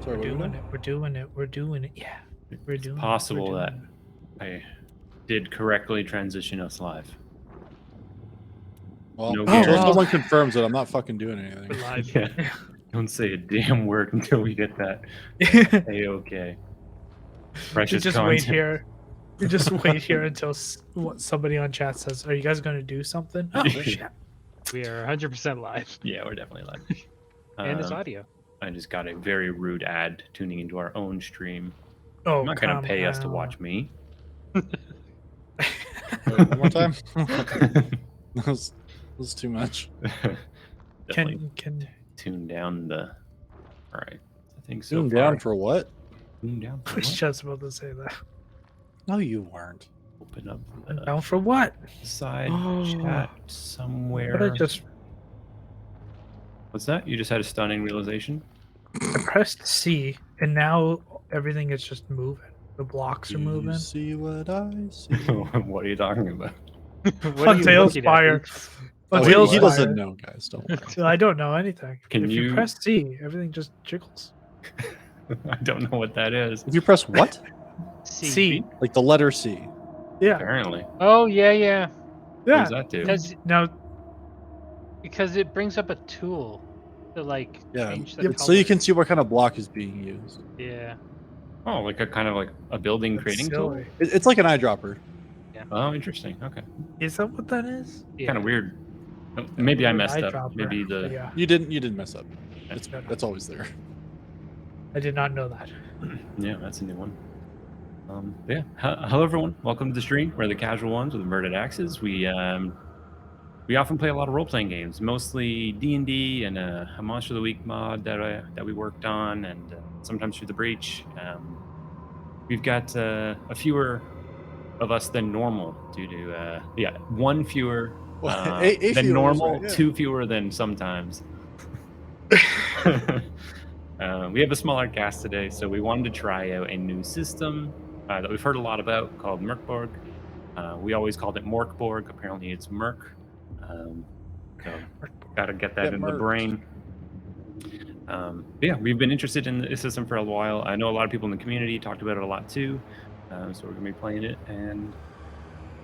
Sorry, We're what are we doing it. We're doing it. We're doing it. Yeah. We're doing It's possible it. We're that doing I did correctly transition us live. Well, No until guarantee. someone confirms it, I'm not fucking doing it. anything. We're live. Yeah. Don't say a damn word until we get that A-okay. You Precious just content. wait here. You just wait here until somebody on chat says, "Are you guys going to do something?" Oh shit! We are 100% live. Yeah, we're definitely live. And it's audio. I just got a very rude ad tuning into our own stream. Oh, You're not going to come pay us to on. watch me. Wait, one more time. that was too much. Definitely Can tune down the. All right, I think so. Tune far. down for what? Tune down I for was what? just about to say that. No, you weren't. Open up Down for what? side Oh. chat somewhere. But I just What's that? You just had a stunning realization. I pressed C, and now everything is just moving. The blocks are Do you moving. see what I see? What are you talking about? What are you Tails looking at? fire. Oh, Tails he fire. doesn't know, guys. Don't worry. I don't know anything. Can if you- you press C, everything just jiggles. I don't know what that is. If you press what? C. Like the letter C. Yeah. Apparently. Oh, yeah. What Yeah. does that do? Because it brings up a tool to like Yeah. change the So you color. can see what kind of block is being used. Yeah. Oh, like a kind of like a building That's creating tool? silly. It's like an eyedropper. Oh, interesting. Okay. Is that what that is? Yeah. Kind of weird. Oh, maybe I Weird messed up. eyedropper. Maybe But the. yeah, You didn't mess up. That's, That's always there. I did not know that. yeah, that's a new one. Yeah. Hello, everyone. Welcome to the stream. We're the casual ones with inverted axes. We often play a lot of role-playing games, mostly D&D and a Monster of the Week mod that we worked on, and sometimes through the Breach. We've got a fewer of us than normal due to one fewer Well, than fewer is normal, right, yeah. two fewer than sometimes. We have a smaller cast today, so we wanted to try out a new system that we've heard a lot about called Mork Borg. We always called it Mork Borg. Apparently, it's Merc. So gotta get that Get in the merked. brain. Yeah, we've been interested in this system for a while. I know a lot of people in the community talked about it a lot too. So we're gonna be playing it, and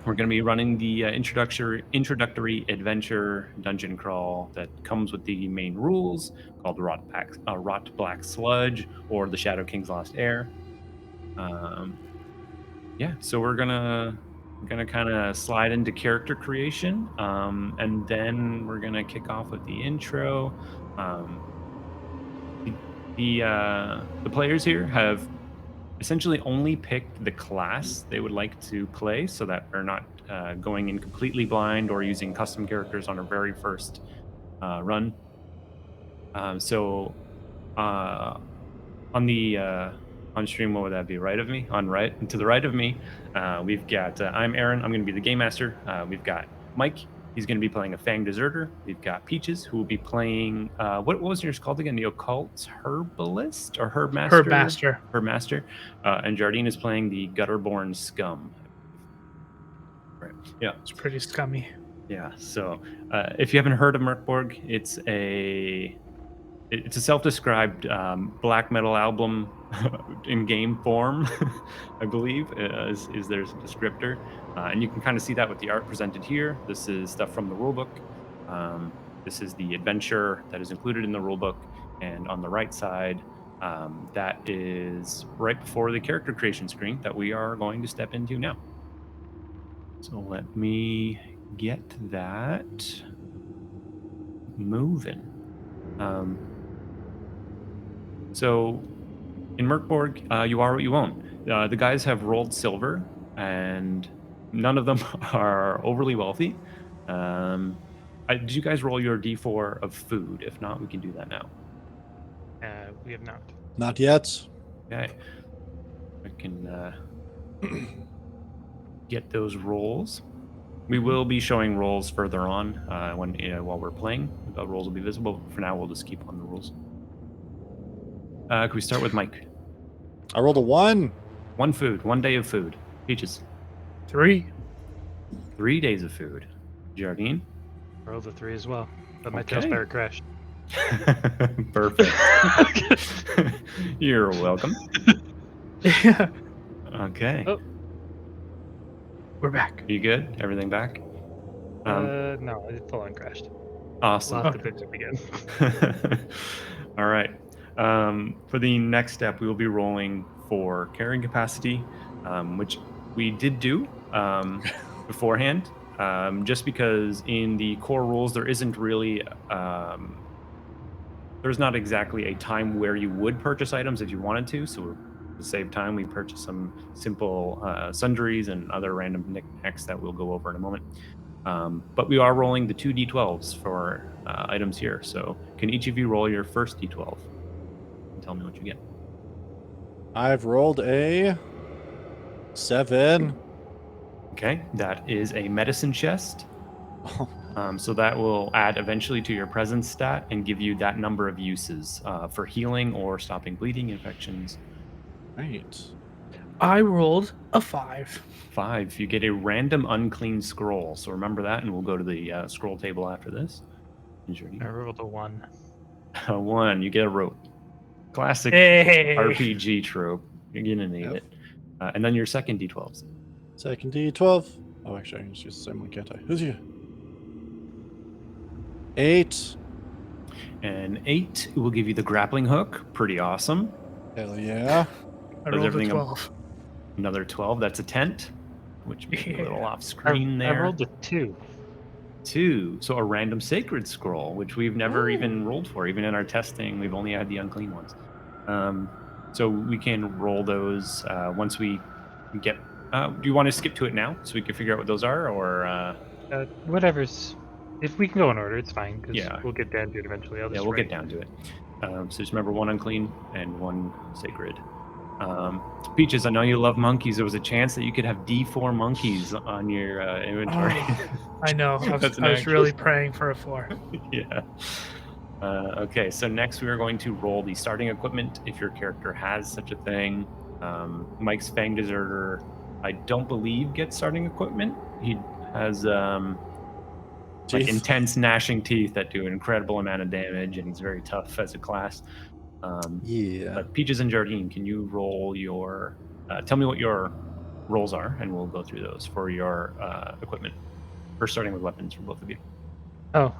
we're gonna be running the introductory adventure dungeon crawl that comes with the main rules called Rotblack Sludge or the Shadow King's Lost Heir. Yeah, so we're gonna kind of slide into character creation, and then we're gonna kick off with the intro. The players here have essentially only picked the class they would like to play, so that we're not going in completely blind or using custom characters on our very first run. So on stream, what would that be? Right of me? On right? And to the right of me, we've got, I'm Aaron. I'm going to be the game master. We've got Mike. He's going to be playing a Fang Deserter. We've got Peaches, who will be playing, what was yours called again? The Occult Herbalist or Herb Master? Herb Master. Herb Master. And Jardine is playing the Gutterborn Scum. Right. Yeah. It's pretty scummy. Yeah. So if you haven't heard of Mork Borg, it's a self-described black metal album in game form, I believe, is their descriptor. And you can kind of see that with the art presented here. This is stuff from the rulebook. This is the adventure that is included in the rulebook. And on the right side, that is right before the character creation screen that we are going to step into now. So let me get that moving. So in Mork Borg, you are what you own. The guys have rolled silver, and none of them are overly wealthy. Did you guys roll your D4 of food? If not, we can do that now. We have not. Not yet. Okay. I can get those rolls. We will be showing rolls further on while we're playing. The rolls will be visible. For now, we'll just keep on the rules. Can we start with Mike? I rolled a 1. One food, 1 day of food. Peaches. 3. 3 days of food. Jardine. Roll the 3 as well. But my Okay. tail spire crashed. Perfect. You're welcome. Yeah. Okay. Oh. We're back. You good? Everything back? No, it full on crashed. Awesome. We'll have to Okay. fix it again. All right. For the next step, we will be rolling for carrying capacity, which we did do beforehand. Just because in the core rules there isn't really there's not exactly a time where you would purchase items if you wanted to. So to save time, we purchased some simple sundries and other random knickknacks that we'll go over in a moment. But we are rolling the 2d12s for items here. So can each of you roll your first d12 and tell me what you get? I've rolled a 7. Okay, that is a medicine chest. So that will add eventually to your presence stat and give you that number of uses for healing or stopping bleeding infections. Right. I rolled a 5. 5, you get a random unclean scroll. So remember that, and we'll go to the scroll table after this. I rolled a 1. 1, you get a rope. Classic Hey. RPG trope. You're gonna need Yep. it. And then your second d12s. Second D12. Oh, actually, I can just use the same one, can't I? Who's you? 8. And 8 will give you the grappling hook. Pretty awesome. Hell yeah. I Does rolled a everything 12. Another 12. That's a tent, which may be a little off screen I there. rolled a 2. 2. So a random sacred scroll, which we've never even rolled for. Even in our testing, we've only had the unclean ones. So we can roll those once we get. Do you want to skip to it now so we can figure out what those are, or? Whatever's. If we can go in order, it's fine, because Yeah. we'll get down to it eventually. I'll Yeah, just we'll write. get down to it. So just remember 1 unclean and 1 sacred. Peaches, I know you love monkeys. There was a chance that you could have D4 monkeys on your inventory. I know. I That's an was really action. praying for a 4. Yeah. Okay, so next we are going to roll the starting equipment if your character has such a thing. Mike's Fang Deserter, I don't believe, gets starting equipment. He has like Teeth. intense gnashing teeth that do an incredible amount of damage, and he's very tough as a class. Yeah. But Peaches and Jardine, can you roll your? Tell me what your rolls are, and we'll go through those for your equipment. First, starting with weapons for both of you. Oh,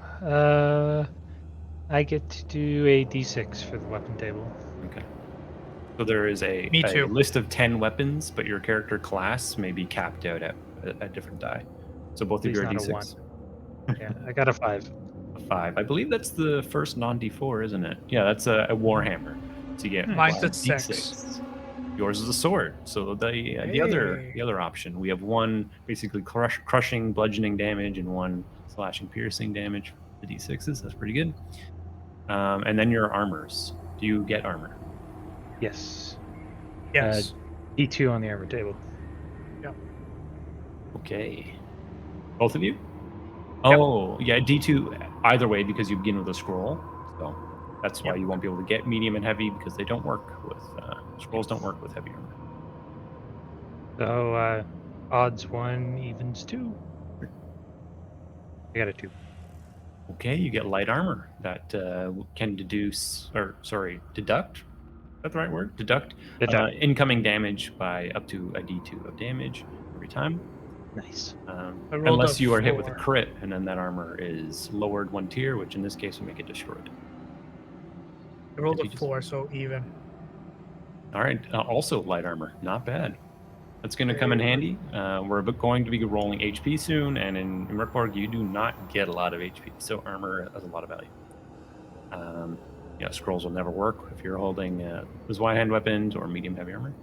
I get to do a d6 for the weapon table. Okay. So there is a Me too. list of 10 weapons, but your character class may be capped out at a different die. So both of Please you are not a d6. Yeah, I got a 5. A 5. I believe that's the first non-d4, isn't it? Yeah, that's a warhammer. So you get Mine's five at 6. d6. Yours is a sword. So the other option, we have 1 basically crushing, bludgeoning damage, and 1 slashing, piercing damage. The d6s. That's pretty good. And then your armors. Do you get armor? Yes. Yes. D2 on the armor table. Okay. Both of you? Oh, yeah, D2 either way because you begin with a scroll. So that's why you won't be able to get medium and heavy because they don't work with scrolls don't work with heavy armor. So odds 1 evens 2. I got a 2. Okay, you get light armor that can deduct. Is that the right word? Deduct. Incoming damage by up to a D2 of damage every time. Nice. Unless you are hit with a crit, and then that armor is lowered 1 tier, which in this case will make it destroyed. I rolled a 4, so even. All right. Also light armor, not bad. That's going to come in handy. We're going to be rolling HP soon, and in Mork Borg, you do not get a lot of HP, so armor has a lot of value. Scrolls will never work if you're holding those wide-hand weapons or medium-heavy armor.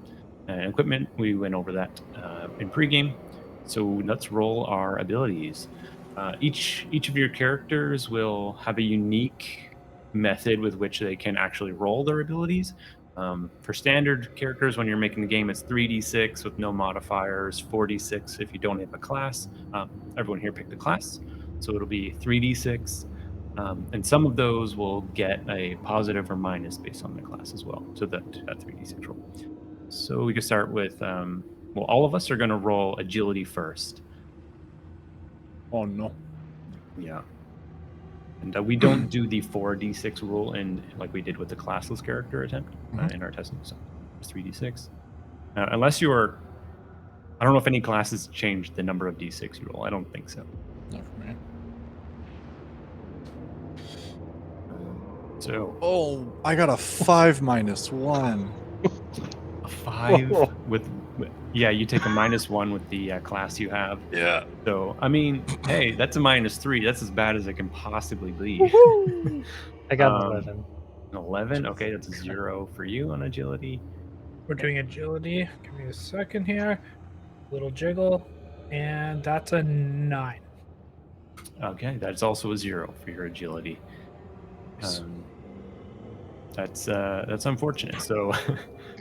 Equipment, we went over that in pregame. So let's roll our abilities. Each of your characters will have a unique method with which they can actually roll their abilities. For standard characters, when you're making the game, it's 3d6 with no modifiers, 4d6 if you don't have a class. Everyone here picked a class, so it'll be 3d6. And some of those will get a positive or minus based on the class as well, so that 3d6 roll. So we can start with, all of us are going to roll agility first. Oh, no. Yeah. And we don't do the 4d6 rule in like we did with the classless character attempt in our testing. So it's 3d6. Unless you're, I don't know if any classes changed the number of d6 you roll. I don't think so. Not for me. So Oh, I got a 5 minus 1. a 5 Whoa. with yeah, you take a -1 with the class you have. Yeah. So I mean, hey, that's a -3. That's as bad as it can possibly be. I got an Um, 11. An 11. Okay, that's a 0 for you on agility. We're doing agility. Give me a second here. Little jiggle. And that's a 9. Okay, that's also a 0 for your agility. That's unfortunate. So,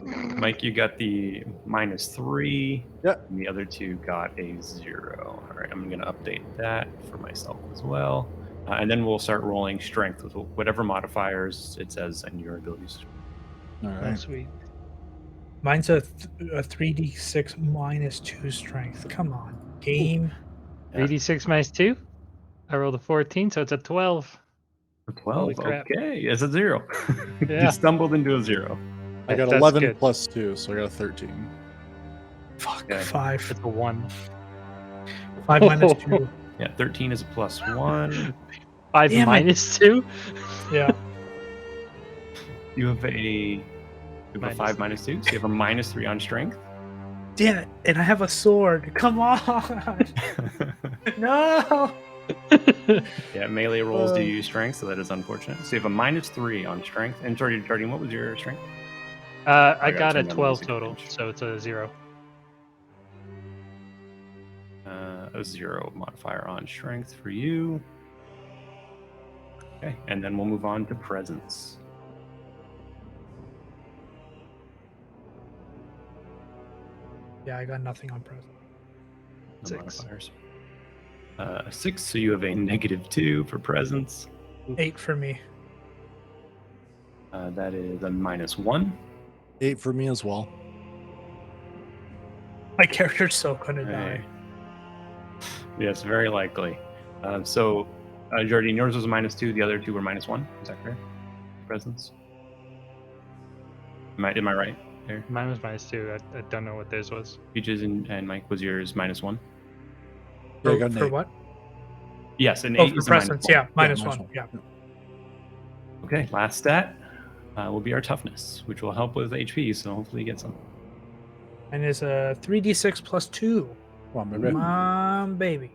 Mike, you got the -3. Yep. And the other two got a 0. All right, I'm going to update that for myself as well. And then we'll start rolling strength with whatever modifiers it says in your abilities. All Oh, right. sweet. Mine's a 3d6 minus 2 strength. Come on, game. Yeah. 3d6 minus 2. I rolled a 14, so it's a 12. 12. crap. Okay, it's a 0. Yeah. You stumbled into a 0. I got That's 11 good. plus 2, so I got a 13. Fuck. Okay. 5. It's a 1. 5 minus 2. Yeah, 13 is a +1. 5 Damn it. minus 2? Yeah. You have a Minus 5 minus 2, so you have a -3 on strength. Damn it. And I have a sword. Come on. No. Yeah, melee rolls do use strength, so that is unfortunate. So you have a -3 on strength. And sorry, Jardine, what was your strength? I I gotta got a turn down the 12 music total, pitch. so it's a 0. A 0 modifier on strength for you. Okay, and then we'll move on to presence. Yeah, I got nothing on present. No 6. modifiers. 6, so you have a -2 for presence. 8 for me. That is a -1. 8 for me as well. My character's so gonna Hey. die. Yes, very likely. So, Jardine, yours was a -2. The other two were -1. Is that correct? Presence. Am I right there? Mine was minus 2. I don't know what theirs was. Peaches and Mike, was yours -1? Yeah, I For, got an for 8. what? Yes, an Oh, 8 for is a presence. -1. Yeah, minus minus 1. one. Yeah. Okay, last stat will be our toughness, which will help with HP. So hopefully you get some. And it's a 3d6 plus 2. Come on, baby. Come on, baby.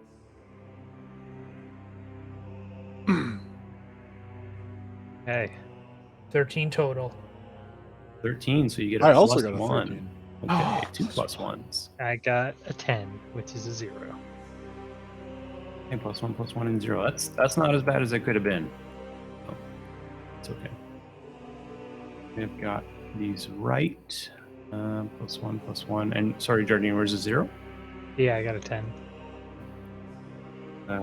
Hey. 13 total. 13, so you get a I also plus got a 1. 13. Okay, Oh, 2 plus 1s. I got a 10, which is a 0. Okay, +1 and 0. That's not as bad as it could have been. Oh, it's okay. We've got these right. +1, and sorry, Jardine, where's a 0? Yeah, I got a 10.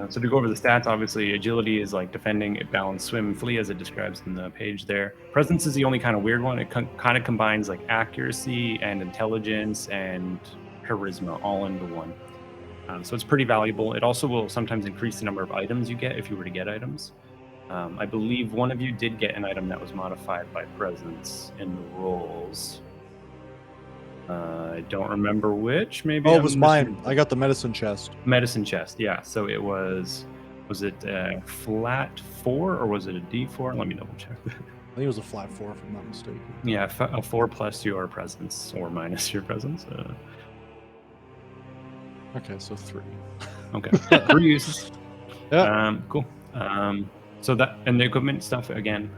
So to go over the stats, obviously agility is like defending, balance, swim, flee, as it describes in the page there. Presence is the only kind of weird one. It kind of combines like accuracy and intelligence and charisma all into one. So it's pretty valuable. It also will sometimes increase the number of items you get if you were to get items. I believe one of you did get an item that was modified by presence in the rolls. I don't remember which. Maybe Oh, it I'm was missing- mine. I got the medicine chest. Medicine chest, yeah. So it was it a flat 4 or was it a D4? Let me double check. I think it was a flat 4, if I'm not mistaken. Yeah, a 4 plus your presence or minus your presence. Okay, so 3. Okay, 3 uses. Yeah. Cool. So that and the equipment stuff again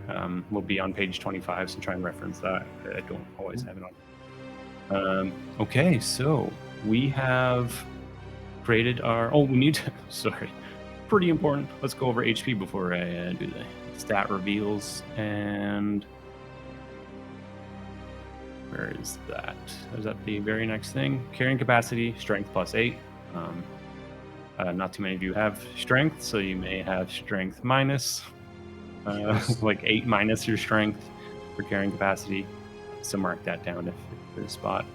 will be on page 25. So try and reference that. I don't always have it on. Okay, so we have created our. Oh, we need to. Sorry, pretty important. Let's go over HP before I do the stat reveals. And where is that? Is that the very next thing? Carrying capacity, strength +8. Not too many of you have strength, so you may have strength minus, like 8 minus your strength for carrying capacity. So mark that down if there's a spot.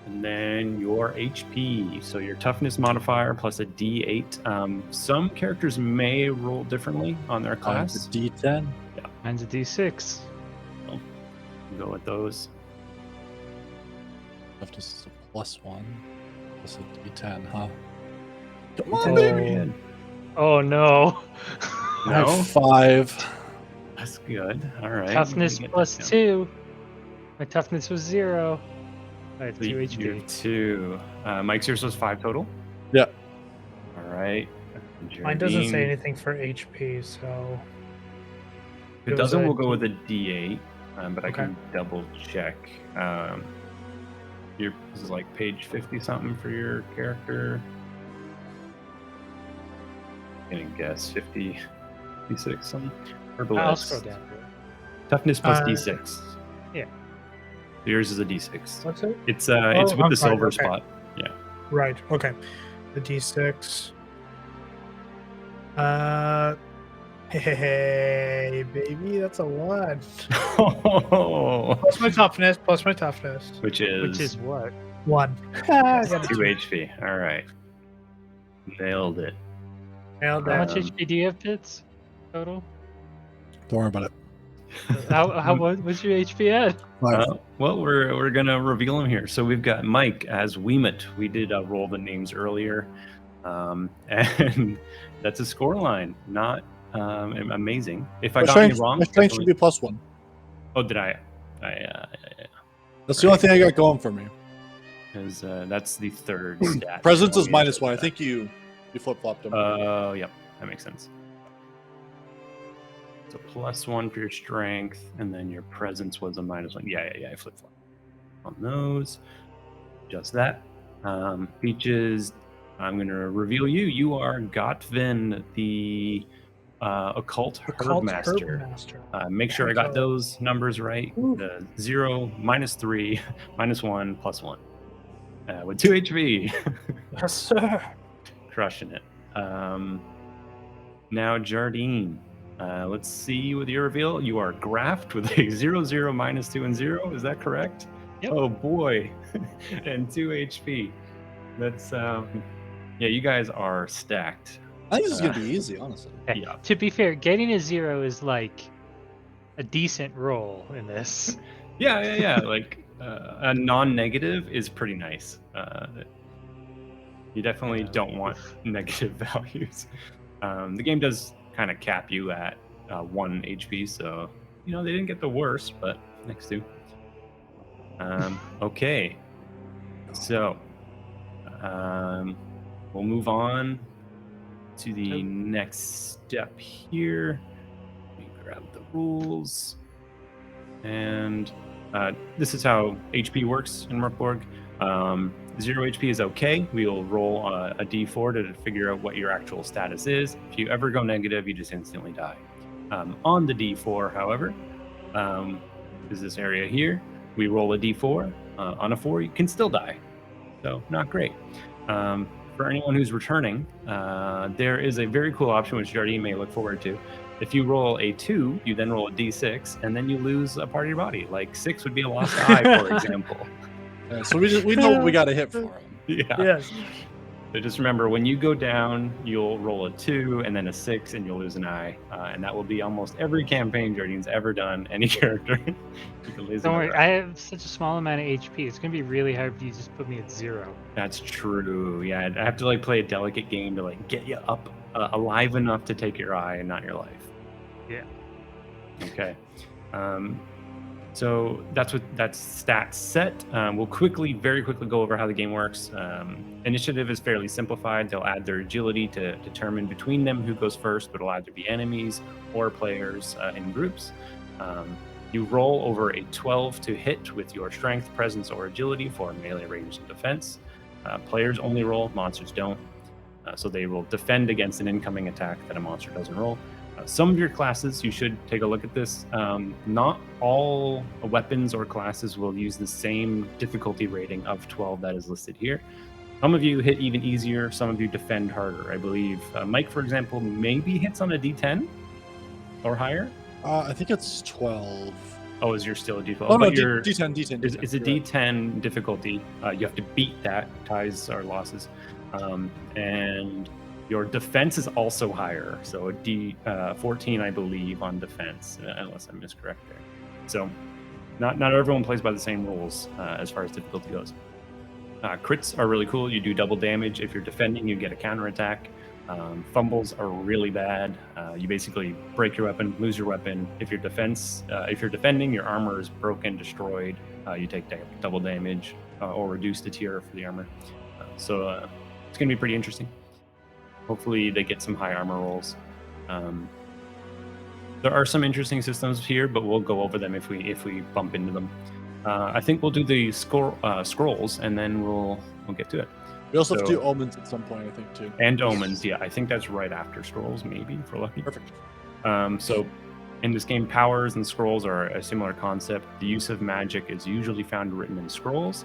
And then your HP. So your toughness modifier plus a D8. Some characters may roll differently on their class. D10. Mine's a D6. Go with those. Toughness is a +1. Plus a D10, huh? Come Oh, on, baby. Oh no. I have 5. That's good. All right. Toughness Let me get plus that down. 2. My toughness was 0. I have So 2 you're HP. 2. Mike's yours was 5 total? Yeah. All right. Mine doesn't say Jardine. anything for HP, so If it It was doesn't, a we'll go with D- a D8, but I Okay. can double check. This is like page 50 something for your character. I'm gonna guess 50, 56 something. Or below. I'll scroll down. Toughness plus Uh, D6. yeah. Yours is a D6. what's it? It's Oh, with I'm the sorry, silver okay. spot. Right. Okay. The D6. Hey, baby, that's a 1. Plus my toughness. Plus my toughness. Which is Which is what? 1. I got a 2 2. HP. All right. Nailed it. Nailed How that. much HP do you have, Fitz? Total? Don't worry about it. What's your HP at? 5. Well, we're gonna reveal them here. So we've got Mike as Weemit. We did roll the names earlier, and that's a score line. Not amazing. If I My got any strength, wrong, my strength should definitely- be +1. Oh, did I? That's the only thing I got going for me. Because that's the third stat. Presence is You want me to -1. I check think you flip flopped them. that? Yep, that makes sense. So +1 for your strength, and then your presence was a -1. Yeah, I flip flop on those. Just that. Peaches, I'm going to reveal you. You are Gotvin, the occult Occult Herbmaster. Herbmaster. Make sure I got those numbers right. Ooh. The 0, -3, -1, +1. With 2 HP. Yes, sir. Crushing it. Now, Jardine. Let's see with your reveal. You are Graft with a 0, 0, -2, and 0. Is that correct? Yep. Oh boy. And 2 HP. That's yeah, you guys are stacked. I think this is gonna be easy, honestly. Yeah. To be fair, getting a 0 is like a decent roll in this. Yeah. Like a non-negative is pretty nice. You definitely Yeah. don't want negative values. The game does kind of cap you at 1 HP, so they didn't get the worst, but next to. Okay, so we'll move on to the next step here. Let me grab the rules, and this is how HP works in Mork Borg. 0 HP is okay. We'll roll a D4 to figure out what your actual status is. If you ever go negative, you just instantly die. On the D4, however, is this area here. We roll a D4. On a 4, you can still die. So not great. For anyone who's returning, there is a very cool option which Jardine may look forward to. If you roll a 2, you then roll a D6, and then you lose a part of your body. Like 6 would be a lost eye, for example. Yeah, so we know what we got to hit for him. Yeah. Yes. So just remember, when you go down, you'll roll a 2 and then a 6, and you'll lose an eye. And that will be almost every campaign Jardine's ever done, any character. You can lose Don't worry, another I eye. have such a small amount of HP. It's gonna be really hard if you just put me at 0. That's true. Yeah, I have to play a delicate game to get you up alive enough to take your eye and not your life. Yeah. Okay. So that's stats set. We'll very quickly go over how the game works. Initiative is fairly simplified. They'll add their agility to determine between them who goes first, but it'll either be enemies or players in groups. You roll over a 12 to hit with your strength, presence, or agility for melee range and defense. Players only roll, monsters don't. So they will defend against an incoming attack that a monster doesn't roll. Some of your classes, you should take a look at this. Not all weapons or classes will use the same difficulty rating of 12 that is listed here. Some of you hit even easier, some of you defend harder. I believe Mike, for example, maybe hits on a D10 or higher. I think it's 12. Oh, is yours still a default? Oh no, But your D10. it's a You're right. D10 difficulty. You have to beat that. Ties are losses, and your defense is also higher. So a D14, I believe, on defense, unless I'm miscorrect there. So not everyone plays by the same rules as far as difficulty goes. Crits are really cool. You do double damage. If you're defending, you get a counterattack. Fumbles are really bad. You basically break your weapon, lose your weapon. If you're defending, your armor is broken, destroyed. You take double damage or reduce the tier for the armor. So it's going to be pretty interesting. Hopefully, they get some high armor rolls. There are some interesting systems here, but we'll go over them if we bump into them. I think we'll do the scrolls, and then we'll get to it. We also have to do omens at some point, I think, too. And omens, yeah. I think that's right after scrolls, maybe, if we're lucky. Perfect. So in this game, powers and scrolls are a similar concept. The use of magic is usually found written in scrolls.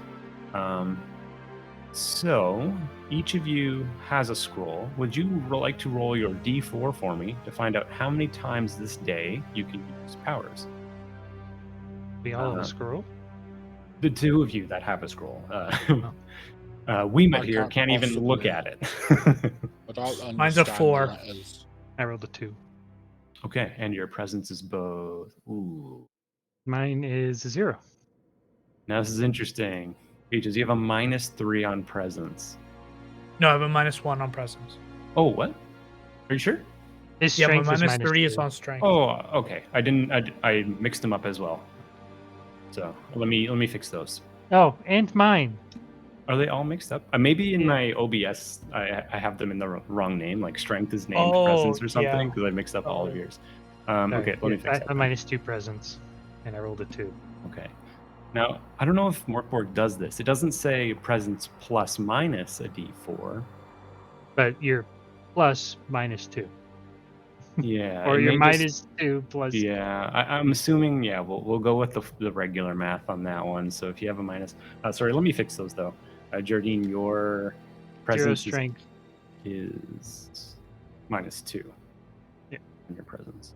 So each of you has a scroll. Would you like to roll your D4 for me to find out how many times this day you can use powers? We all have a scroll. The two of you that have a scroll. We met I here can't even possibly. look at it. Without Mine's a 4. understanding that I rolled a 2. Okay, and your presence is both. Ooh. Mine is a 0. Now this is interesting. Peaches, you have a -3 on presence. No, I have a -1 on presence. Oh, what? Are you sure? His Yeah, my strength is -3 is -2. on strength. Oh, okay. I mixed them up as well. So let me fix those. Oh, and mine. Are they all mixed up? Maybe in Yeah. my OBS, I have them in the wrong name. Like strength is named Oh, presence or something yeah. because I mixed up all of Oh. yours. Sorry, Okay, let me yeah, fix I that. have -2 presence, and I rolled a 2. Okay. Now, I don't know if Mork Borg does this. It doesn't say presence plus minus a D4. But you're plus -2. Yeah. Or it you're may just- -2 plus. Yeah, I'm assuming. Yeah, we'll go with the regular math on that one. So if you have a minus, sorry, let me fix those though. Jardine, your 0 presence strength. is -2. Yeah. In your presence.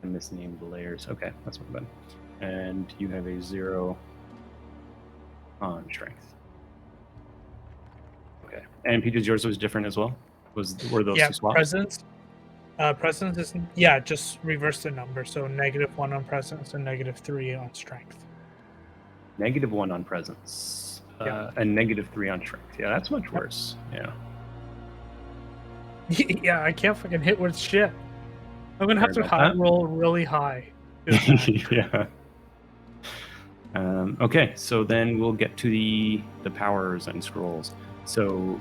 I misnamed the layers. Okay, that's not bad. And you have a 0 on strength. Okay. And Peter's, yours was different as well. Were those Yeah, two swaps? presence. Presence is just reverse the number. So -1 on presence and -3 on strength. -1 on presence. Yeah. And -3 on strength. Yeah, that's much worse. Yeah. Yeah, I can't fucking hit with shit. I'm gonna have Sorry to about high that. roll really high. Yeah. Okay, so then we'll get to the powers and scrolls. So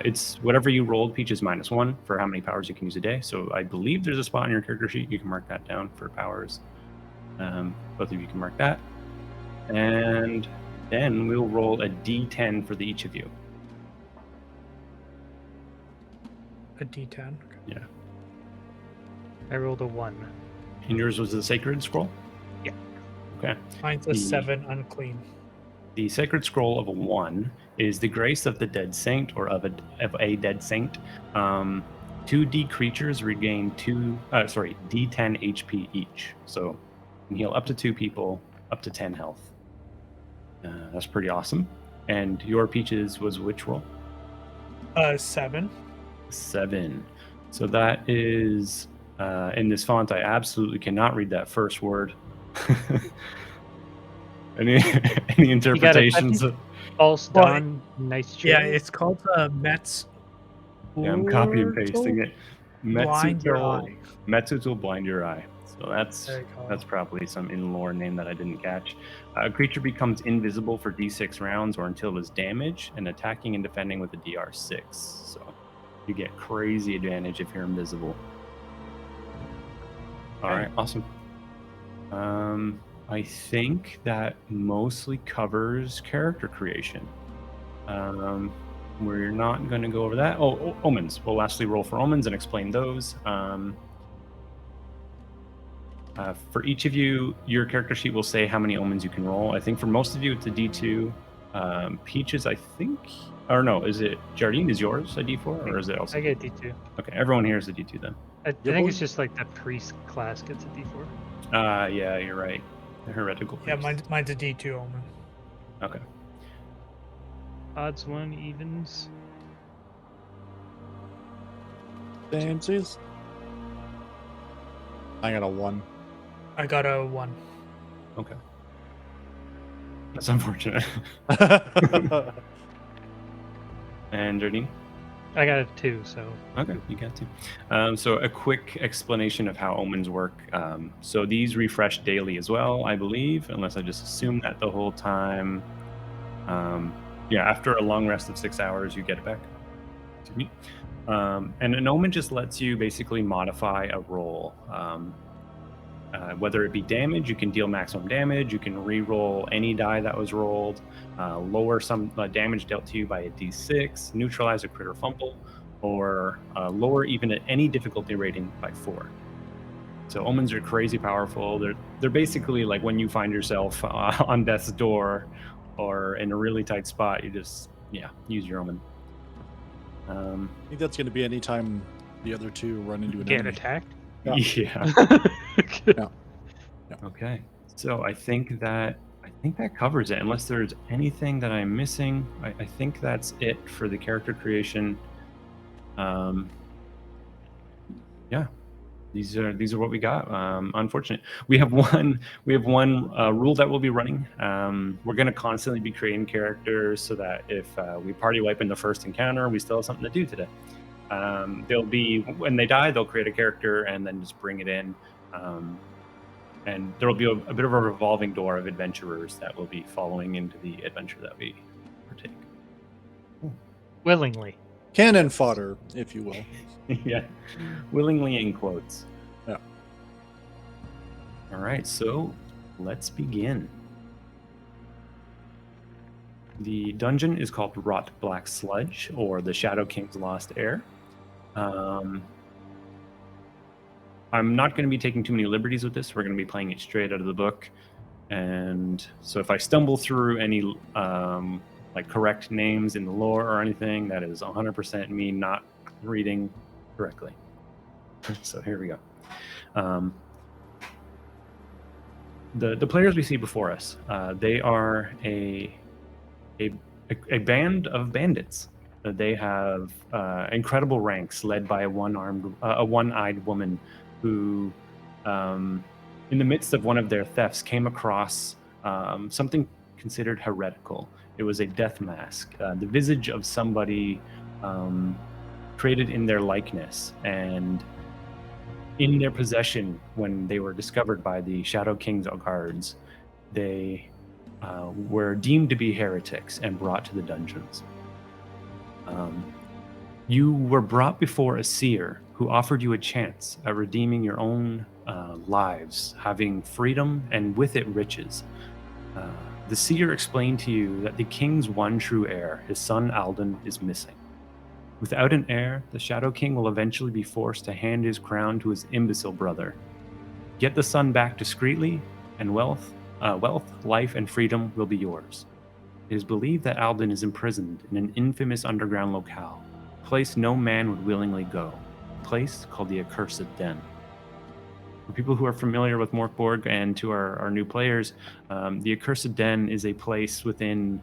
it's whatever you rolled, Peach is -1 for how many powers you can use a day. So I believe there's a spot on your character sheet. You can mark that down for powers. Both of you can mark that. And then we'll roll a D10 for each of you. A D10. Yeah. I rolled a 1. And yours was the sacred scroll? Yeah. Okay. Mine's a 7 unclean. The sacred scroll of a 1 is the grace of the dead saint or of a dead saint. 2D creatures regain D10 HP each. So you can heal up to 2 people, up to 10 health. That's pretty awesome. And your Peaches was which roll? 7. 7. So that is in this font. I absolutely cannot read that first word. Any interpretations? False Well, dawn, nice Yeah, chill. it's called Mets. Yeah, I'm copy and pasting it. Blind your eye. Metsu will blind your eye. So There you go. that's probably some in-lore name that I didn't catch. A creature becomes invisible for D6 rounds or until it is damaged, and attacking and defending with a DR6. So you get crazy advantage if you're invisible. All right, awesome. I think that mostly covers character creation. We're not going to go over that. Oh, omens. We'll lastly roll for omens and explain those. For each of you, your character sheet will say how many omens you can roll. I think for most of you, it's a D2. Peaches, I think, or no, is it Jardine? Is yours a D4 or is it also? I get D2. Okay, everyone here is a D2 then. I think it's just like the priest class gets a D4. Yeah, you're right. The heretical Yeah, priest. mine's a D2 omen. Okay. Odds 1, evens. Samesies. I got a 1. I got a 1. Okay. That's unfortunate. And Jardine? I got a 2, so Okay, you got to. So a quick explanation of how omens work. So these refresh daily as well, I believe, unless I just assume that the whole time. Yeah, after a long rest of 6 hours, you get it back. Excuse me. And an omen just lets you basically modify a roll. Whether it be damage, you can deal maximum damage. You can re-roll any die that was rolled, lower some damage dealt to you by a d6, neutralize a crit or fumble, or lower even at any difficulty rating by 4. So omens are crazy powerful. They're basically like when you find yourself on death's door or in a really tight spot, you just use your omen. I think that's going to be anytime the other two run into an get enemy. attacked. Yeah. Yeah. Yeah. Okay. So I think that covers it. Unless there's anything that I'm missing, I think that's it for the character creation. Yeah. These are what we got. Unfortunate. We have one rule that we'll be running. We're going to constantly be creating characters so that if we party wipe in the first encounter, we still have something to do today. They'll be, when they die, they'll create a character and then just bring it in. And there will be a bit of a revolving door of adventurers that will be following into the adventure that we partake. Willingly. Cannon fodder, if you will. Yeah, willingly in quotes. Yeah. All right, so let's begin. The dungeon is called Rotblack Sludge, or the Shadow King's Lost Heir. I'm not going to be taking too many liberties with this. We're going to be playing it straight out of the book. And so if I stumble through any correct names in the lore or anything, that is 100% me not reading correctly. So here we go. The players we see before us, they are a band of bandits. They have incredible ranks led by a one-eyed woman who, in the midst of one of their thefts, came across something considered heretical. It was a death mask, the visage of somebody created in their likeness, and in their possession when they were discovered by the Shadow King's guards. They were deemed to be heretics and brought to the dungeons. You were brought before a seer who offered you a chance at redeeming your own lives, having freedom and with it riches. The seer explained to you that the king's one true heir, his son Alden, is missing. Without an heir, the Shadow King will eventually be forced to hand his crown to his imbecile brother. Get the son back discreetly, and wealth, life, and freedom will be yours. It is believed that Alden is imprisoned in an infamous underground locale, a place no man would willingly go, a place called the Accursed Den. For people who are familiar with Mork Borg and to our new players, the Accursed Den is a place within,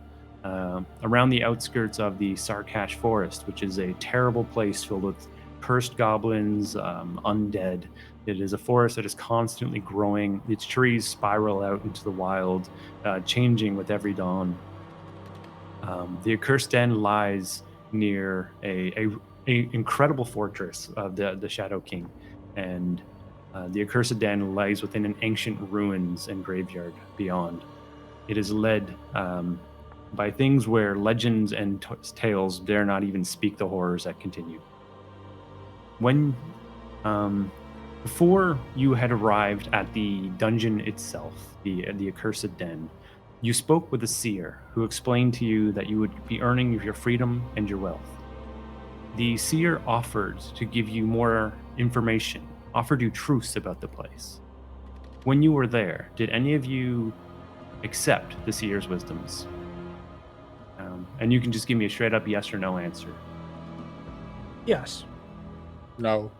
around the outskirts of the Sarkash Forest, which is a terrible place filled with cursed goblins, undead. It is a forest that is constantly growing. Its trees spiral out into the wild, changing with every dawn. The Accursed Den lies near a incredible fortress of the Shadow King, and the Accursed Den lies within an ancient ruins and graveyard beyond. It is led by things where legends and tales dare not even speak the horrors that continue. When before you had arrived at the dungeon itself, the Accursed Den, you spoke with a seer who explained to you that you would be earning your freedom and your wealth. The seer offered to give you more information, offered you truths about the place. When you were there, did any of you accept the seer's wisdoms? And you can just give me a straight up yes or no answer. Yes. No.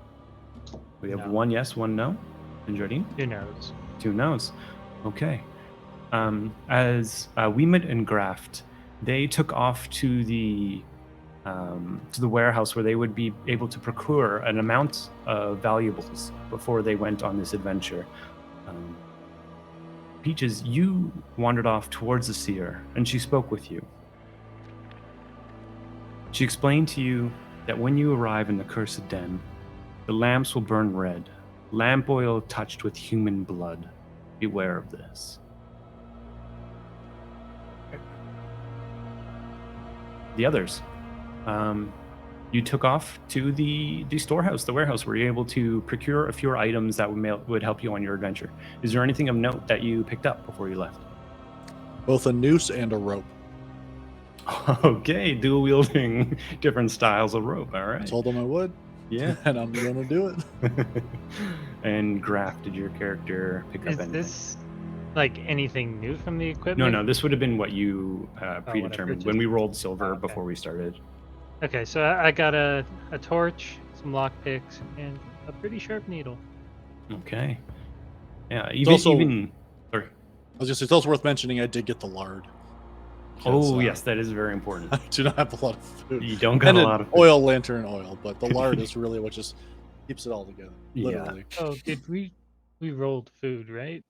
We have No. one yes, one no. And Jardine? 2 no's. 2 no's. Okay. As Weemit and Graft, they took off to the warehouse where they would be able to procure an amount of valuables before they went on this adventure. Peaches, you wandered off towards the seer, and she spoke with you. She explained to you that when you arrive in the Accursed Den, the lamps will burn red, lamp oil touched with human blood. Beware of this. The others, you took off to the storehouse, the warehouse, where you're able to procure a few items that would help you on your adventure. Is there anything of note that you picked up before you left? Both a noose and a rope. Okay, dual wielding different styles of rope. All right. Told them I would. Yeah. And I'm gonna do it. And Graf, did your character pick up Is anything? this like anything new from the equipment? No, this would have been what you predetermined purchased? when we rolled silver Okay. before we started. Okay, so I got a torch, some lockpicks, and a pretty sharp needle. Okay. Yeah, also- even sorry. I was just, it's also worth mentioning I did get the lard. Oh, Because, yes, that is very important. I do not have a lot of food. You don't got And a an lot of food. oil lantern oil, but the lard is really what just keeps it all together. Yeah. Literally. Oh, did we rolled food, right?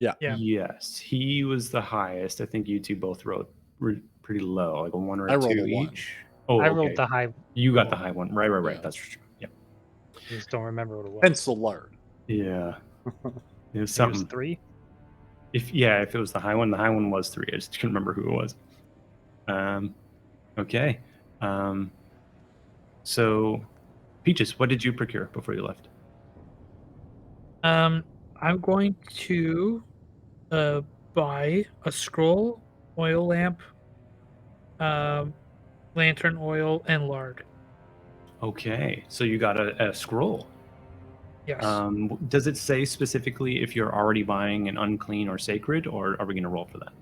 Yeah. Yes, he was the highest. I think you two both wrote pretty low, like a 1 or I a rolled 2 a 1. each. Oh, I okay. rolled the high. You got the high one. Right. Yeah. That's true. Yeah. Just don't remember what it was. Hence the lard. Yeah. It was It was something. 3. If it was the high one was 3. I just couldn't remember who it was. Okay. So, Peaches, what did you procure before you left? I'm going to buy a scroll, oil lamp, lantern oil, and lard. Okay, so you got a scroll. Yes. Does it say specifically if you're already buying an unclean or sacred, or are we going to roll for that?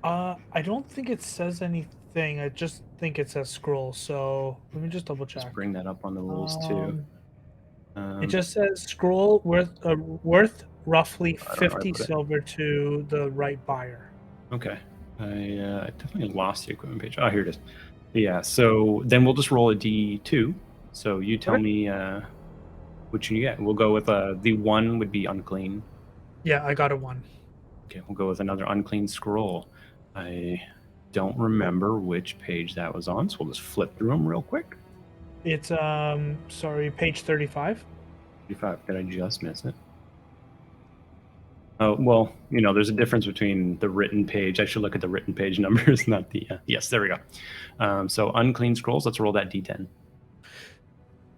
I don't think it says anything. I just think it says scroll. So let me just double check. Just bring that up on the rules too. It just says scroll worth roughly I don't know how to 50 put it. silver to the right buyer. Okay. I definitely lost the equipment page. Oh, here it is. Yeah, so then we'll just roll a D2. So you tell Okay. me which you get. We'll go with the 1 would be unclean. Yeah, I got a 1. Okay, we'll go with another unclean scroll. I don't remember which page that was on, so we'll just flip through them real quick. It's page 35. 35. Did I just miss it? Oh, well, there's a difference between the written page. I should look at the written page numbers, not the... yes, there we go. So unclean scrolls, let's roll that D10.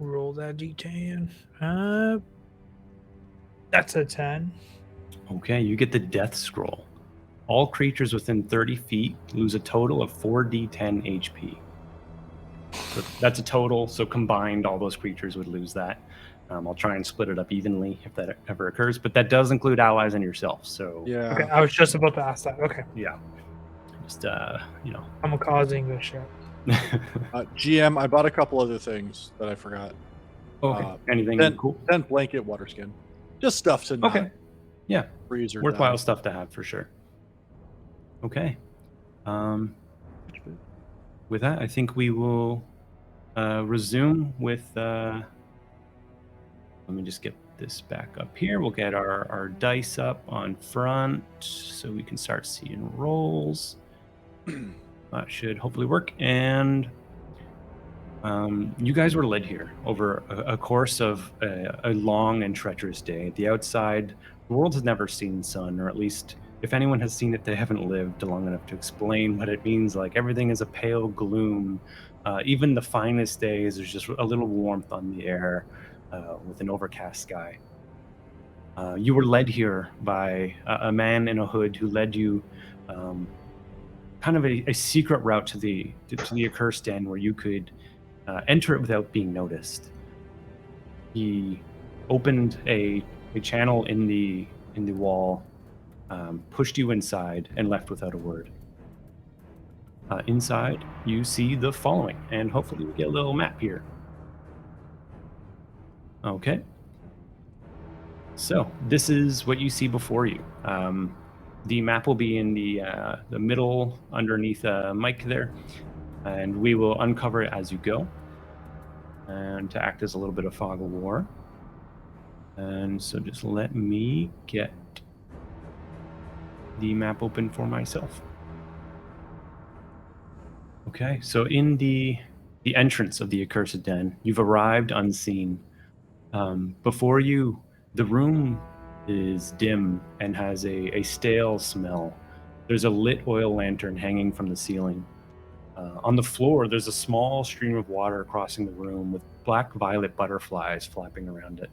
Roll that D10. That's a 10. Okay, you get the death scroll. All creatures within 30 feet lose a total of 4d10 HP. So that's a total, so combined, all those creatures would lose that. I'll try and split it up evenly if that ever occurs, but that does include allies and yourself, so... Yeah. Okay, I was just about to ask that. Okay, Yeah. Just, I'm causing this shit. GM, I bought a couple other things that I forgot. Okay, anything Then- cool? Tent, blanket, water skin. Just stuff to not Okay. Yeah. freeze or Worthwhile die. stuff to have, for sure. Okay. With that, I think we will resume with... let me just get this back up here. We'll get our dice up on front so we can start seeing rolls. That should hopefully work. And you guys were led here over a course of a long and treacherous day. At the outside, the world has never seen sun, or at least if anyone has seen it, they haven't lived long enough to explain what it means. Like, everything is a pale gloom. Even the finest days, there's just a little warmth on the air with an overcast sky. You were led here by a man in a hood who led you kind of a secret route to the Accursed Den, where you could enter it without being noticed. He opened a channel in the wall, pushed you inside, and left without a word. Inside, you see the following, and hopefully we get a little map here. Okay. So this is what you see before you. The map will be in the middle underneath Mike there, and we will uncover it as you go, and to act as a little bit of fog of war. And so just let me get the map open for myself. Okay, so in the entrance of the Accursed Den, you've arrived unseen. Before you, the room is dim and has a stale smell. There's a lit oil lantern hanging from the ceiling. On the floor, there's a small stream of water crossing the room with black violet butterflies flapping around it.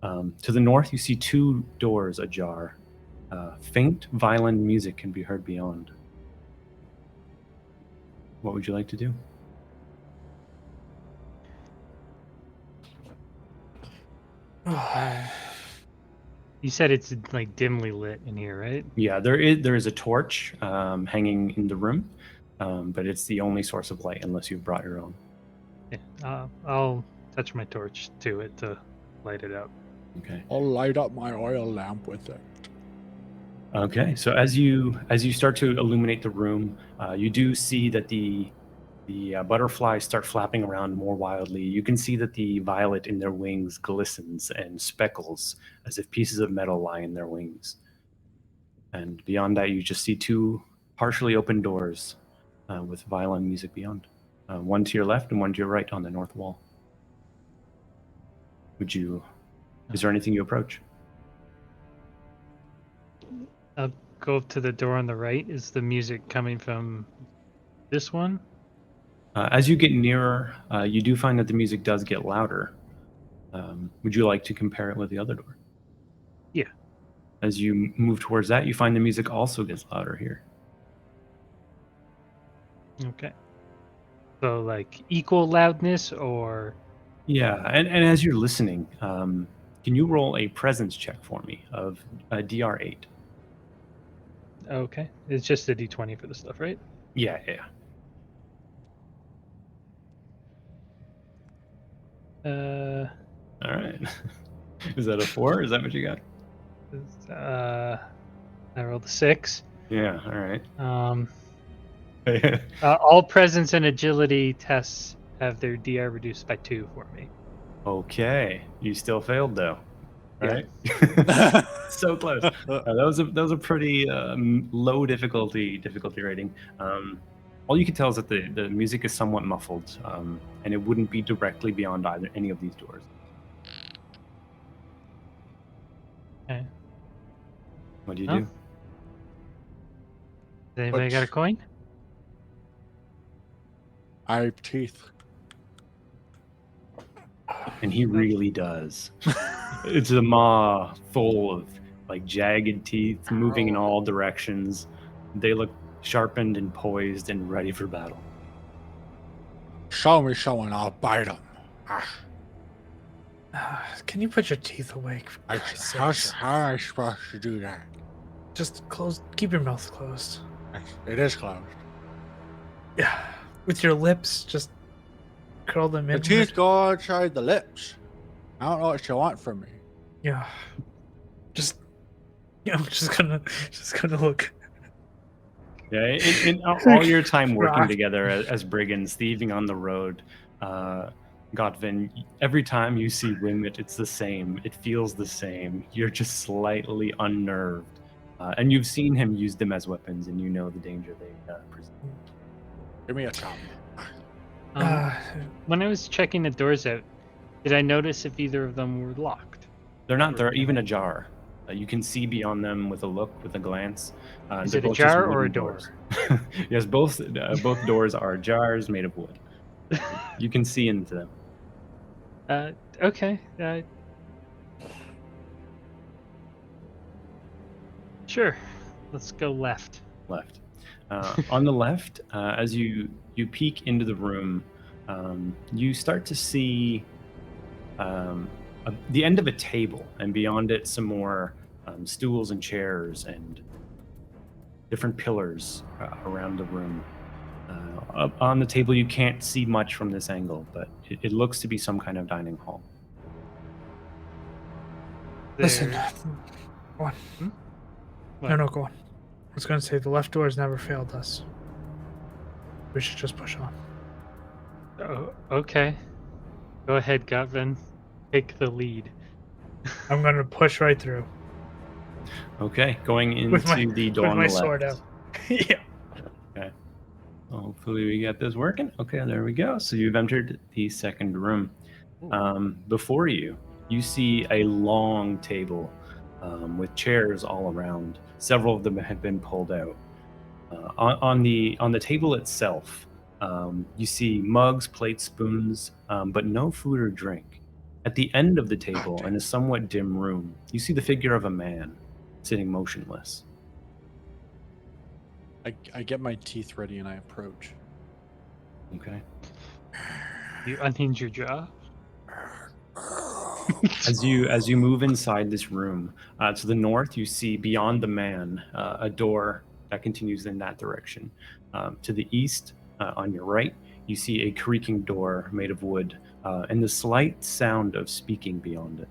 To the north, you see 2 doors ajar. Faint violin music can be heard beyond. What would you like to do? You said it's like dimly lit in here, right? Yeah, there is a torch hanging in the room, but it's the only source of light unless you've brought your own. Yeah, I'll touch my torch to it to light it up. Okay. I'll light up my oil lamp with it. Okay. So as you start to illuminate the room, you do see that the butterflies start flapping around more wildly. You can see that the violet in their wings glistens and speckles as if pieces of metal lie in their wings. And beyond that, you just see 2 partially open doors with violin music beyond. One to your left and one to your right on the north wall. Is there anything you approach? I'll go up to the door on the right. Is the music coming from this one? As you get nearer, you do find that the music does get louder. Would you like to compare it with the other door? Yeah. As you move towards that, you find the music also gets louder here. Okay. So like equal loudness or... Yeah, and as you're listening, can you roll a presence check for me of a DR8? Okay. It's just a D20 for the stuff, right? Yeah. All right. Is that a 4? Is that what you got? I rolled a 6. Yeah, all right. All presence and agility tests have their DR reduced by 2 for me. Okay, you still failed though, Yeah. right? So close. That was a pretty low difficulty rating. All you can tell is that the music is somewhat muffled, and it wouldn't be directly beyond any of these doors. Okay. What do you Huh? do? Has anybody got a coin? I have teeth. And he really does. It's a maw full of like jagged teeth moving in all directions. They look sharpened and poised and ready for battle. Show me someone, I'll bite them. Can you put your teeth away? for Christ's sakes? How am I supposed to do that? Just close. Keep your mouth closed. It is closed. Yeah. With your lips, just curl them The in. teeth go outside the lips. I don't know what you want from me. Yeah. Just. Yeah, I'm just gonna look. Yeah, in all your time working God. together as brigands, thieving on the road, Godvin, every time you see Wingmit, it's the same. It feels the same. You're just slightly unnerved. And you've seen him use them as weapons, and you know the danger they present. Give me a chop. When I was checking the doors out, did I notice if either of them were locked? They're not. They're even ajar. You can see beyond them with a look, with a glance. Is They're it a both just jar or wooden a door? doors. Yes, both doors are jars made of wood. You can see into them. Okay. Sure. Let's go left. Left. On the left, as you peek into the room, you start to see the end of a table, and beyond it, some more stools and chairs and different pillars around the room. Up on the table, you can't see much from this angle, but it looks to be some kind of dining hall. Listen. There- What? No, go on. I was going to say the left door has never failed us. We should just push on. Oh, okay. Go ahead, Gotvin. Take the lead. I'm going to push right through Okay, going into with my the door on the left. sword out. Yeah. Okay. Well, hopefully we get this working. Okay, there we go. So you've entered the second room. Before you, you see a long table with chairs all around. Several of them have been pulled out. On the table itself, you see mugs, plates, spoons, but no food or drink. At the end of the table, in a somewhat dim room, you see the figure of a man sitting motionless. I get my teeth ready and I approach. Okay. You unhinge your jaw. As you move inside this room, to the north, you see beyond the man a door that continues in that direction. To the east, on your right, you see a creaking door made of wood, and the slight sound of speaking beyond it.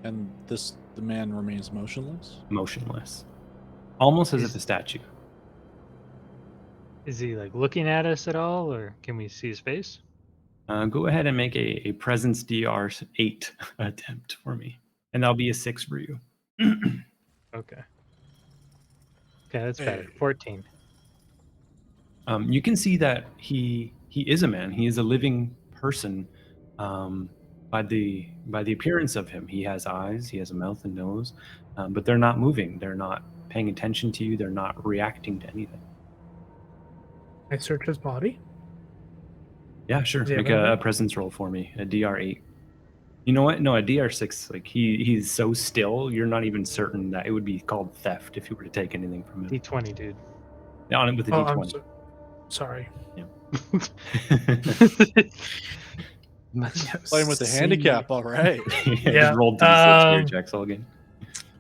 And the man remains motionless? Motionless. Almost as if a statue. Is he like looking at us at all, or can we see his face? Go ahead and make a presence DR 8 attempt for me. And that'll be a 6 for you. Okay. Okay, that's better. Hey. 14. You can see that he is a man. He is a living person. By the appearance of him, he has eyes, he has a mouth and nose, but they're not moving. They're not paying attention to you. They're not reacting to anything. I search his body. Yeah, sure. Does he Make have a anything? presence roll for me. A DR 8. You know what? No, a DR 6. Like he's so still, you're not even certain that it would be called theft if you were to take anything from him. D20, dude. Yeah, on it with a I'm D20. sorry. Playing with the handicap, all right. Yeah, Yeah, just rolled D6 for your checks all again.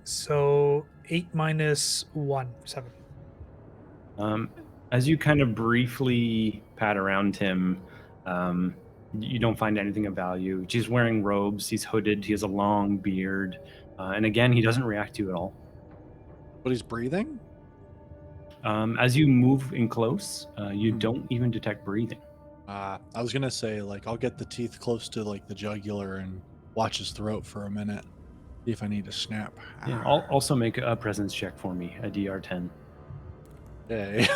So 8 minus 1, 7. As you kind of briefly pat around him, you don't find anything of value. He's wearing robes, he's hooded, he has a long beard, and again, he doesn't react to you at all. But he's breathing? As you move in close, you don't even detect breathing. I was gonna say, like, I'll get the teeth close to like the jugular and watch his throat for a minute. See if I need to snap. Yeah, I'll also make a presence check for me, a DR 10. Okay.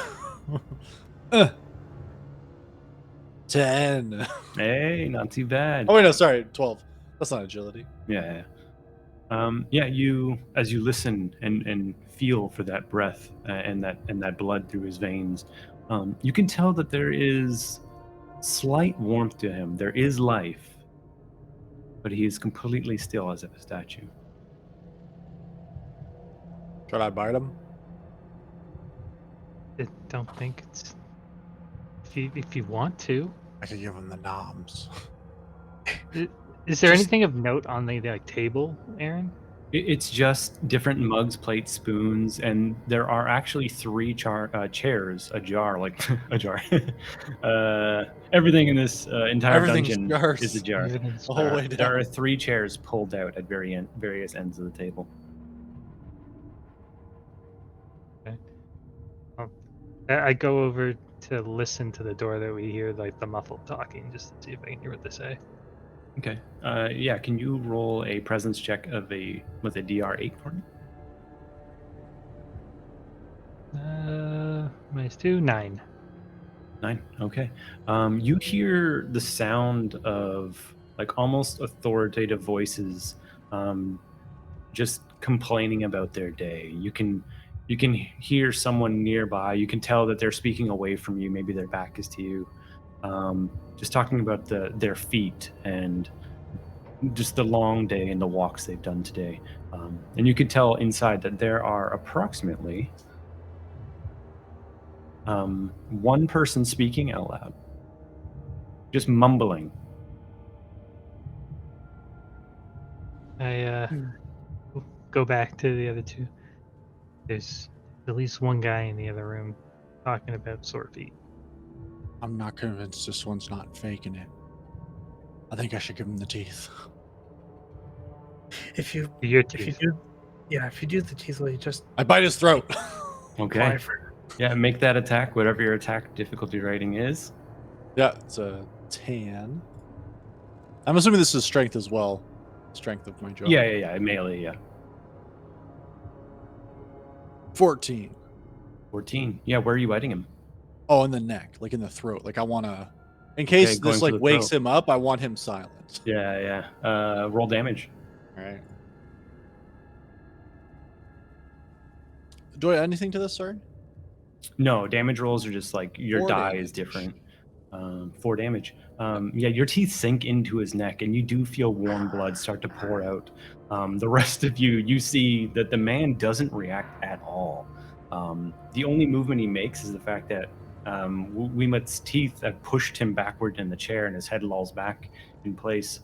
10. Hey, not too bad. Oh wait, no, sorry, 12. That's not agility. Yeah. You as you listen and feel for that breath and that blood through his veins, you can tell that there is slight warmth to him. There is life, but he is completely still as if a statue. Should I bite him? I don't think it's. If you want to. I could give him the noms. Is there Just- anything of note on the table, Aaron? It's just different mugs, plates, spoons, and there are actually 3 chairs, a jar, like a jar. Everything in this entire Everything's dungeon jars. is a jar. Everything's The whole dark. way down. There are 3 chairs pulled out at various ends of the table. I go over to listen to the door that we hear, like the muffled talking, just to see if I can hear what they say. Okay. Yeah. Can you roll a presence check with a DR 8 for me? -2, 9. 9. Okay. You hear the sound of like almost authoritative voices, just complaining about their day. You can hear someone nearby. You can tell that they're speaking away from you. Maybe their back is to you. Just talking about their feet and just the long day and the walks they've done today. And you can tell inside that there are approximately 1 person speaking out loud, just mumbling. I go back to the other 2. There's at least one guy in the other room talking about sore feet. I'm not convinced this one's not faking it. I think I should give him the teeth. If you Your if you teeth. do Yeah, if you do the teeth, you just I bite his throat. Okay. apply for. Yeah, make that attack, whatever your attack difficulty rating is. Yeah, it's a 10. I'm assuming this is strength as well. Strength of my jaw. Yeah, melee, yeah. 14. 14. Yeah, where are you biting him? Oh, in the neck, like in the throat. Like I want to, in case Okay, going this for like the wakes throat. him up, I want him silent. Yeah. Roll damage. All right. Do I add anything to this? Sorry. No, damage rolls are just like your 4 die is damage. different. 4 damage. Yeah, your teeth sink into his neck, and you do feel warm blood start to pour out. The rest of you see that the man doesn't react at all. The only movement he makes is the fact that Wimat's teeth have pushed him backward in the chair, and his head lolls back in place.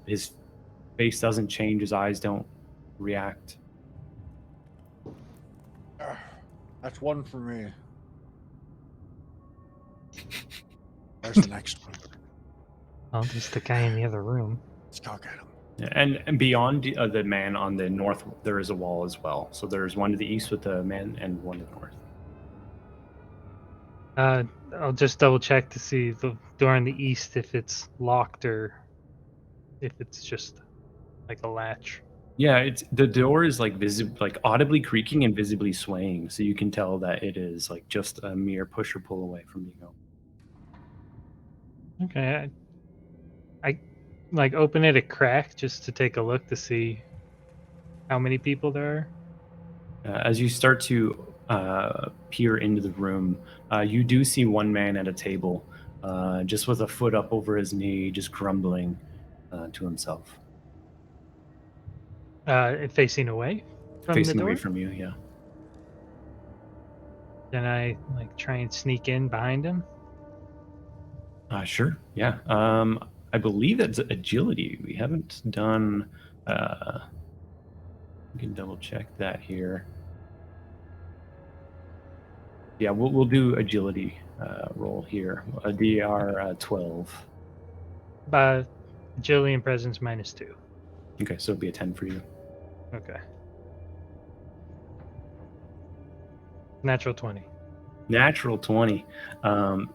His face doesn't change, his eyes don't react. That's one for me. There's the next one. Well, there's the guy in the other room. Let's go get him. Yeah, and beyond the man on the north, there is a wall as well. So there's one to the east with the man and one to the north. I'll just double check to see the door on the east if it's locked or if it's just like a latch. Yeah, it's the door is like like audibly creaking and visibly swaying, so you can tell that it is like just a mere push or pull away from being open. Okay, I like open it a crack just to take a look to see how many people there are. As you start to peer into the room, you do see one man at a table, just with a foot up over his knee, just grumbling to himself, Facing away from facing the door. away from you. Yeah. Then I like try and sneak in behind him. Sure. Yeah. I believe that's agility. We haven't done. We can double check that here. Yeah, we'll do agility roll here. A DR 12. Agility and presence -2. Okay, so it'd be a 10 for you. Okay. Natural 20. Natural 20.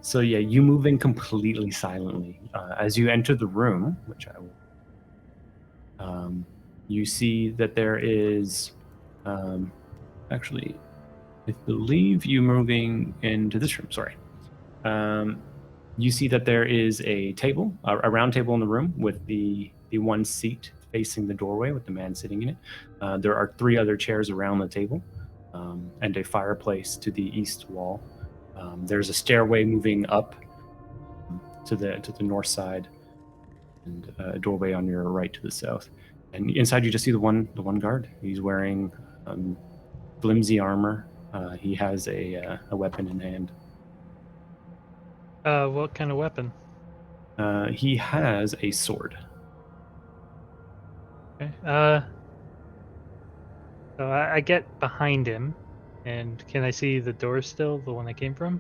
So yeah, you move in completely silently. As you enter the room, which I will, you see that there is, actually, I believe you moving into this room. Sorry. You see that there is a table, a round table in the room with the one seat facing the doorway with the man sitting in it. There are 3 other chairs around the table. And a fireplace to the east wall. There's a stairway moving up to the north side, and a doorway on your right to the south. And inside, you just see the one guard. He's wearing flimsy armor. He has a weapon in hand. What kind of weapon? He has a sword. Okay. So I get behind him, and can I see the door still, the one I came from?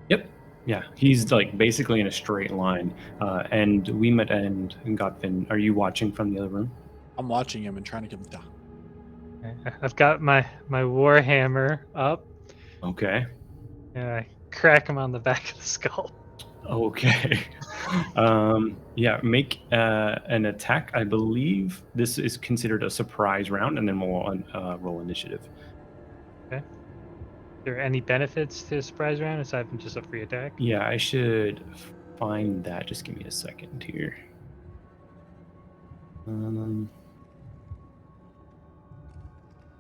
Yep. Yeah, he's like basically in a straight line. And Wimat and Gotfin, are you watching from the other room? I'm watching him and trying to get him down. Okay. I've got my warhammer up, Okay. and I crack him on the back of the skull. Okay. Yeah, make an attack. I believe this is considered a surprise round, and then we'll roll initiative. Okay. Are there any benefits to a surprise round aside from just a free attack? Yeah, I should find that. Just give me a second here.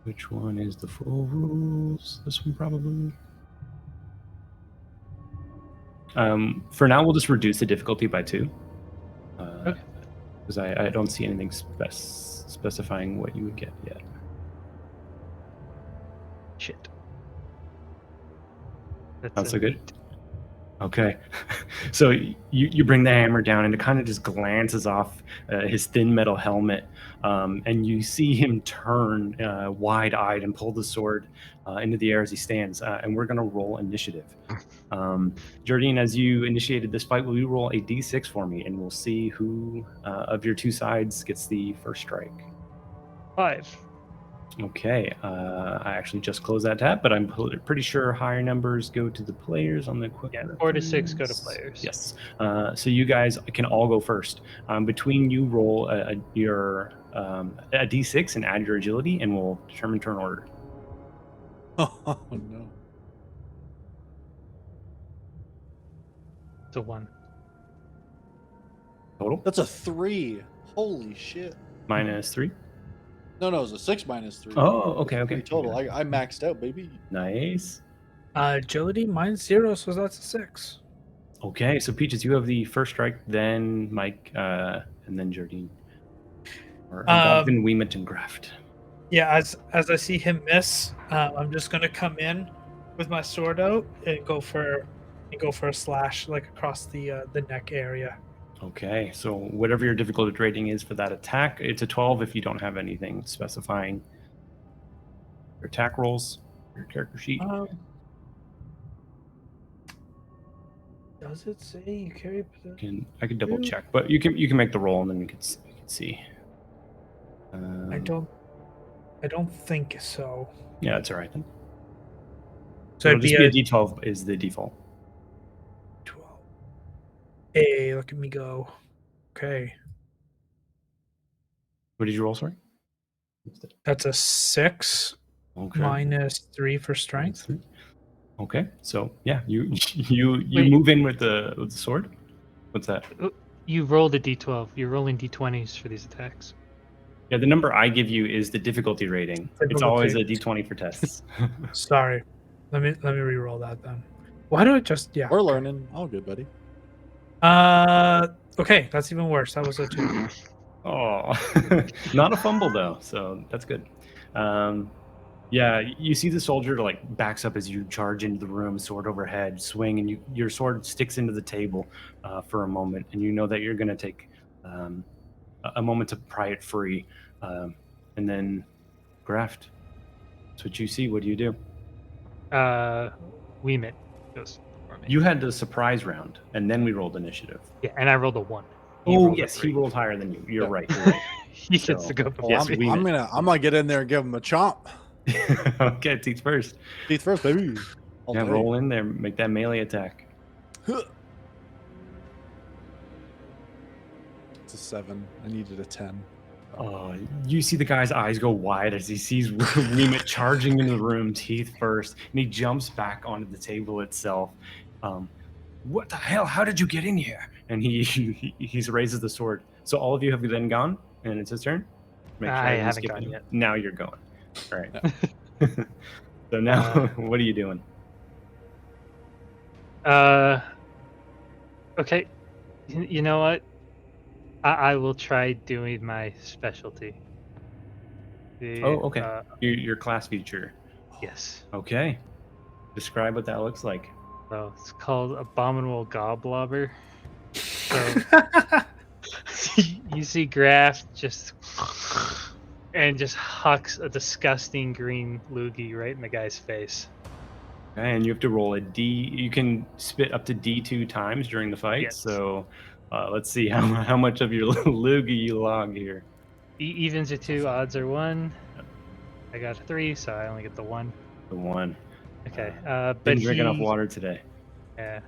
Which one is the full rules? This one probably. For now, we'll just reduce the difficulty by 2. Okay. Because I don't see anything specifying what you would get yet. Shit. Not so good. Okay. So you bring the hammer down, and it kind of just glances off his thin metal helmet, and you see him turn wide-eyed and pull the sword into the air as he stands. And we're going to roll initiative. Jardine, as you initiated this fight, will you roll a d6 for me, and we'll see who of your 2 sides gets the first strike. 5. Okay, I actually just closed that tab, but I'm pretty sure higher numbers go to the players on the quick. Yeah, 4 to 6 go to reference. players. Yes. So you guys can all go first. Between you, roll a d6 and add your agility, and we'll determine turn order. Oh no. It's a 1. Total That's a 3. Holy shit. -3. No, it was a 6 minus 3. Oh, okay, okay. 3 total. I maxed out, baby. Nice. Agility -0, so that's a 6. Okay, so Peaches, you have the first strike, then Mike, and then Jardine. Or Godwin, Weemet, and Graft. Yeah, as I see him miss, I'm just gonna come in with my sword out and go for a slash like across the neck area. Okay, so whatever your difficulty rating is for that attack, it's a 12 if you don't have anything specifying your attack rolls, your character sheet. Does it say you carry? I can double check, but you can make the roll and then we can see. I don't think so. Yeah, that's all right then. So it'll it'd just be be a D12 is the default. 12. Hey, look at me go. Okay. What did you roll? Sorry. That's a 6 Okay. -3 for strength. Okay, so yeah, you Wait. move in with the sword. What's that? You rolled a d12. You're rolling d20s for these attacks. Yeah, the number I give you is the difficulty rating. It's always a D20 for tests. Sorry. Let me re-roll that then. Why do I just We're learning. All good, buddy. Okay, that's even worse. That was a 2. Oh, not a fumble though, so that's good. Yeah, you see the soldier like backs up as you charge into the room, sword overhead, swing, and your sword sticks into the table for a moment, and you know that you're going to take a moment to pry it free, and then Graft. That's what you see. What do you do? Weemet goes for me. You had the surprise round, and then we rolled initiative. Yeah, and I rolled a 1. Oh yes, he rolled higher than you. You're right. You're right. He gets to go Well, Yes, before we me. I'm gonna get in there and give him a chomp. Okay, teeth first. Teeth first, baby. All Yeah, day. roll in there, make that melee attack. It's a 7. I needed a 10. Oh, you see the guy's eyes go wide as he sees Weemet charging into the room, teeth first, and he jumps back onto the table itself. What the hell? How did you get in here? And he raises the sword. So all of you have then gone, and it's his turn. I didn't haven't skip gone any. yet. Now you're going. All right. So now, what are you doing? Okay. You know what? I will try doing my specialty. Okay. Your class feature. Yes. Okay. Describe what that looks like. So it's called Abominable Goblobber. So you see Graft just hucks a disgusting green loogie right in the guy's face. Okay, and you have to roll a D. You can spit up to D2 times during the fight. Yes. So let's see how much of your loogie you log here. Evens are 2, odds are 1. I got a 3, so I only get the 1. The 1. Okay. But But didn't drink enough water today. Yeah.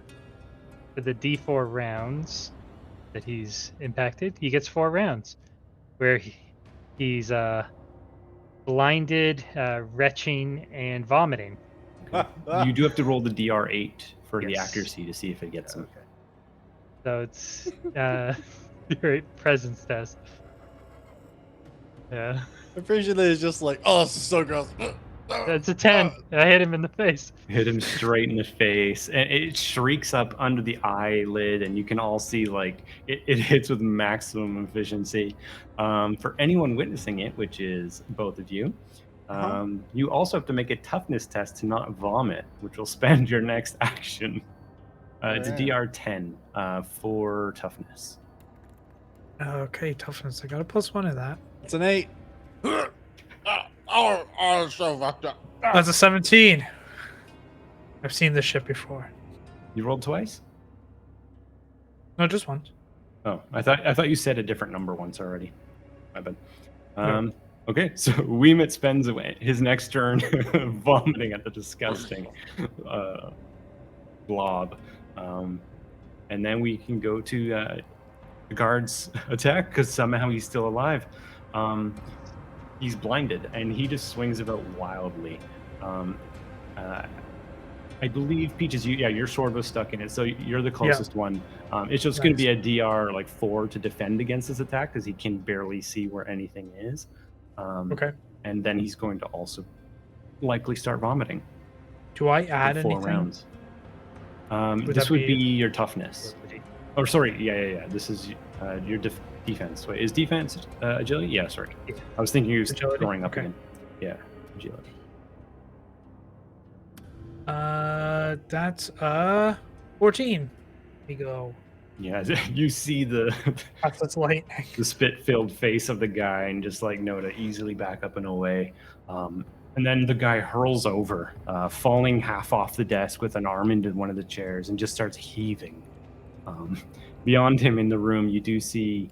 For the D4 rounds that he's impacted, he gets 4 rounds, where he's blinded, retching, and vomiting. You do have to roll the DR8 for the Yes. accuracy to see if it gets him. Okay. So it's your presence test. Yeah. I'm pretty sure that it's just like, oh, this is so gross. That's a 10. I hit him in the face. Hit him straight in the face, and it shrieks up under the eyelid, and you can all see like it hits with maximum efficiency. For anyone witnessing it, which is both of you, you also have to make a toughness test to not vomit, which will spend your next action. It's a DR10 for toughness. Okay, toughness. I got a +1 of that. It's an 8. Oh, so fucked up. That's a 17. I've seen this shit before. You rolled twice? No, just once. Oh, I thought you said a different number once already. My bad. Okay, so Wemit spends his next turn vomiting at the disgusting blob. And then we can go to the guard's attack because somehow he's still alive. He's blinded and he just swings about wildly. I believe Peaches, your sword was stuck in it, so you're the closest one. It's just going to be a DR like 4 to defend against his attack because he can barely see where anything is. Okay. And then he's going to also likely start vomiting. Do I add for 4 anything? rounds. Would This that would be- be your toughness. Oh, sorry. Yeah. This is your defense. Wait, is defense agility? Yeah, sorry. Yeah. I was thinking you was Agility? throwing up Okay. again. Yeah, agility. That's 14. We go. Yeah, you see the That's lightning. the spit-filled face of the guy and just like know to easily back up and away. And then the guy hurls over, falling half off the desk with an arm into one of the chairs and just starts heaving. Beyond him in the room, you do see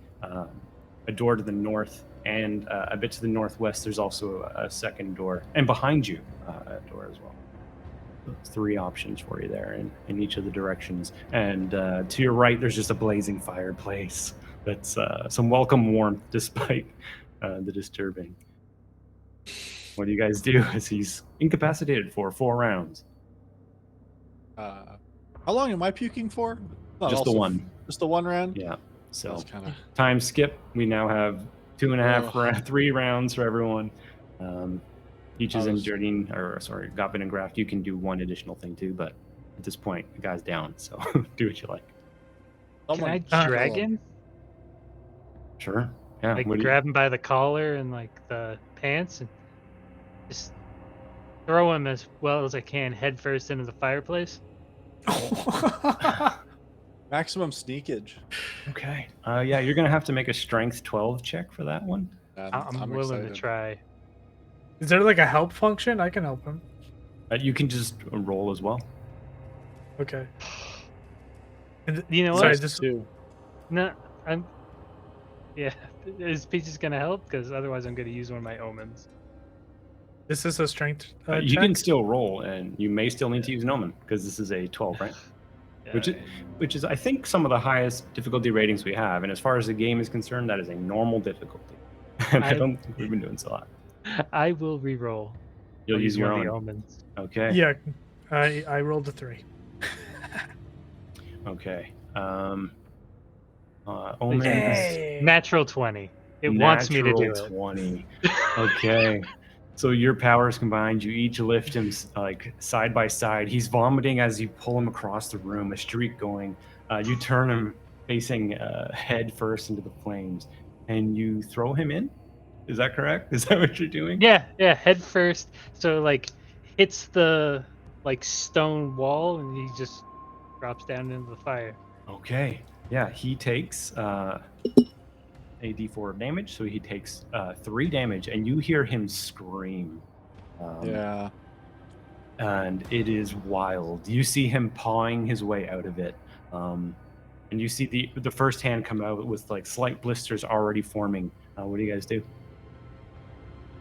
a door to the north and a bit to the northwest. There's also a second door, and behind you, a door as well. 3 options for you there in each of the directions. And to your right, there's just a blazing fireplace. That's some welcome warmth despite the disturbing. What do you guys do as he's incapacitated for 4 rounds? How long am I puking for? Not Just the also- one. Just the 1 round? Yeah. So That's kind of... time skip. We now have 2.5 Ugh. 3 rounds for everyone. Peaches I and was- Jardine, or sorry, Goblin and Graft, you can do 1 additional thing too, but at this point, the guy's down, so do what you like. Can I Someone- drag him? Sure. Yeah. Like what do you- grab him by the collar and like the pants and just throw him as well as I can head first into the fireplace? Maximum sneakage. Okay. Yeah, you're gonna have to make a strength 12 check for that one. I'm willing to excited. try. Is there like a help function? I can help him. You can just roll as well. Okay. You know Sorry, what? this Two. No, I'm. Yeah, is Peaches gonna help? Because otherwise, I'm gonna use one of my omens. this is a strength You check? can still roll, and you may still need to use an omen because this is a 12, right? Which is, I think, some of the highest difficulty ratings we have. And as far as the game is concerned, that is a normal difficulty. And I I- don't think we've been doing so hot. I will re-roll. You'll I'll use your one own. of the omens. Okay. Yeah, I rolled a 3. Okay. Omens. Yay! Natural 20. It wants me to do Natural it. 20. Okay. So your powers combined, you each lift him like side by side. He's vomiting as you pull him across the room, a streak going. You turn him facing head first into the flames, and you throw him in. Is that correct? Is that what you're doing? Yeah, head first. So like hits the like stone wall and he just drops down into the fire. Okay. Yeah, he takes a d4 of damage, so he takes 3 damage, and you hear him scream. Yeah. And it is wild. You see him pawing his way out of it, and you see the first hand come out with like slight blisters already forming. What do you guys do?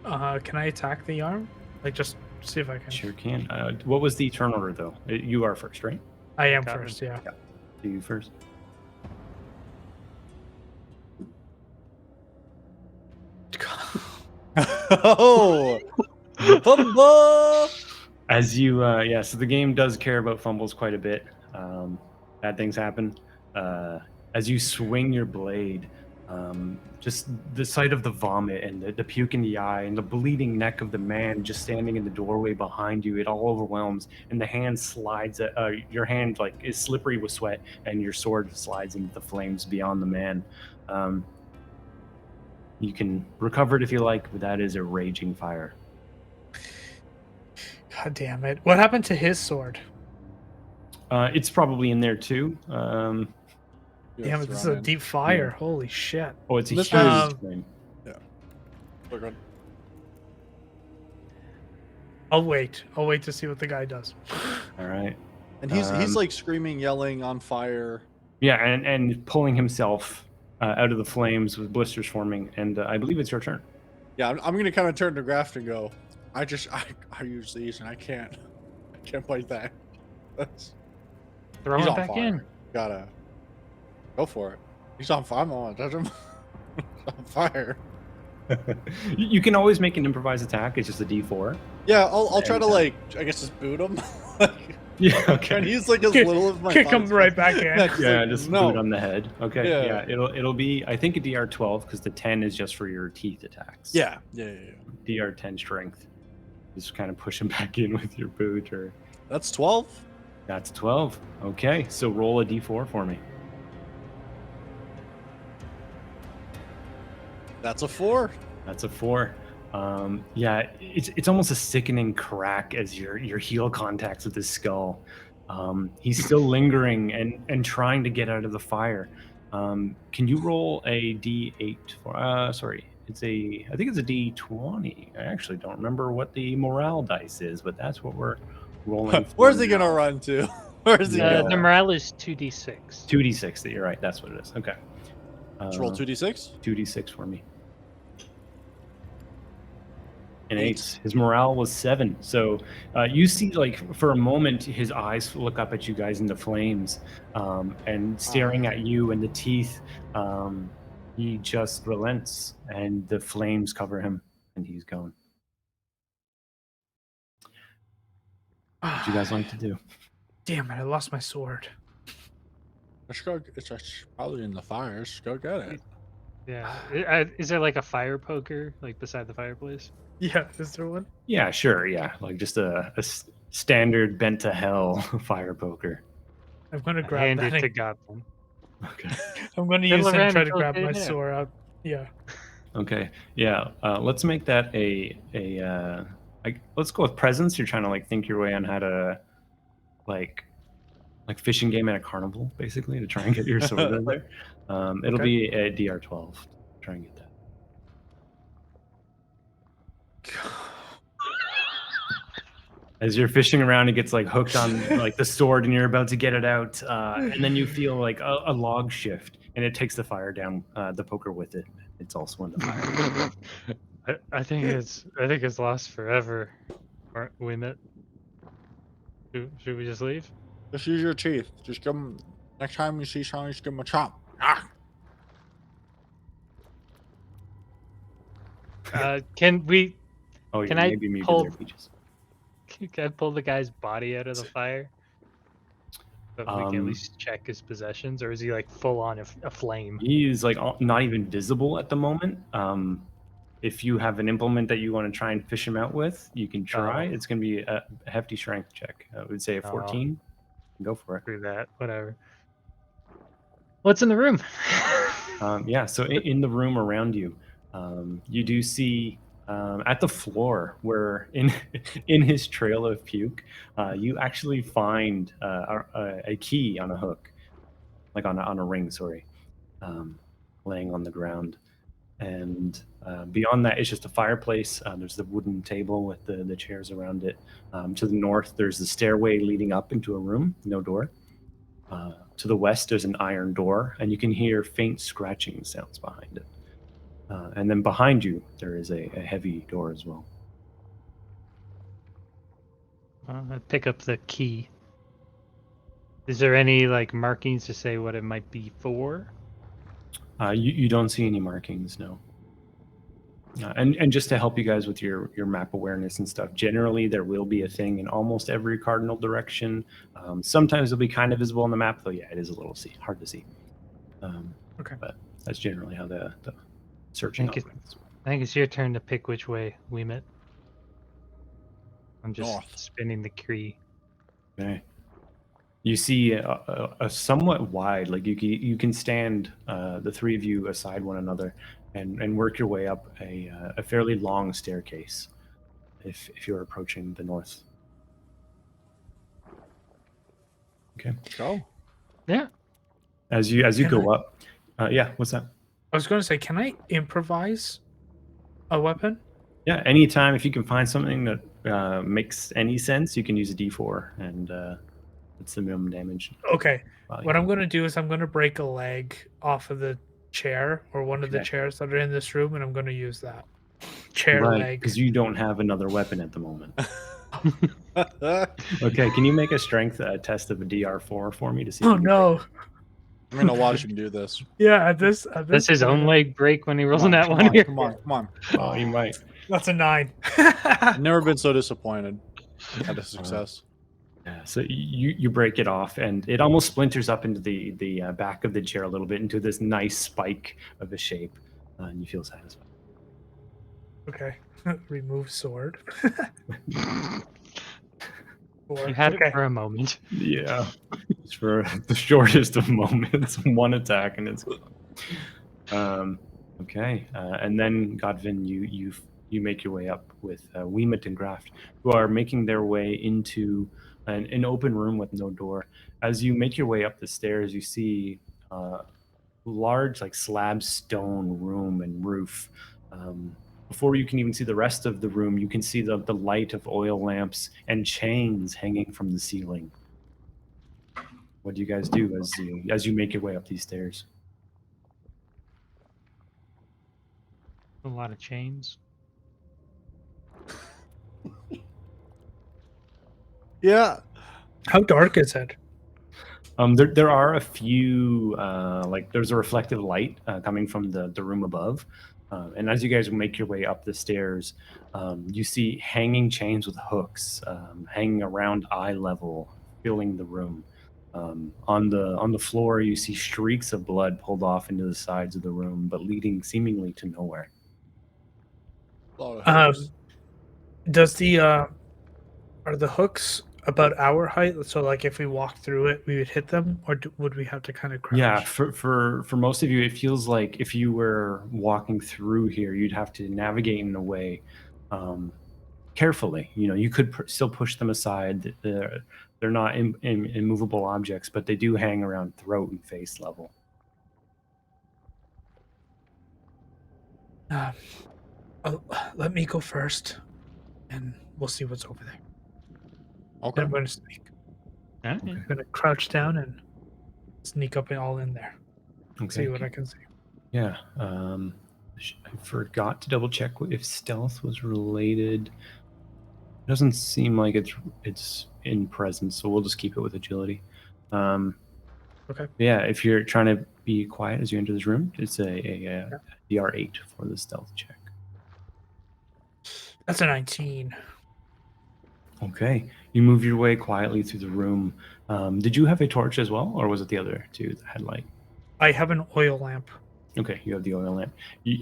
Can I attack the arm? Like, just see if I can. Sure can. What was the turn order though? You are first, right? I am Got first, yeah. Do you first? Oh! Fumble! As you, so the game does care about fumbles quite a bit. Bad things happen. As you swing your blade, just the sight of the vomit and the puke in the eye and the bleeding neck of the man just standing in the doorway behind you, it all overwhelms. And the hand slides, your hand like is slippery with sweat, and your sword slides into the flames beyond the man. You can recover it if you like, but that is a raging fire. God damn it. What happened to his sword? It's probably in there too. Damn it, this is a deep fire. Holy shit. Oh, it's a This huge was- flame. I'll wait. I'll wait to see what the guy does. All right. And he's like screaming, yelling, on fire. Yeah, and pulling himself out of the flames with blisters forming. And I believe it's your turn. Yeah, I'm gonna kind of turn to Graft and go. I use these and I can't fight that. Throw He's him on back fire. in. Gotta go for it. He's on fire. I'm gonna touch him. He's on fire. You can always make an improvised attack. It's just a D4. Yeah, I'll try to And, like I guess just boot him. Like, Yeah. and Okay. he's like as Kick- little as my kick him thoughts. right back in. Yeah, like, just no. boot on the head. Okay. Yeah. Yeah. It'll be I think a DR 12 because the 10 is just for your teeth attacks. Yeah. DR 10 strength. Just kind of push him back in with your boot, or That's 12. that's 12. Okay. So roll a D4 for me. That's a 4. That's a 4. Yeah, it's almost a sickening crack as your heel contacts with his skull. He's still lingering and trying to get out of the fire. Can you roll a D8 for? Sorry, I think it's a D20. I actually don't remember what the morale dice is, but that's what we're rolling. Where's for he gonna now. run to? Where's he Yeah. going? The morale is 2d6. 2d6. You're right. That's what it is. Okay. Let's roll 2d6. 2d6 for me. An 8. His morale was 7. So you see, like, for a moment, his eyes look up at you guys in the flames, and staring at you and the teeth, he just relents, and the flames cover him, and he's gone. What would you guys like to do? Damn it! I lost my sword. Let's go. It's probably in the fire. Let's go get it. Yeah. Is there like a fire poker like beside the fireplace? Yeah, is there one? Yeah, sure. Yeah, like just a standard bent to hell fire poker. I'm gonna I grab hand that. it to Goblin. Okay. I'm gonna Fiddle use it and around try to until grab it's my in there. sword out. Yeah. Okay. Yeah. Let's make that let's go with presence. You're trying to like think your way on how to like fishing game at a carnival, basically, to try and get your sword in there. It'll Okay. be a DR 12. Try and get that. As you're fishing around, it gets like hooked on like the sword, and you're about to get it out, and then you feel like a log shift, and it takes the fire down, the poker with it. It's also in the fire. I think it's lost forever. Aren't we met? Should we just leave? Just use your teeth. Just give him. Next time you see someone, just give him a chop. Ah! Can we? Oh, Can yeah, I maybe muted pull- there, Peaches. Can I pull the guy's body out of the fire? So we can at Um, least check his possessions, or is he like full on a flame? He is like not even visible at the moment. If you have an implement that you want to try and fish him out with, you can try. Oh. It's going to be a hefty strength check. I would say a 14. Go for it. Through that, whatever. What's in the room? Yeah, so in the room around you, you do see at the floor where in his trail of puke, you actually find a key on a hook, like on a ring, sorry, laying on the ground. And beyond that, it's just a fireplace. There's the wooden table with the chairs around it. To the north, there's the stairway leading up into a room, no door. To the west, there's an iron door, and you can hear faint scratching sounds behind it. And then behind you, there is a heavy door as well. I pick up the key. Is there any like markings to say what it might be for? You don't see any markings, no. And just to help you guys with your map awareness and stuff, generally there will be a thing in almost every cardinal direction. Sometimes it'll be kind of visible on the map, though. Yeah, it is a little hard to see. Okay. But that's generally how the searching Thank you. operates. I think it's your turn to pick which way we met. I'm just North. spinning the key. Okay. You see a somewhat wide, like you can stand the three of you aside one another and work your way up a fairly long staircase if you're approaching the north. Okay. Go. Yeah. As you Can go up, yeah. What's that? I was gonna say, can I improvise a weapon? Yeah. Anytime if you can find something that makes any sense, you can use a D4, and it's the minimum damage. Okay. value. What I'm gonna do is I'm gonna break a leg off of the chair or one of the Okay. chairs that are in this room, and I'm gonna use that. chair Right, leg. because you don't have another weapon at the moment. I'm Okay, can you make a strength test of a DR4 for me to see? Oh if you can no! gonna watch him do this. Yeah, at this Does his own point, leg break when he rolls Come on, that come one on, here? come on, come on. break? Oh, you might. that's a 9. I've never been so disappointed at a success. Yeah, so you break it off, and it almost splinters up into the back of the chair a little bit into this nice spike of a shape, and you feel satisfied. Okay. Remove sword. You had okay. it for a moment. Yeah, it's for the shortest of moments, one attack, and it's okay. And then Godvin, you make your way up with Weemit and Graft, who are making their way into an open room with no door. As you make your way up the stairs, you see large, like slab stone room and roof. Before you can even see the rest of the room, you can see the light of oil lamps and chains hanging from the ceiling. What do you guys do as you make your way up these stairs? A lot of chains. Yeah. How dark is it? There are a few, like there's a reflective light coming from the room above. And as you guys make your way up the stairs, you see hanging chains with hooks hanging around eye level, filling the room. On the floor, you see streaks of blood pulled off into the sides of the room, but leading seemingly to nowhere. A lot of Um, hooks. does the are the hooks about our height? So like if we walk through it, we would hit them, or would we have to kind of crouch? Yeah, for most of you, it feels like if you were walking through here, you'd have to navigate in a way carefully. You know, you could still push them aside. They're not immovable objects, but they do hang around throat and face level. Let me go first, and we'll see what's over there. Okay. I'm going to sneak. Alright. I'm going to crouch down and sneak up and all in there. Okay. See what I can see. Yeah. I forgot to double check if stealth was related. It doesn't seem like it's in presence, so we'll just keep it with agility. Okay. Yeah, if you're trying to be quiet as you enter this room, it's a DR8 for the stealth check. That's a 19. Okay. You move your way quietly through the room. Did you have a torch as well, or was it the other two that had light? I have an oil lamp. Okay, you have the oil lamp.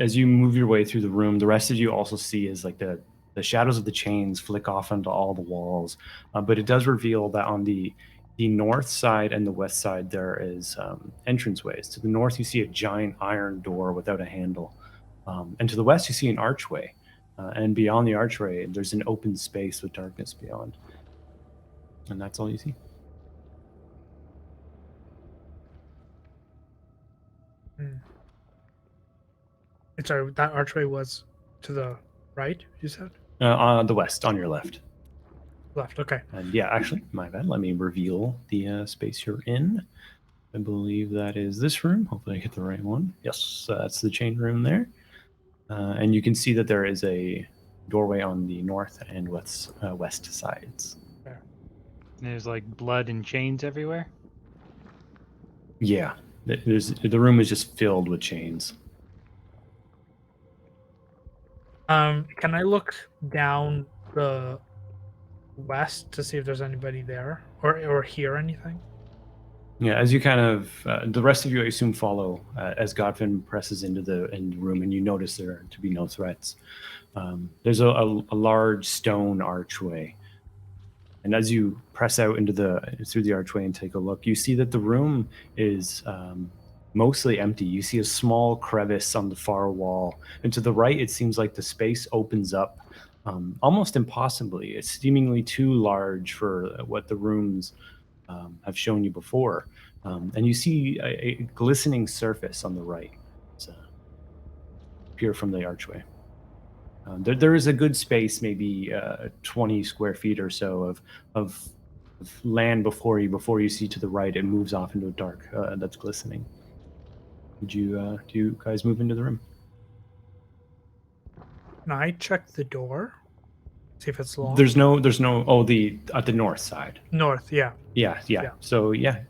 As you move your way through the room, the rest of you also see is like the shadows of the chains flick off onto all the walls. But it does reveal that on the north side and the west side, there is entranceways. To the north, you see a giant iron door without a handle. And to the west, you see an archway. And beyond the archway, there's an open space with darkness beyond. And that's all you see. Sorry, that archway was to the right, you said? On the west, on your left. Left, okay. And yeah, actually, my bad. Let me reveal the space you're in. I believe that is this room. Hopefully I get the right one. Yes, that's the chain room there. And you can see that there is a doorway on the north and west sides. There's like blood and chains everywhere. Yeah, the room is just filled with chains. Can I look down the west to see if there's anybody there or hear anything? Yeah, as you kind of, the rest of you, I assume, follow as Godwin presses into the room, and you notice there are to be no threats. There's a large stone archway, and as you press out through the archway and take a look, you see that the room is mostly empty. You see a small crevice on the far wall, and to the right, it seems like the space opens up almost impossibly. It's seemingly too large for what the rooms have shown you before. And you see a glistening surface on the right. It's appear from the archway. There is a good space, maybe 20 square feet or so of land before you see to the right. It moves off into a dark that's glistening. Do you guys move into the room? Can I check the door? See if it's locked. There's no. Oh, at the north side. North, yeah. Yeah. Yeah. So yeah,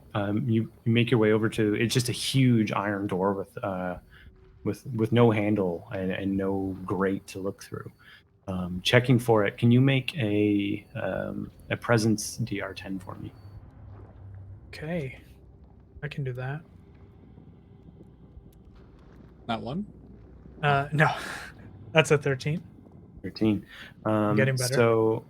you make your way over to. It's just a huge iron door with no handle and no grate to look through. Checking for it. Can you make a presence DR10 for me? Okay. I can do that. That one? No. That's a 13. 13. Getting better. So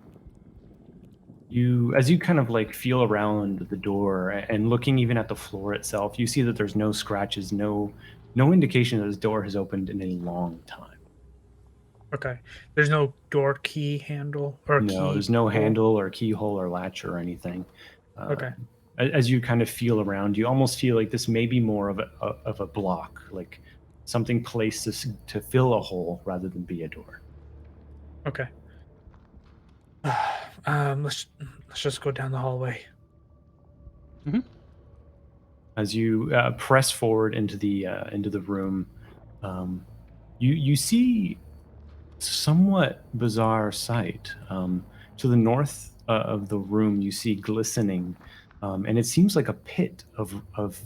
as you kind of like feel around the door and looking even at the floor itself, you see that there's no scratches, no indication that this door has opened in a long time. Okay. There's no door key handle or key. No, there's no hole? handle or keyhole or latch or anything. Okay. As you kind of feel around, you almost feel like this may be more of a block, like something placed to fill a hole rather than be a door. Okay. Let's just go down the hallway. As you press forward into the room, you see somewhat bizarre sight. To the north of the room, you see glistening, and it seems like a pit of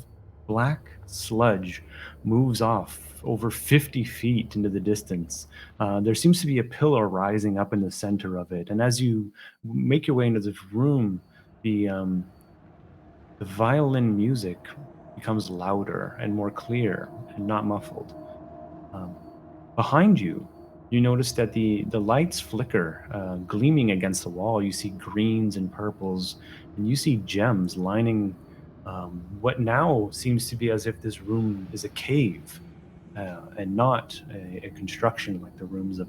black sludge moves off over 50 feet into the distance. There seems to be a pillar rising up in the center of it, and as you make your way into this room, the violin music becomes louder and more clear and not muffled. Behind you, you notice that the lights flicker, gleaming against the wall. You see greens and purples, and you see gems lining what now seems to be as if this room is a cave and not a construction like the rooms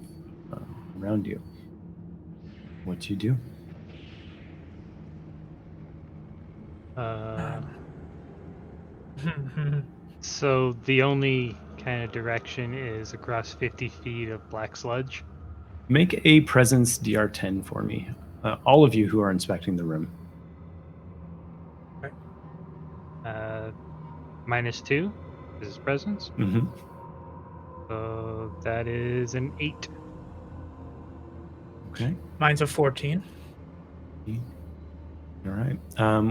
around you. What do you do? So the only kind of direction is across 50 feet of black sludge. Make a presence DR10 for me. All of you who are inspecting the room. -2 is his presence. Mm-hmm. So that is an 8. Okay. Mine's a 14. All right.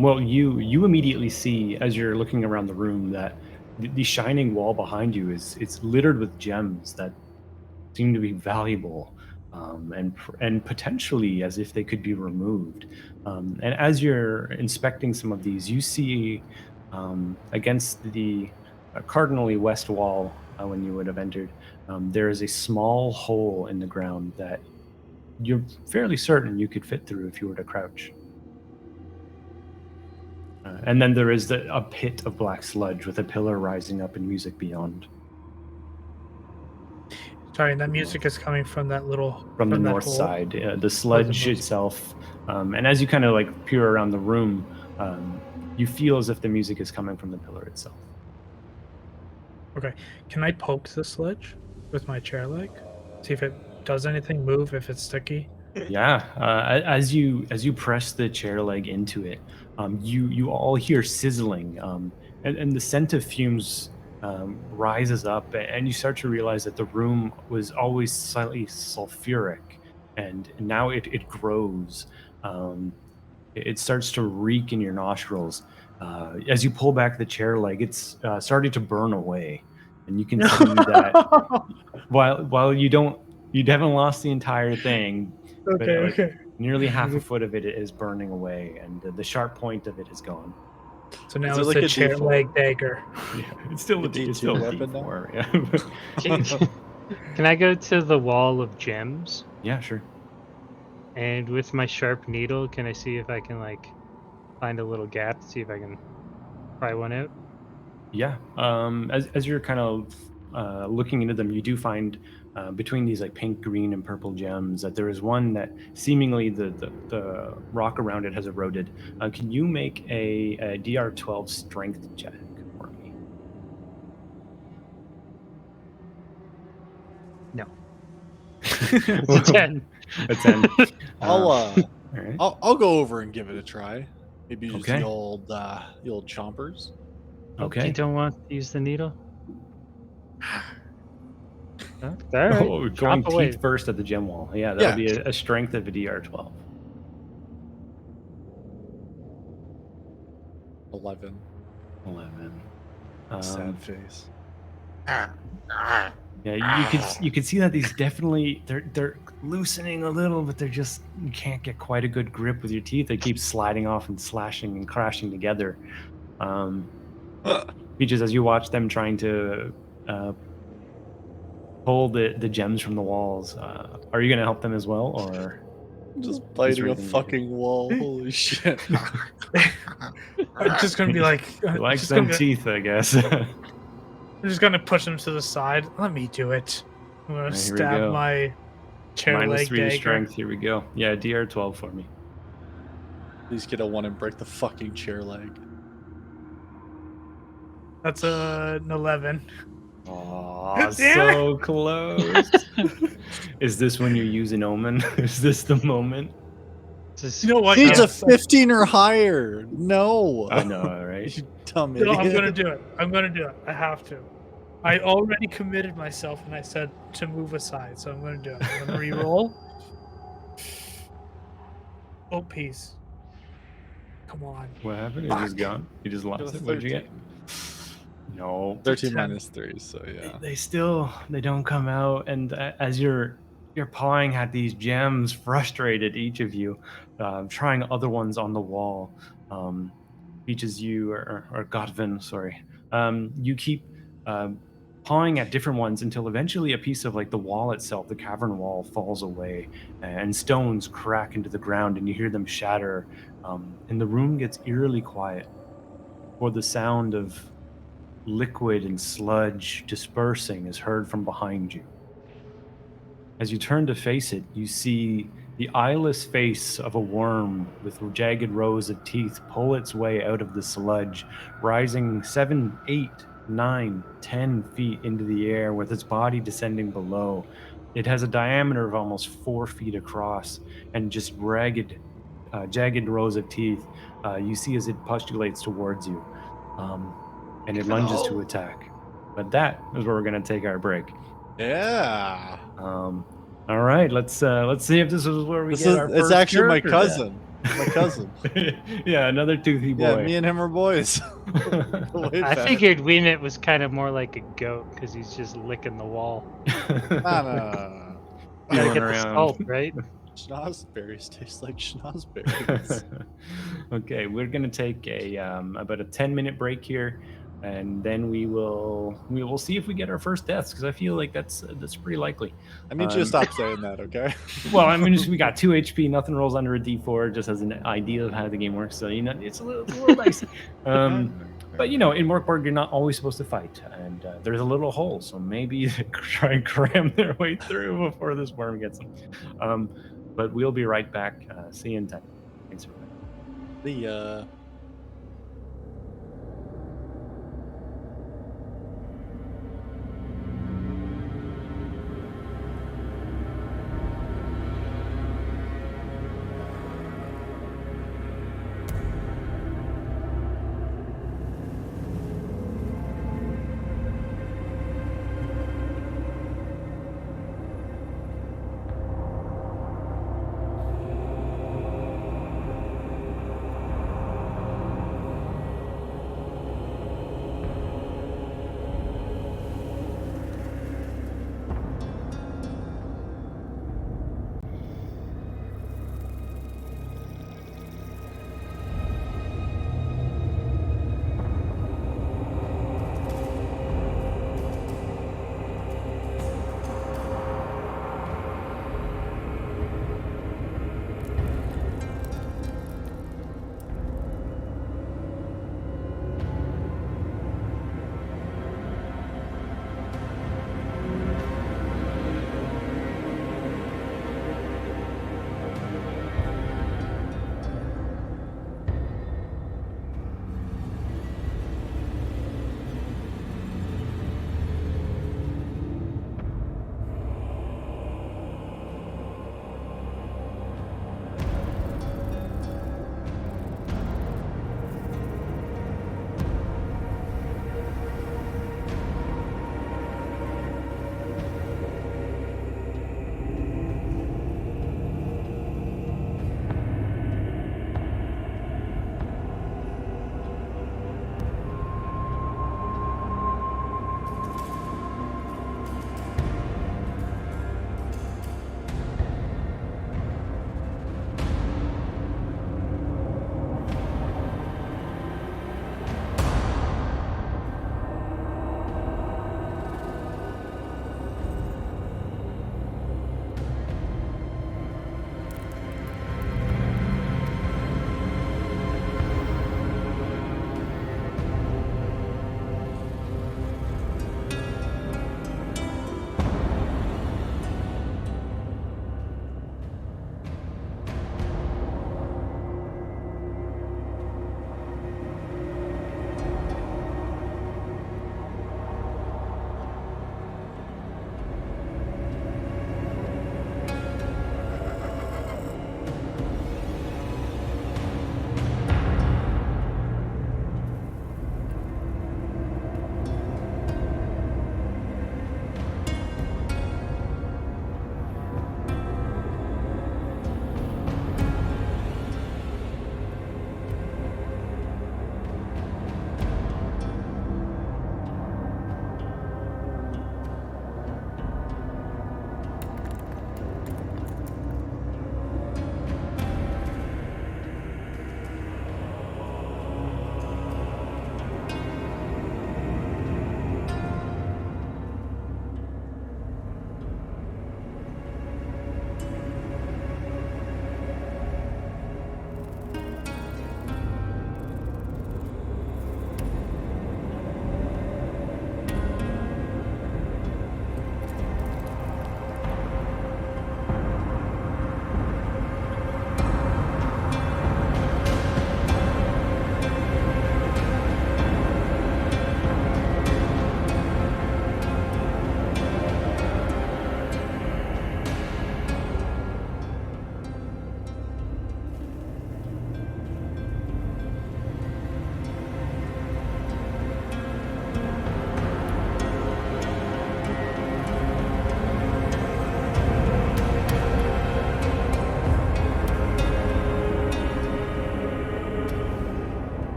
Well, you immediately see as you're looking around the room that the shining wall behind you it's littered with gems that seem to be valuable, and potentially as if they could be removed. And as you're inspecting some of these, you see against the cardinally west wall when you would have entered, there is a small hole in the ground that you're fairly certain you could fit through if you were to crouch. And then there is a pit of black sludge with a pillar rising up and music beyond. Sorry, that music is coming from that little... From the that north hole? side, the sludge itself. And as you kind of like peer around the room, you feel as if the music is coming from the pillar itself. Okay. Can I poke the sludge with my chair leg? See if it does anything, move, if it's sticky? Yeah. As you press the chair leg into it, you all hear sizzling, and the scent of fumes rises up, and you start to realize that the room was always slightly sulfuric, and now it grows. It starts to reek in your nostrils. As you pull back the chair leg, it's starting to burn away, and you can see that while you haven't lost the entire thing. Okay, but nearly half a foot of it is burning away, and the sharp point of it is gone. So now Is it it's like a a chair D4? leg dagger. Yeah, it's still Like a it's still a D2 weapon now? D4. Yeah. Can I go to the wall of gems? Yeah, sure. And with my sharp needle, can I see if I can like find a little gap, see if I can pry one out? Yeah. As you're kind of looking into them, you do find between these like pink, green, and purple gems that there is one that seemingly the rock around it has eroded. Can you make a DR12 strength check for me? No. It's a 10. A 10. I'll right. I'll go over and give it a try. Maybe use Okay. the old chompers. Okay. You don't want to use the needle? Huh? All right. Oh, going Chop away. teeth first at the gem wall. Yeah, that'll Yeah. be a strength of a DR12. 11. 11. Sad face. Yeah, you can see that these definitely they're loosening a little, but they're just you can't get quite a good grip with your teeth. They keep sliding off and slashing and crashing together. Peaches, as you watch them trying to pull the gems from the walls, are you going to help them as well, or Just biting a reading it. fucking wall. Holy shit. I'm just gonna be like, he likes just them gonna, teeth, I guess? I'm just gonna push him to the side. Let me do it. I'm gonna Here we stab go. my chair leg -3 to dagger. strength. Here we go. Yeah, DR12 for me. Please get a 1 and break the fucking chair leg. That's an 11. Oh, Damn it. so close. Is this when you use an omen? Is this the moment? Just, You know what? Needs Yes. a 15 or higher. No. I know, right? You dumb No, idiot. I'm gonna do it. I'm gonna do it. I have to. I already committed myself and I said to move aside, so I'm gonna do it. I'm gonna re-roll. Oh, peace. Come on. What happened? It just gone. You just lost it. What'd you get? No. 13 10. minus 3, so yeah. They still they don't come out, and as you're pawing at these gems, frustrated, each of you, trying other ones on the wall. Peaches, you or Godvin, sorry. You keep pawing at different ones until eventually a piece of like the wall itself, the cavern wall, falls away, and stones crack into the ground, and you hear them shatter, and the room gets eerily quiet, for the sound of liquid and sludge dispersing is heard from behind you. As you turn to face it, you see the eyeless face of a worm with jagged rows of teeth pull its way out of the sludge, rising 7, 8, 9, 10 feet into the air with its body descending below. It has a diameter of almost 4 feet across and just jagged rows of teeth you see as it postulates towards you. And it lunges to attack. But that is where we're going to take our break. Yeah. All right, let's see if this is where we This get is, our it's first actually my character cousin. My cousin. then. Yeah, another toothy Yeah, boy. me and him are boys. Way I back. figured Weenet was kind of more like a goat because he's just licking the wall. Nah. Gotta Feeling get the around. salt, right? Schnozberries taste like schnozberries. Okay, we're gonna take a about a 10-minute break here, and then we will see if we get our first deaths, because I feel like that's pretty likely. I need you to stop saying that, okay? Well, I mean, we got 2 HP, nothing rolls under a D4, just as an idea of how the game works. So it's a little dicey. But in Mork Borg, you're not always supposed to fight, and there's a little hole, so maybe they try and cram their way through before this worm gets them. But we'll be right back. See you in 10. Thanks for that.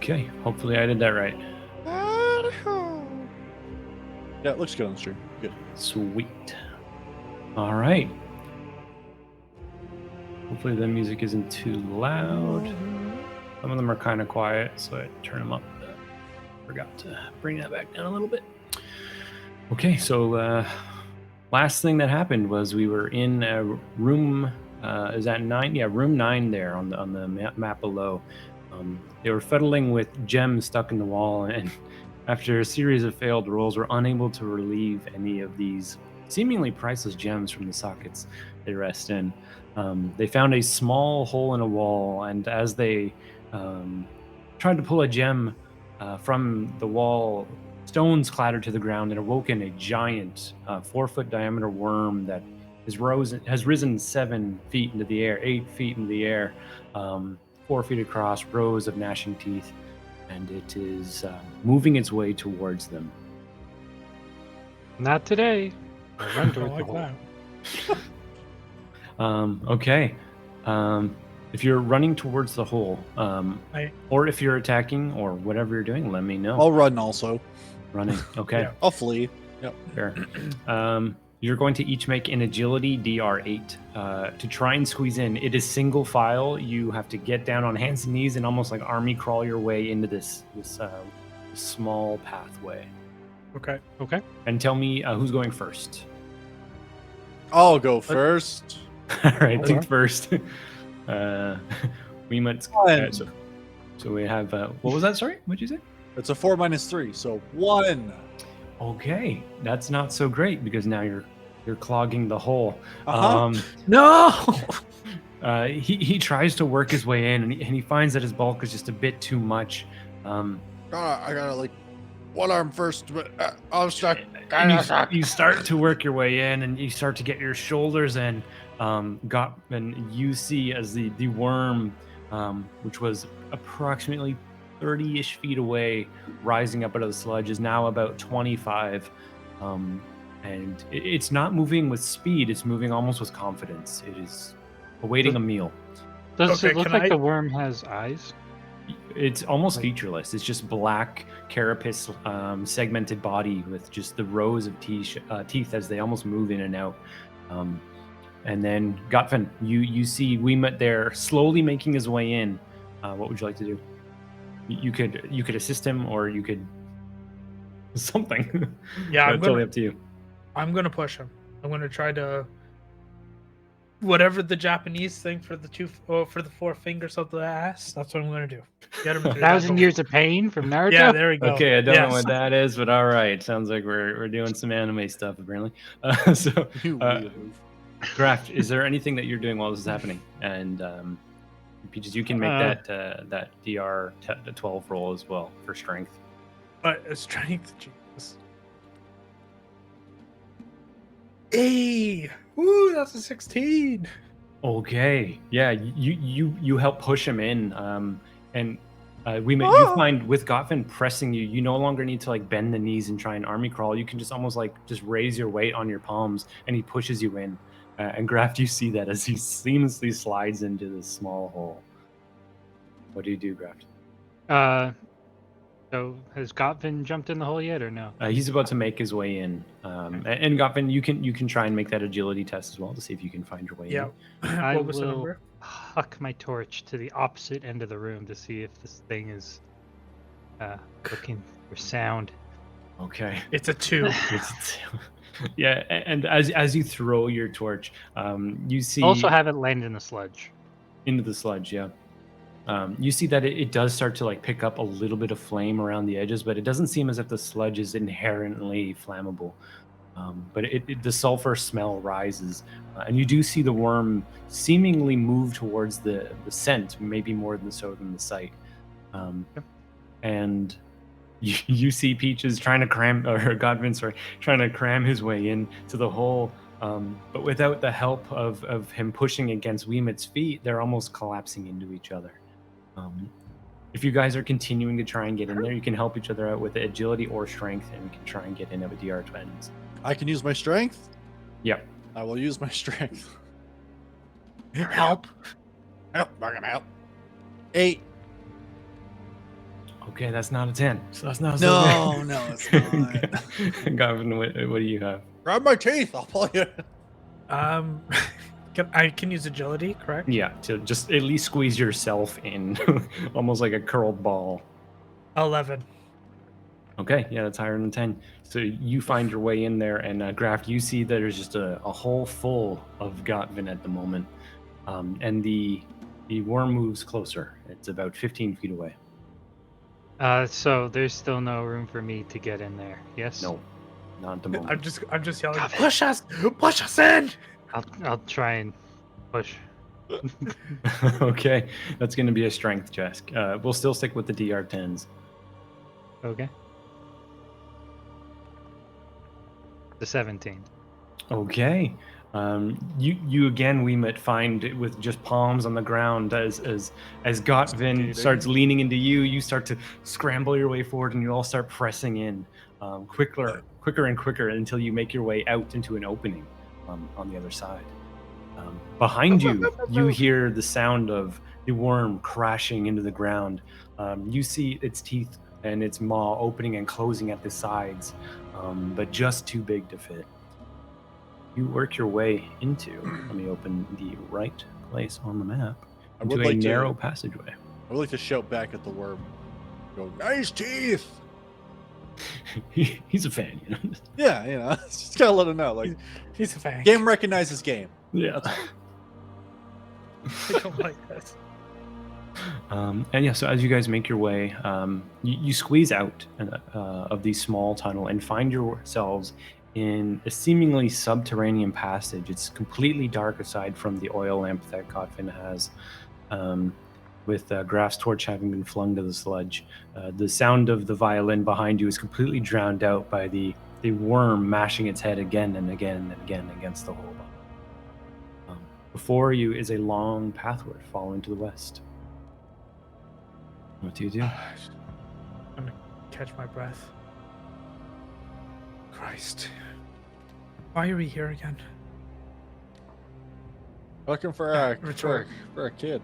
Okay, hopefully I did that right. Yeah, it looks good on the stream. Good. Sweet. All right. Hopefully the music isn't too loud. Some of them are kind of quiet, so I turn them up. Forgot to bring that back down a little bit. Okay, so last thing that happened was we were in a room. Is that 9? Yeah, room 9 there on the map below. They were fiddling with gems stuck in the wall, and after a series of failed rolls, were unable to relieve any of these seemingly priceless gems from the sockets they rest in. They found a small hole in a wall, and as they tried to pull a gem from the wall, stones clattered to the ground and awoken a giant 4-foot diameter worm that has risen 7 feet into the air, 8 feet into the air, 4 feet across, rows of gnashing teeth, and it is moving its way towards them. Not today. I run I towards the like hole. that. Okay. If you're running towards the hole, or if you're attacking, or whatever you're doing, let me know. I'll run also. Running. Okay. Yeah. I'll flee. Yep. Fair. You're going to each make an agility DR8 to try and squeeze in. It is single file. You have to get down on hands and knees and almost like army crawl your way into this small pathway. Okay. Okay. And tell me who's going first. I'll go first. All right, Okay. think first. We might. One. So we have. What was that? Sorry, what'd you say? It's a 4 minus 3, so 1. Okay, that's not so great because now you're clogging the hole. Uh-huh. No. He tries to work his way in, and he finds that his bulk is just a bit too much. I gotta like one arm first, but I'm stuck. And you start to work your way in, and you start to get your shoulders in. And you see as the worm, which was approximately 30-ish feet away, rising up out of the sludge, is now about 25. And it's not moving with speed, it's moving almost with confidence. It is awaiting a meal. Does Okay, it look can like I- the worm has eyes? It's almost featureless. It's just black carapace, segmented body with just the rows of teeth as they almost move in and out. And then Gottfin, you see Weemut there slowly making his way in. What would you like to do? You could assist him, or you could something. Yeah, I'm totally gonna up to you. I'm gonna push him. I'm gonna try to whatever the Japanese thing for the 4 fingers of the ass. That's what I'm gonna do. Get him through that 1,000 door. Years of Pain from Naruto? Yeah, there we go. Okay, I don't know Yes. what that is, but all right. Sounds like we're doing some anime stuff apparently. So, You weirdo. Graft, is there anything that you're doing while this is happening? And Peaches, you can make that DR 12 roll as well for strength. But strength, Jesus. Hey, woo, that's a 16. Okay, yeah, you help push him in, and you find with Gottfin pressing you, you no longer need to like bend the knees and try and army crawl. You can just almost like just raise your weight on your palms, and he pushes you in. And Graft, you see that as he seamlessly slides into this small hole. What do you do, Graft? So has Gotvin jumped in the hole yet, or no? He's about to make his way in. And Gottfin, you can try and make that agility test as well to see if you can find your way Yeah. I What was the will number? huck my torch to the opposite end of the room to see if this thing is looking for sound. in. Okay. It's a 2. Yeah, and as you throw your torch, you see Also have it land in the sludge. into the sludge. Yeah, you see that it does start to like pick up a little bit of flame around the edges, but it doesn't seem as if the sludge is inherently flammable. But the sulfur smell rises, and you do see the worm seemingly move towards the scent, maybe more than so than the sight. And you see Peaches trying to cram his way in to the hole, but without the help of him pushing against Weemut's feet, they're almost collapsing into each other. If you guys are continuing to try and get in there, you can help each other out with agility or strength, and you can try and get in it with DR 20s. I can use my strength. Yep. I will use my strength. Help. Help! Help! 8. Okay, that's not a 10. So that's not No, no, it's not. Gavin, what do you have? Grab my teeth. I'll pull you. I can use agility, correct? Yeah, to just at least squeeze yourself in, almost like a curled ball. 11. Okay, yeah, that's higher than 10. So you find your way in there, and Graf, you see that there's just a hole full of Gotvin at the moment. And the worm moves closer. It's about 15 feet away. So there's still no room for me to get in there. Yes. No, not at the moment. I'm just yelling, Cover. push us in. I'll try and push. Okay, that's going to be a strength check. We'll still stick with the DR10s. Okay. The 17. Okay. You again, we might find with just palms on the ground as Gotvin starts leaning into you. You start to scramble your way forward, and you all start pressing in quicker and quicker until you make your way out into an opening on the other side. Behind you, you hear the sound of the worm crashing into the ground. You see its teeth and its maw opening and closing at the sides, but just too big to fit. You work your way into, let me open the right place on the map, into a narrow passageway. I would like to shout back at the worm. Go, nice teeth! He's a fan, you know? Yeah, you know, just gotta let him know. Like, He's a fan. game recognizes game. Yeah. I don't like this. And yeah, so as you guys make your way, you squeeze out of the small tunnel and find yourselves in a seemingly subterranean passage. It's completely dark aside from the oil lamp that Gotvin has, with Graf's torch having been flung to the sludge. The sound of the violin behind you is completely drowned out by the worm mashing its head again and again and again against the hole. Before you is a long pathway following to the west. What do you do? I'm gonna catch my breath. Christ. Why are we here again? Looking for a kid.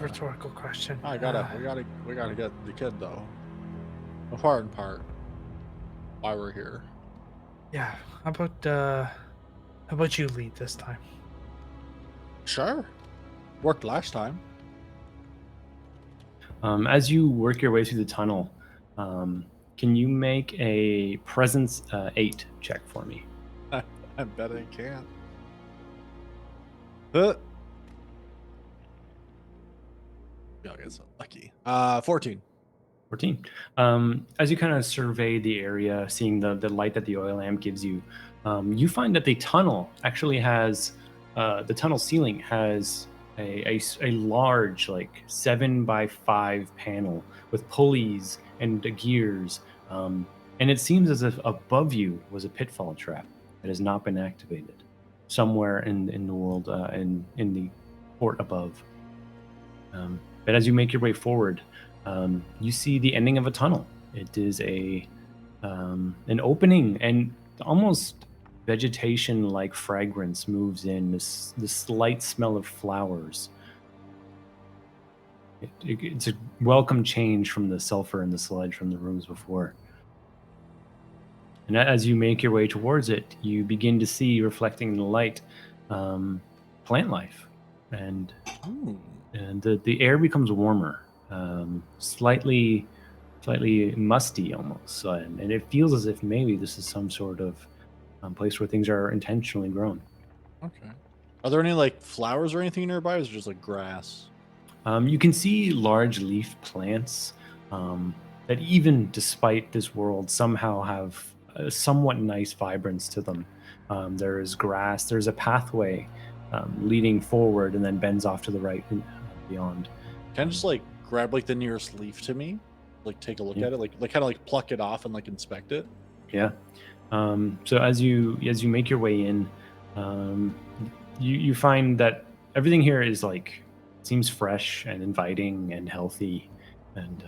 Rhetorical question. We gotta get the kid though. The important part. Why we're here. Yeah. How about you lead this time? Sure. Worked last time. As you work your way through the tunnel, can you make a presence 8 check for me? I bet I can. Yeah, I guess I'm lucky. 14. 14. As you kind of survey the area, seeing the light that the oil lamp gives you, you find that the tunnel actually has, the tunnel ceiling has a large, like 7x5 panel with pulleys and gears. And it seems as if above you was a pitfall trap that has not been activated somewhere in the world, in the port above. But as you make your way forward, you see the ending of a tunnel. It is an opening, and almost vegetation-like fragrance moves in. This slight smell of flowers. It's a welcome change from the sulfur and the sludge from the rooms before. And as you make your way towards it, you begin to see, reflecting the light, plant life, and the air becomes warmer, slightly musty almost, and it feels as if maybe this is some sort of place where things are intentionally grown. Okay. Are there any like flowers or anything nearby? Or is it just like grass? You can see large leaf plants that, even despite this world, somehow have a somewhat nice vibrance to them. There is grass. There's a pathway leading forward and then bends off to the right and beyond. Can I just like grab like the nearest leaf to me, like take a look at it, like kind of like pluck it off and like inspect it? Yeah. So as you make your way in, you find that everything here is like, seems fresh and inviting and healthy, and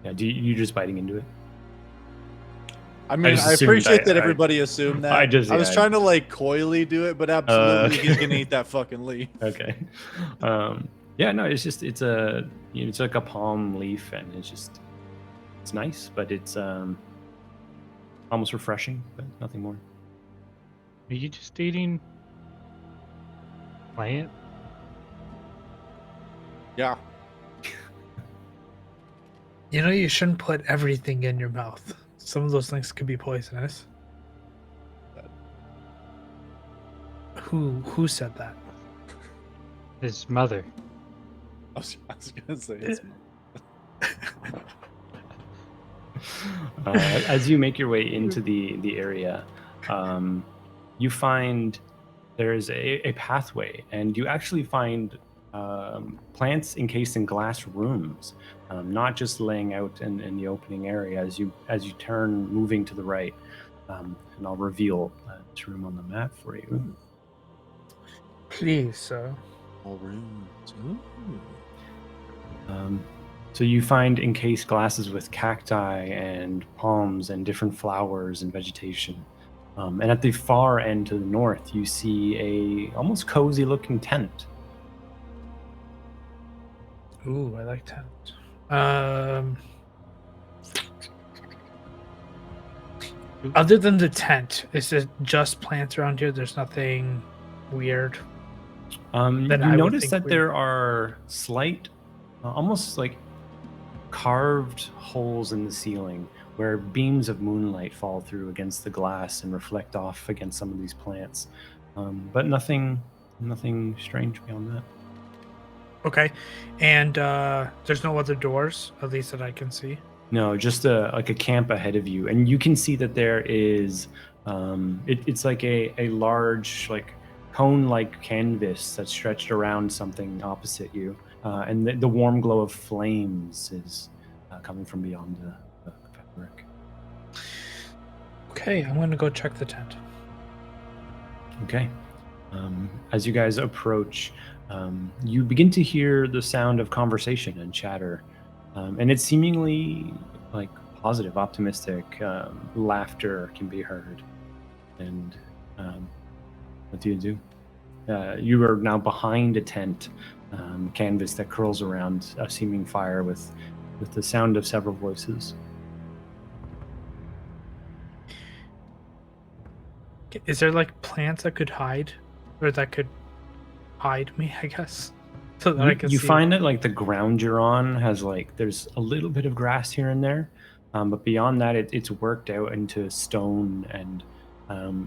yeah, you just biting into it? I mean, I appreciate that everybody assumed that. I was trying to like coyly do it, but absolutely he's gonna eat that fucking leaf. Okay. Yeah, no, it's just it's a it's like a palm leaf, and it's nice, but it's almost refreshing, but nothing more. Are you just eating plant? Yeah. You know, you shouldn't put everything in your mouth. Some of those things could be poisonous. Who said that? His mother. I was gonna say it's As you make your way into the area, you find there's a pathway, and you actually find plants encased in glass rooms, not just laying out in the opening area as you turn, moving to the right. And I'll reveal this room on the map for you. Please, sir. all rooms. Ooh. So you find encased glasses with cacti and palms and different flowers and vegetation. And at the far end to the north, you see a almost cozy looking tent. Ooh, I like tent. Other than the tent, is it just plants around here? There's nothing weird. You Then I would notice think that we- there are slight, almost like carved holes in the ceiling where beams of moonlight fall through against the glass and reflect off against some of these plants. But nothing strange beyond that. Okay, and there's no other doors, at least that I can see. No, just like a camp ahead of you, and you can see that there is it's like a large like cone-like canvas that's stretched around something opposite you, and the warm glow of flames is coming from beyond the fabric. Okay, I'm gonna go check the tent. Okay. As you guys approach, you begin to hear the sound of conversation and chatter. And it's seemingly like positive, optimistic. Laughter can be heard. And what do? You are now behind a tent, canvas that curls around a seeming fire with the sound of several voices. Is there like plants that could hide, or that could hide me? I guess, so that I can You see. find that like the ground you're on has like there's a little bit of grass here and there, but beyond that it's worked out into stone, and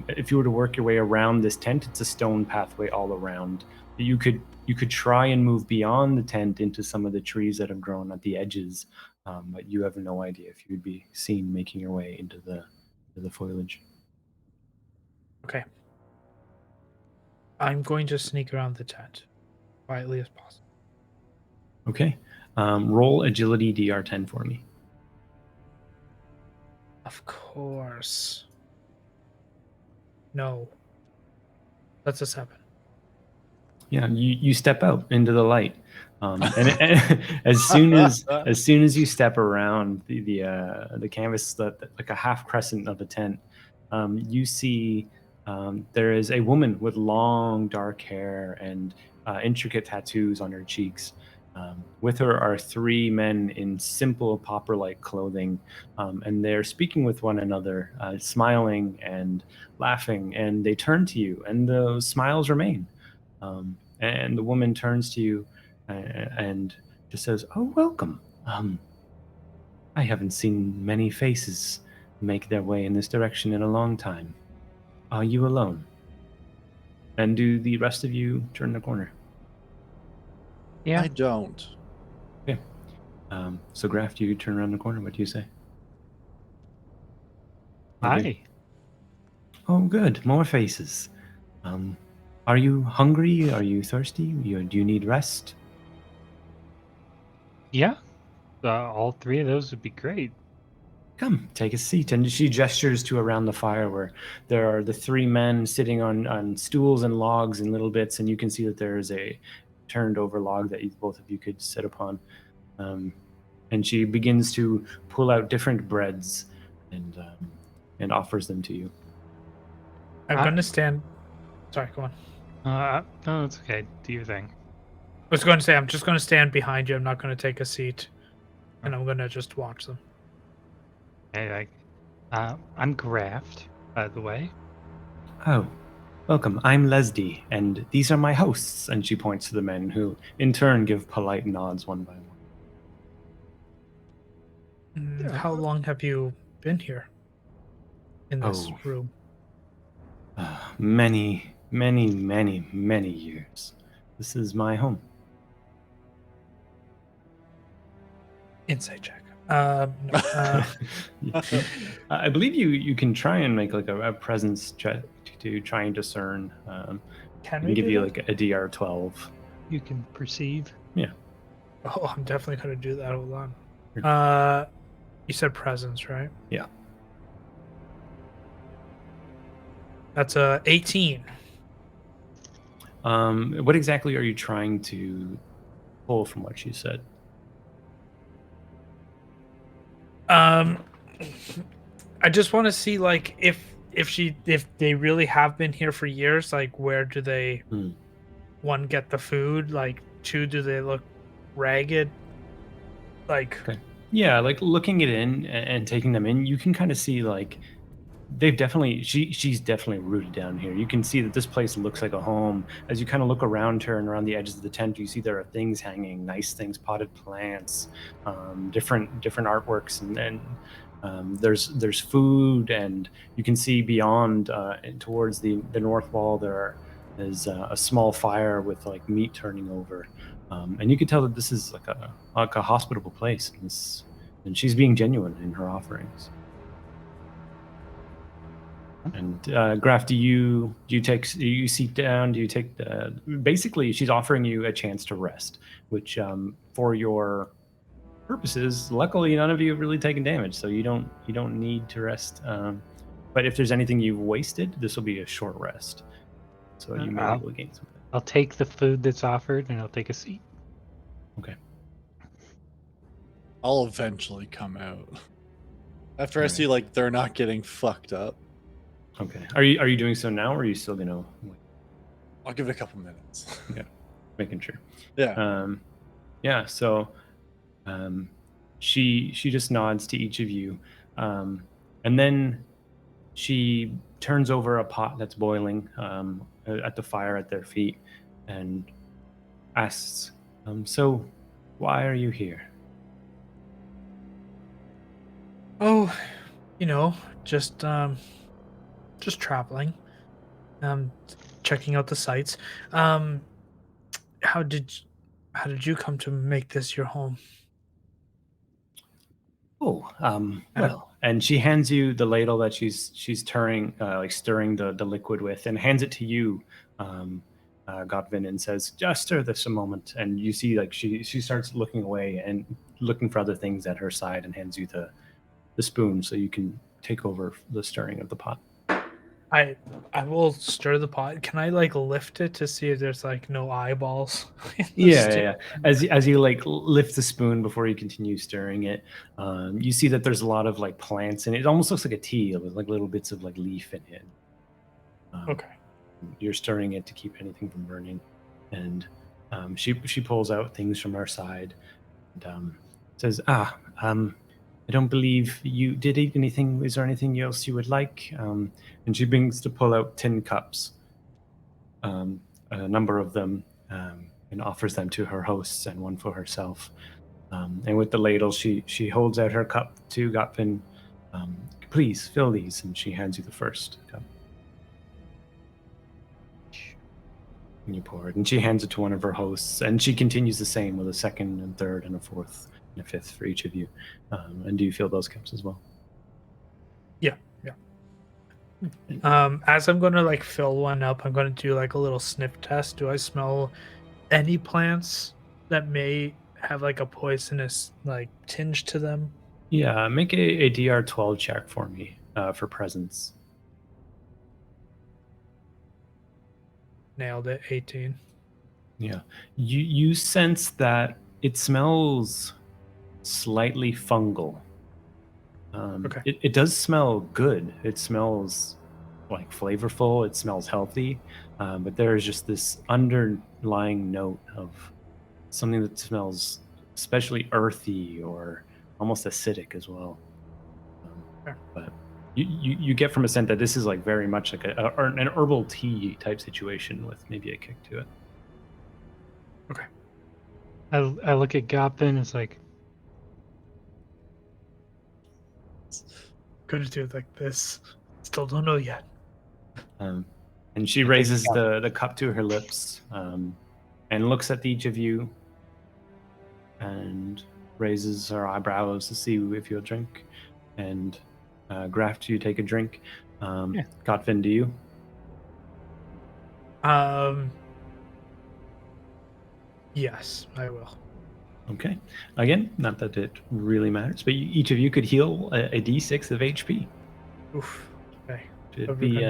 if you were to work your way around this tent, it's a stone pathway all around. You could try and move beyond the tent into some of the trees that have grown at the edges, but you have no idea if you'd be seen making your way into the foliage. Okay, I'm going to sneak around the tent quietly as possible. Okay, roll agility DR10 for me. Of course. No. That's a 7. Yeah, you step out into the light, and as soon as you step around the canvas, like a half crescent of a tent, you see there is a woman with long dark hair and intricate tattoos on her cheeks. With her are 3 men in simple pauper-like clothing, and they're speaking with one another, smiling and laughing. And they turn to you, and those smiles remain. And the woman turns to you and just says, "Oh, welcome. I haven't seen many faces make their way in this direction in a long time. Are you alone? And do the rest of you turn the corner?" Yeah. I don't. Okay. So, Graf, you turn around the corner. What do you say? Okay. Hi. Oh, good. More faces. Are you hungry? Are you thirsty? Do you need rest? Yeah. All 3 of those would be great. Come, take a seat. And she gestures to around the fire where there are the 3 men sitting on stools and logs and little bits, and you can see that there is a turned over log that both of you could sit upon. And she begins to pull out different breads and offers them to you. I'm I- going to stand. Sorry, go on. No, it's okay. Do your thing. was going to say I'm just going to stand behind you. I'm not going to take a seat, and I'm going to just watch them. Hey, I'm Graft, by the way. Oh, welcome. I'm Leslie, and these are my hosts. And she points to the men, who in turn give polite nods one by one. How long have you been here in this Oh. room? Many, many, many, many years. This is my home. Insight check. No, I believe you can try and make like a presence check to try and discern. can I we can give do you that? like a DR 12. You can perceive. Oh, I'm definitely going to do that. Hold Sure. on. You said presence, right? Yeah. That's a 18. What exactly are you trying to pull from what she said? I just want to see like if they really have been here for years, like where do they one get the food? Like two, do they look ragged? Like Okay. Yeah, like looking it in and taking them in, you can kind of see like they've definitely she's definitely rooted down here. You can see that this place looks like a home. As you kind of look around her and around the edges of the tent, you see there are things hanging, nice things, potted plants, different artworks, and there's food, and you can see beyond towards the north wall there is a small fire with like meat turning over, and you can tell that this is like a hospitable place, and she's being genuine in her offerings. And Graf, do you seat down? Do you take basically she's offering you a chance to rest, which for your purposes, luckily none of you have really taken damage, so you don't need to rest. But if there's anything you've wasted, this will be a short rest, so you may be able to gain something. I'll take the food that's offered, and I'll take a seat. Okay. I'll eventually come out after I see like they're not getting fucked up. Okay. Are you doing so now, or are you still gonna wait? I'll give it a couple minutes. Yeah, making sure. Yeah. Yeah. So, she just nods to each of you, and then she turns over a pot that's boiling at the fire at their feet, and asks, "So, why are you here?" oh, just traveling, checking out the sights. How did you come to make this your home? Oh, well, and she hands you the ladle that she's turning, like stirring the liquid with, and hands it to you, Godvin, and says, "Just stir this a moment." And you see, like she starts looking away and looking for other things at her side, and hands you the spoon so you can take over the stirring of the pot. I will stir the pot. Can I like lift it to see if there's like no eyeballs? in the Yeah. As you like lift the spoon before you continue stirring it, you see that there's a lot of like plants, and it almost looks like a tea with like little bits of like leaf in it. Okay. You're stirring it to keep anything from burning, and she pulls out things from her side, and says, I don't believe you did eat anything. Is there anything else you would like? And she begins to pull out tin cups, a number of them, and offers them to her hosts and one for herself. And with the ladle, she holds out her cup to Gotfin. Please fill these, and she hands you the first cup. And you pour it, and she hands it to one of her hosts, and she continues the same with a second and third and a fourth and a fifth for each of you. And do you fill those cups as well? Yeah. As I'm gonna like fill one up, I'm gonna do like a little sniff test. Do I smell any plants that may have like a poisonous like tinge to them? Yeah, make a DR 12 check for me for presence. Nailed it. 18. Yeah, you sense that it smells slightly fungal. Okay. It does smell good. It smells like flavorful. It smells healthy, but there is just this underlying note of something that smells especially earthy or almost acidic as well. Sure. But you get from a scent that this is like very much like an herbal tea type situation with maybe a kick to it. Okay. I look at Goblin. It's like, Gonna do it like this. Still don't know yet. And she raises the cup to her lips and looks at each of you and raises her eyebrows to see if you'll drink. And Graft, you take a drink. Yeah. Gotvin, do you? Yes, I will. Okay. Again, not that it really matters, but each of you could heal a d6 of HP. Oof. Okay. It'd be,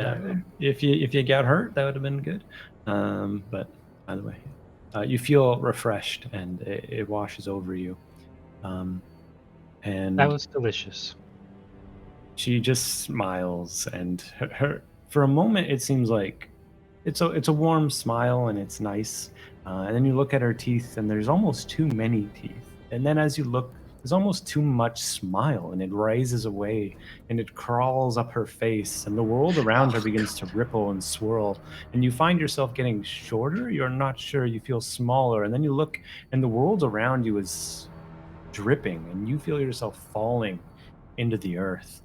if you got hurt, that would have been good. But either way, you feel refreshed and it washes over you. And that was delicious. she just smiles, and her for a moment it seems like it's a warm smile and it's nice. And then you look at her teeth, and there's almost too many teeth. And then as you look, there's almost too much smile, and it rises away, and it crawls up her face, and the world around her begins to ripple and swirl. And you find yourself getting shorter. You're not sure. You feel smaller, and then you look, and the world around you is dripping, and you feel yourself falling into the earth.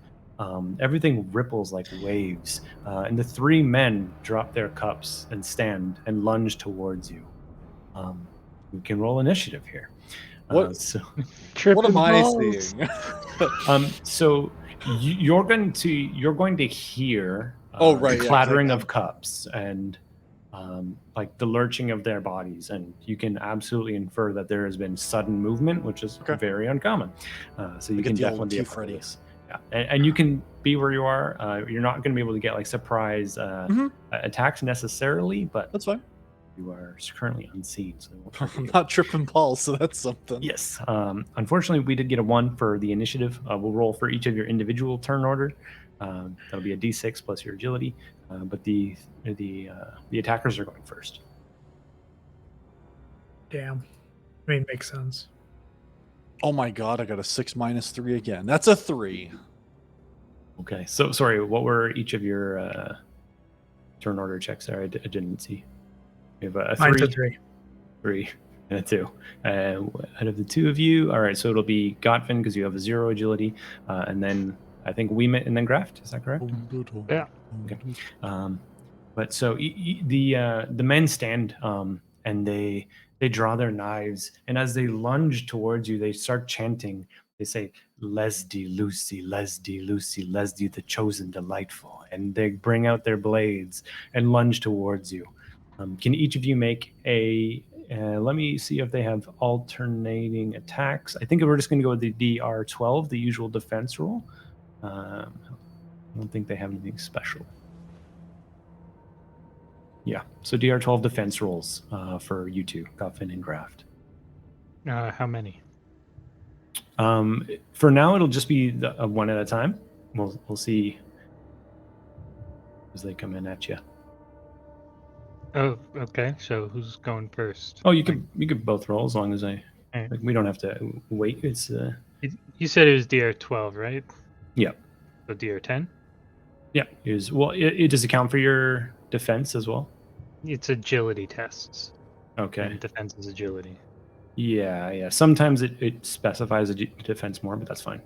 Everything ripples like waves, and the three men drop their cups and stand and lunge towards you. We can roll initiative here. What? So, What am I balls. seeing? so you're going to hear Oh, right, the yeah, clattering like of cups and like the lurching of their bodies, and you can absolutely infer that there has been sudden movement, which is Okay. very uncommon. So you Like can the old definitely be a teeth part of ready. this. Yeah, and you can be where you are. You're not going to be able to get like surprise attacks necessarily, but That's fine. you are currently unseen, so they won't trigger I'm you. not tripping balls, so that's something. Yes. Unfortunately, we did get a 1 for the initiative. We'll roll for each of your individual turn order. That'll be a d6 plus your agility. But the attackers are going first. Damn. I mean, makes sense. Oh my god, I got a 6 minus 3 again. That's a 3. Okay. So sorry, what were each of your turn order checks there? I didn't see. We have a Mine's 3, a 3. 3, and a 2. Out of the two of you, all right. So it'll be Gotvin because you have a 0 agility, and then I think Weemit and then Graft. Is that correct? Yeah. Okay. But so the men stand and they draw their knives, and as they lunge towards you, they start chanting. They say, "Lesdi Lucy, Lesdi Lucy, Lesdi the chosen delightful," and they bring out their blades and lunge towards you. Can each of you make a? Let me see if they have alternating attacks. I think we're just going to go with the DR12, the usual defense roll. I don't think they have anything special. Yeah, so DR12 defense rolls for you two, Goffin and Graft. How many? For now, it'll just be one at a time. We'll see as they come in at you. Oh, okay. So who's going first? Oh, you could both roll as long as Alright. like, we don't have to wait. It's You said it was DR12, right? Yeah. So DR10? yeah. It does account for your defense as well. It's agility tests. Okay. And defense is agility. Yeah. Sometimes it specifies a defense more, but that's fine.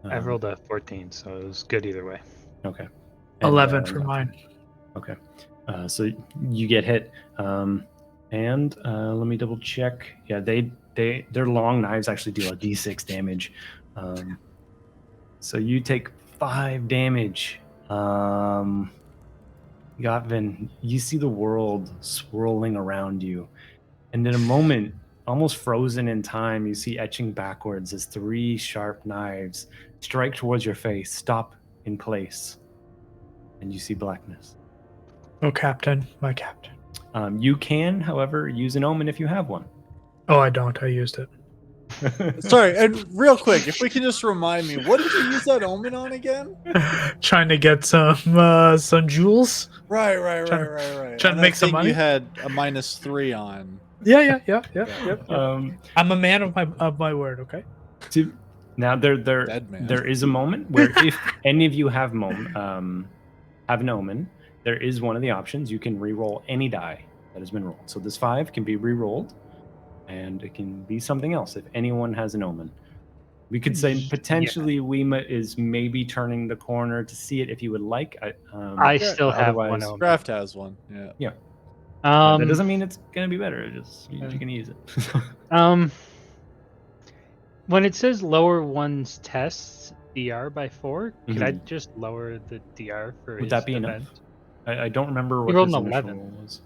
I rolled a 14, so it was good either way. Okay. 11 for mine. Okay. So you get hit. And let me double check. Yeah, their long knives actually deal a d6 damage. So you take 5 damage. Gotvin, you see the world swirling around you. And in a moment, almost frozen in time, you see etching backwards as 3 sharp knives strike towards your face, stop in place, and you see blackness. Oh, Captain. My Captain. You can, however, use an omen if you have one. Oh, I don't. I used it. Sorry, and real quick, if we can just remind me, what did you use that omen on again? Trying to get some jewels. Right. Trying to And make I some think money? You had a -3 on Yeah. Um, I'm a man of my word. Okay. now Dead man. there is a moment where if any of you have have an omen, there is one of the options. You can re-roll any die that has been rolled. So this 5 can be re-rolled, and it can be something else if anyone has an omen. We could say potentially Wema is maybe turning the corner to see it if you would like. I still have one otherwise, omen. Craft has one. Yeah. Yeah. Um, That doesn't mean it's gonna be better. It just means you can use it. When it says lower one's tests DR by 4, could I Mhm. just lower the DR for Would his that be enough? event? I don't remember He what rolled his an initial 11. roll was.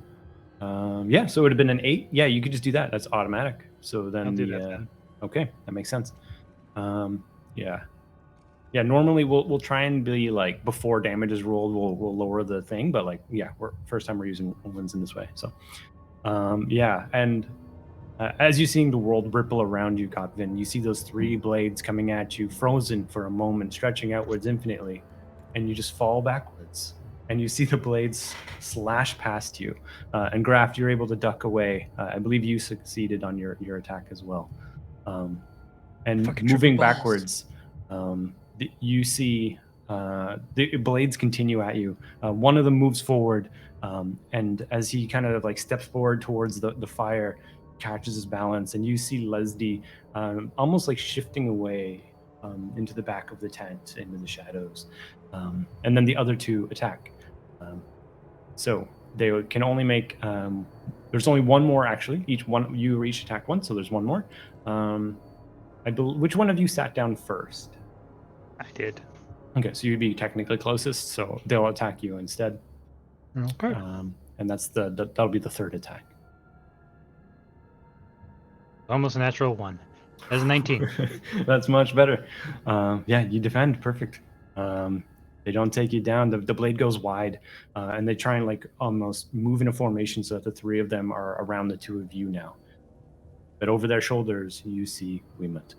Yeah, so it would have been an 8. Yeah, you could just do that. That's automatic. So then I'll do that then. Okay, that makes sense. Yeah. Yeah, normally we'll try and be like before damage is rolled, we'll lower the thing, but like we're first time we're using omens in this way. So yeah, and as you're seeing the world ripple around you, Kotvin, you see those 3 blades coming at you, frozen for a moment, stretching outwards infinitely, and you just fall backwards. And you see the blades slash past you. And Graft, you're able to duck away. I believe you succeeded on your attack as well. And Fucking moving triple balls. backwards, you see the blades continue at you. One of them moves forward, and as he kind of like steps forward towards the fire, catches his balance, and you see Leslie almost like shifting away into the back of the tent, into the shadows. And then the other 2 attack. So they can only make. There's only one more actually. You each attack once, so there's one more. Which one of you sat down first? I did. Okay, so you'd be technically closest, so they'll attack you instead. Okay. And that'll be the 3rd attack. Almost a natural 1. That's a 19. That's much better. Yeah, you defend perfect. They don't take you down. The blade goes wide, and they try and like almost move in a formation so that the 3 of them are around the 2 of you now. But over their shoulders, you see Wiemut.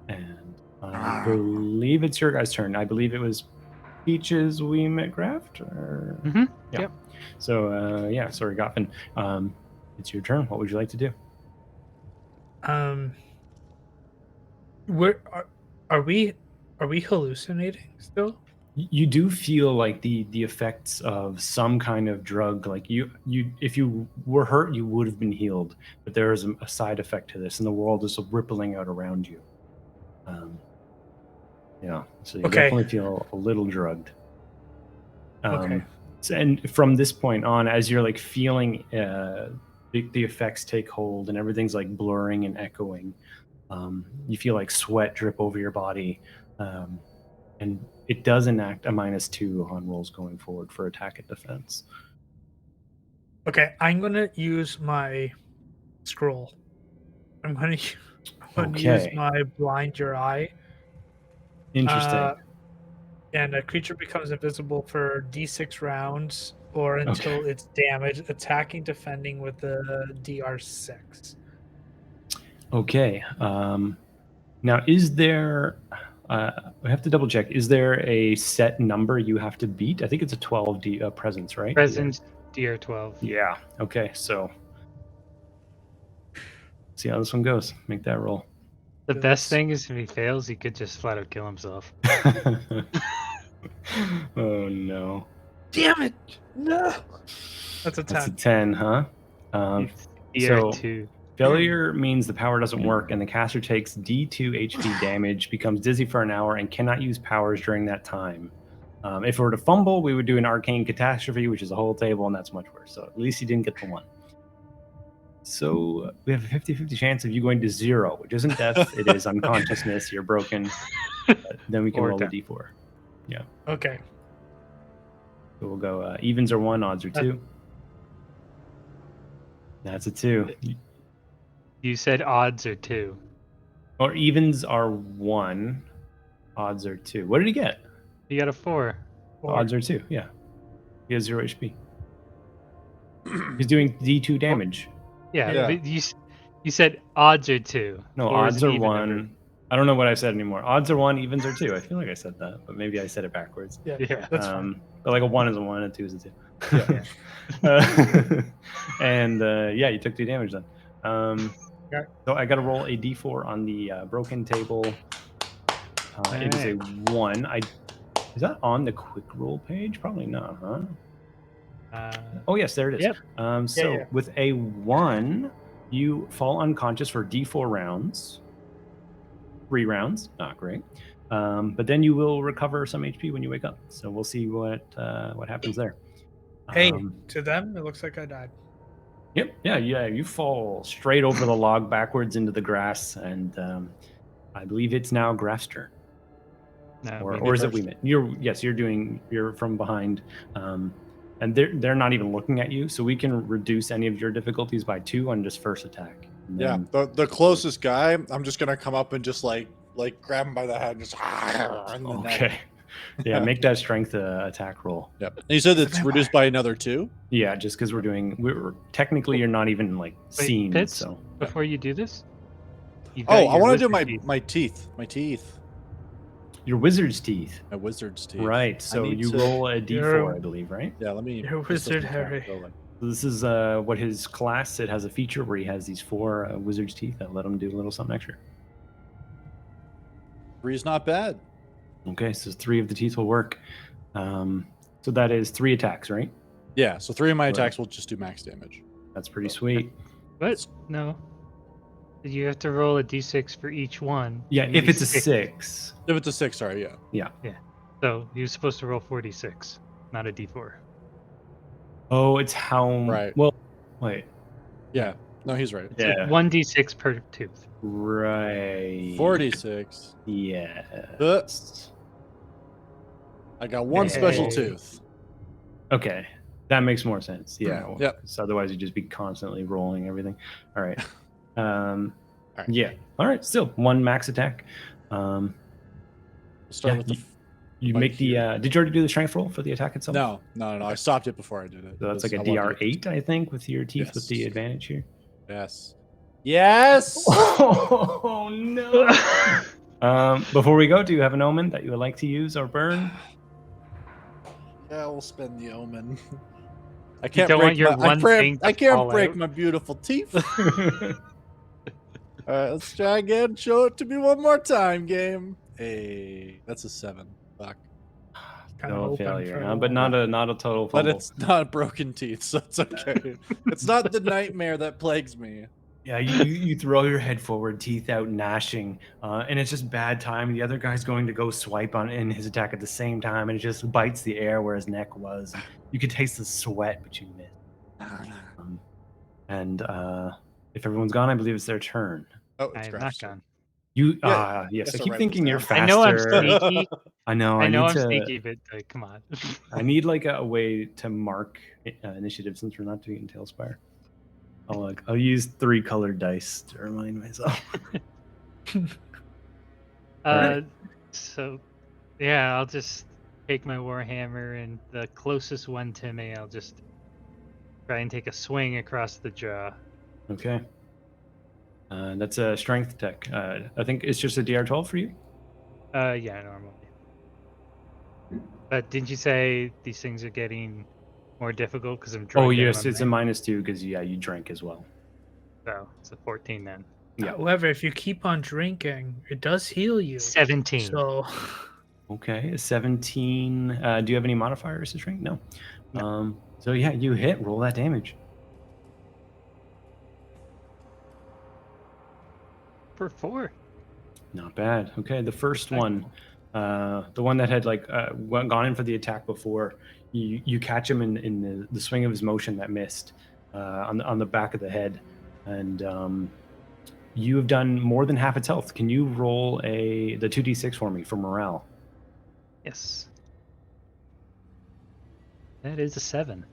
And I believe it's your guys' turn. I believe it was Peach's Wiemut Graft? Or... Mm-hmm. Yeah. Yep. So, sorry, Goffin. It's your turn. What would you like to do? Where are we hallucinating still? You do feel like the effects of some kind of drug. Like you if you were hurt, you would have been healed, but there is a side effect to this, and the world is rippling out around you. Yeah, so you definitely feel a little drugged. Okay. And from this point on, as you're like feeling the effects take hold and everything's like blurring and echoing, you feel like sweat drip over your body, and it does enact a -2 on rolls going forward for attack and defense. Okay, I'm gonna use my scroll. I'm gonna use my blind your eye. Interesting. And a creature becomes invisible for D6 rounds or until it's damaged, attacking, defending with the DR6. Okay. Now, is there? We have to double check. Is there a set number you have to beat? I think it's a 12 presence, right? Presence DR12. Yeah. Okay. So, see how this one goes. Make that roll. The best thing is if he fails, he could just flat out kill himself. Oh no! Damn it! No. That's a 10. That's a 10, huh? It's DR2. Failure means the power doesn't work, and the caster takes D2 HP damage, becomes dizzy for an hour, and cannot use powers during that time. If it were to fumble, we would do an arcane catastrophe, which is a whole table, and that's much worse. So at least you didn't get the 1. So we have a 50-50 chance of you going to 0, which isn't death. It is unconsciousness. You're broken. Then we can roll a D4. Yeah. Okay. So we'll go evens are 1, odds are 2. That's a 2. You said odds are 2. Or evens are 1, odds are 2. What did he get? He got a 4. Odds are 2, yeah. He has 0 HP. He's doing D2 damage. Yeah. But you said odds are 2. No, Four is odds an are even 1. number. I don't know what I said anymore. Odds are 1, evens are 2. I feel like I said that, but maybe I said it backwards. Yeah. That's fine. But like a 1 is a 1, a 2 is a 2. Yeah. And yeah, you took 2 damage then. Yeah. So I got to roll a d4 on the broken table. It is a 1. Is that on the quick roll page? Probably not, huh? Oh yes, there it is. Yep. So with a 1, you fall unconscious for d4 rounds. 3 rounds, not great. But then you will recover some HP when you wake up. So we'll see what happens there. Hey, to them, it looks like I died. Yep. Yeah. You fall straight over the log backwards into the grass, and I believe it's now Graf's turn. No, Or is it Weemit? You're from behind, and they're not even looking at you, so we can reduce any of your difficulties by 2 on just first attack. And Yeah, then- the closest guy, I'm just gonna come up and just like grab him by the head and just in the neck. Okay. Yeah, make that strength attack roll. Yep. And you said it's reduced by another 2? Yeah, just because we're technically you're not even like seen. Pitts, So before you do this, Oh, I want to do my teeth. My teeth. your wizard's teeth. My wizard's teeth. Right. So need you to- roll a d4, I believe, right? Yeah, let me. You're this wizard, doesn't count, Harry. so, like- So this is what his class. It has a feature where he has these 4 wizard's teeth that let him do a little something extra. 3's not bad. Okay, so 3 of the teeth will work. So that is 3 attacks, right? Yeah, so 3 of my Right. attacks will just do max damage. That's pretty sweet. But no, you have to roll a d6 for each one. Yeah, and if it's a d6 6. If it's a 6, sorry, yeah. So you're supposed to roll 46, not a d4. Oh, it's how. Right. Well, wait. Yeah. No, he's right. It's like 1d6 per tooth. Right. 46. Yes. I got 1 special Hey. tooth. Okay, that makes more sense. Yeah. Yep. 'Cause otherwise, you'd just be constantly rolling everything. All right. right. Yeah. All right. Still 1 max attack. We'll start Yeah, with the. You Like make the. here. Did you already do the strength roll for the attack itself? No. I stopped it before I did it. So that's like a because I wanted to- DR8, I think, with your teeth with the Yes. advantage here. Yes. Yes. Oh no! Before we go, do you have an omen that you would like to use or burn? Yeah, we'll spend the omen. I You can't don't break want your my, one thing to I can't fall break out? my beautiful teeth. All right, let's try again. Show it to me one more time, game. Hey, that's a 7. Fuck. Kinda No hoping failure, for huh? a But little not a total But fumble. it's not broken teeth, so it's okay. It's not the nightmare that plagues me. Yeah, you throw your head forward, teeth out, gnashing, and it's just bad time. The other guy's going to go swipe on in his attack at the same time, and it just bites the air where his neck was. You could taste the sweat, but you missed. And if everyone's gone, I believe it's their turn. Oh, I it's am not Graf's gone. You Yeah, yes, guess I I'll keep write thinking this you're down. faster. I know I'm sneaky. I know. I know I'm need to. sneaky, but come on. I need like a way to mark initiative since we're not doing it in Tailspire. I'll use 3 colored dice to remind myself. Alright. So, yeah, I'll just take my warhammer and the closest one to me, I'll just try and take a swing across the jaw. Okay. That's a strength tech. I think it's just a DR12 for you. Yeah, normally. But didn't you say these things are getting more difficult because I'm drinking? Oh yes, on it's a my- -2 because you drank as well. So it's a 14 then. Yeah. However, if you keep on drinking, it does heal you. 17. So Okay, a 17. Do you have any modifiers to drink? No. So yeah, you hit. Roll that damage. For 4. Not bad. Okay, the first one, the one that had gone in for the attack before, you catch him in the swing of his motion that missed on the back of the head, and you have done more than half its health. Can you roll the 2d6 for me for morale? Yes. That is a 7.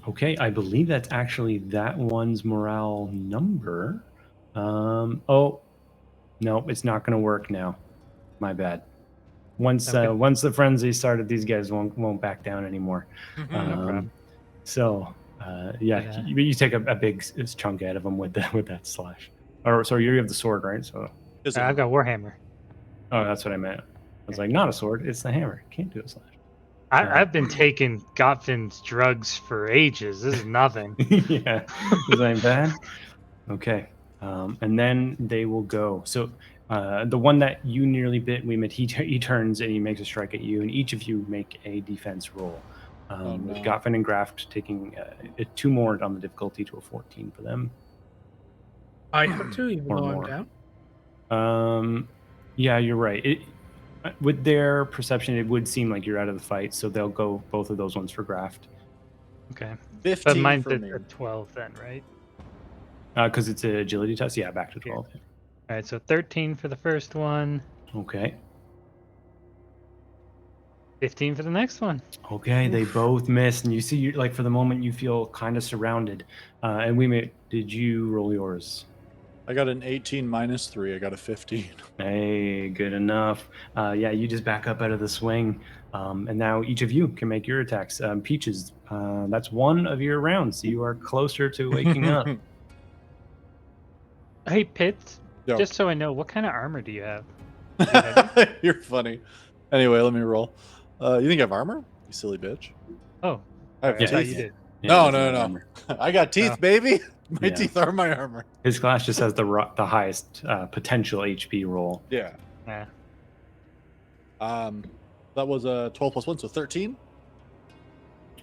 Okay, I believe that's actually that one's morale number. Oh, no, it's not going to work now. My bad. Once Okay. once the frenzy started, these guys won't back down anymore. problem. So Yeah. you take a big chunk out of them with that slash. Or sorry, you have the sword, right? So I've got warhammer. oh, that's what I meant. I was like, not a sword, it's the hammer. Can't do a slash. I've been taking Gotvin's drugs for ages. This is nothing. Yeah, this ain't bad. Okay, and then they will go. So the one that you nearly bit, he turns and he makes a strike at you, and each of you make a defense roll. With no. Gotvin and Graft taking 2 more on the difficulty to a 14 for them. I have to, even Or though I'm more. down. Yeah, you're right. With their perception, it would seem like you're out of the fight, so they'll go both of those ones for Graft. Okay. 15 But mine's for at me. 12 then, right? Because it's an agility test. Yeah, back to 12. All right, so 13 for the first one, Okay. 15 for the next one. Okay, they both miss, and you see, like, for the moment, you feel kind of surrounded. And did you roll yours? I got an 18 minus 3. I got a 15. Hey, good enough. Yeah, you just back up out of the swing, and now each of you can make your attacks. Peaches, that's one of your rounds. You are closer to waking up. Hey, Pitts, Yo. just so I know, what kind of armor do you have? You're funny. Anyway, let me roll. You think I have armor? You silly bitch. Oh, I have I thought teeth. you did. Yeah, No. I got teeth, Oh. baby. My Yeah. teeth are my armor. His class just has the highest potential HP roll. Yeah. Yeah. That was a 12 plus 1, so 13.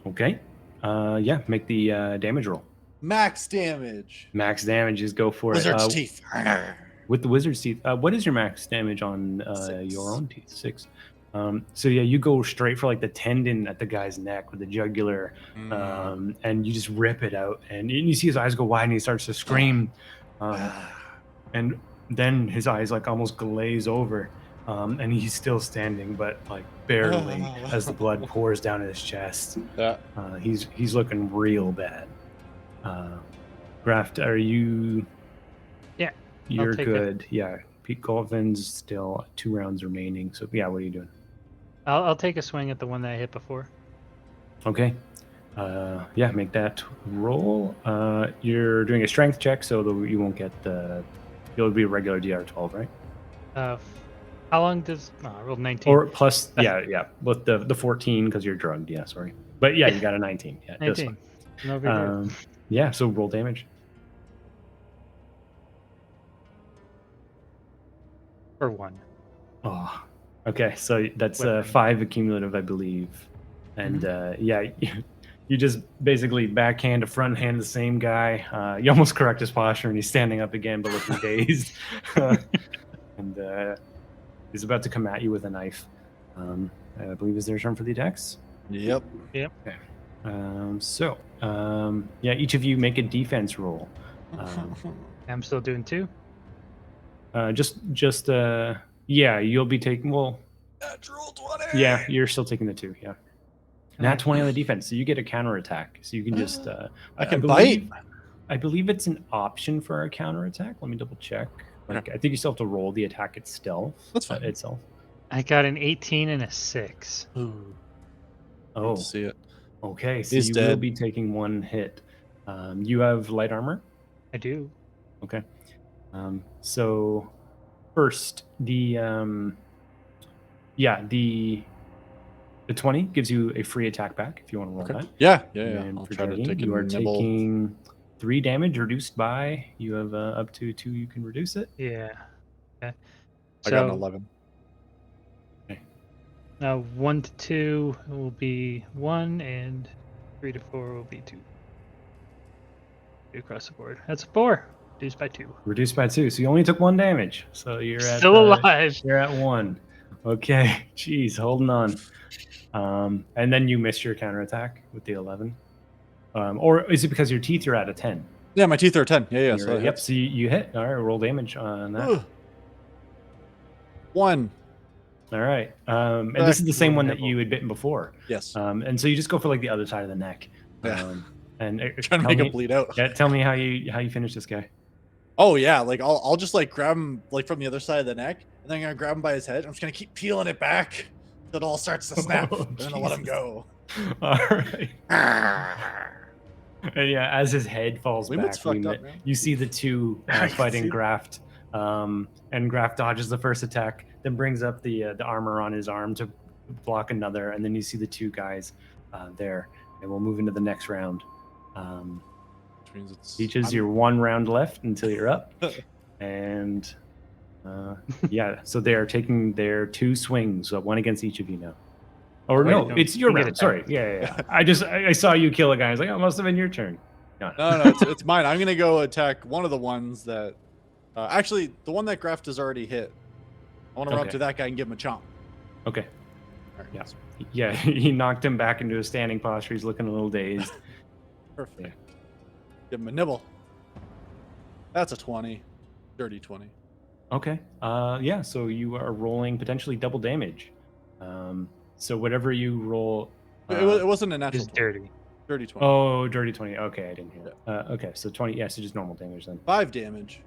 Okay. Yeah, make the damage roll. Max damage. Max damage is go for Wizard's it. teeth. With the wizard's teeth, what is your max damage on 6. your own teeth? 6. So yeah, you go straight for like the tendon at the guy's neck with the jugular, and you just rip it out, and you see his eyes go wide, and he starts to scream, and then his eyes like almost glaze over, and he's still standing, but like barely, as the blood pours down his chest. Yeah. He's looking real bad. Graft, are you? Yeah, You're take good. Yeah, Pete Colvin's still 2 rounds remaining. So yeah, what are you doing? I'll take a swing at the one that I hit before. Okay. Yeah, make that roll. You're doing a strength check, so you won't get the. It'll be a regular DR12, right? How long does? Oh, I rolled 19. Or plus, yeah, with the 14 because you're drugged. Yeah, sorry, but yeah, you got a 19. Yeah, just 19. No big deal. yeah. So roll damage. For 1. Oh, okay. So that's Weapon. 5 accumulative, I believe. And yeah, you just basically backhand to front hand the same guy. You almost correct his posture, and he's standing up again, but looking dazed. And he's about to come at you with a knife. I believe is their turn for the attacks. Yep. Okay. So yeah, each of you make a defense roll. I'm still doing 2. Yeah, you'll be taking. Well, Natural 20. yeah, you're still taking the 2. Yeah. Nat 20 on the defense, so you get a counterattack. So you can just. I can believe, bite. I believe it's an option for a counterattack. Let me double check. Like, I think you still have to roll the attack itself. That's fine. Itself. I got an 18 and a 6. Ooh, Oh, see it. okay. So He's you will dead. be taking 1 hit. You have light armor. I do. Okay. So first, the 20 gives you a free attack back if you want to roll Okay. that. Yeah. And I'll for try to Jackie, take you are a nibble. taking 3 damage reduced by. You have up to 2. You can reduce it. Yeah. Okay. I got an So 11. now 1 to 2 will be 1, and 3 to 4 will be 2. Across the board. That's a 4. Reduced by 2. Reduced by 2. So you only took 1 damage. So you're at Still alive. You're at 1. Okay. Jeez, holding on. And then you missed your counterattack with the 11. Or is it because your teeth are at a 10? Yeah, my teeth are 10. Yeah. So Yep. So you hit. All right. Roll damage on that. Ugh. 1. All right. And this is the same one that Nibble. you had bitten before. Yes. And so you just go for like the other side of the neck. Yeah. And Trying to tell make me, it bleed out. Yeah, tell me how you finish this guy. Oh yeah, like I'll just like grab him like from the other side of the neck, and then I'm gonna grab him by his head. I'm just gonna keep peeling it back till it all starts to snap, Oh, and then I'll let him Jesus. go. All right. And yeah, as his head falls Waywood's back, fucked up, man. you see the two I can fighting see. Graft, and Graft dodges the first attack, then brings up the armor on his arm to block another, and then you see the two guys there, and we'll move into the next round. Which means it's Peaches, your 1 round left until you're up, and yeah, so they are taking their 2 swings, one against each of you now. Or Wait, no, no, it's your you get round. it Sorry, yeah. I saw you kill a guy. I was like, oh, it must have been your turn. No. No, it's mine. I'm gonna go attack one of the ones that. Actually, the one that Graft has already hit. I want to run up Okay. to that guy and give him a chomp. Okay. All right, Yeah. so Yeah, he knocked him back into a standing posture. He's looking a little dazed. perfect. Yeah. Give him a nibble. That's a 20. Dirty 20. Okay. Yeah, so you are rolling potentially double damage. So whatever you roll. It wasn't a natural It's 20. dirty. Dirty 20. Oh, dirty 20. Okay, I didn't hear it. Okay, so 20. Yeah, so just normal damage then. 5 damage.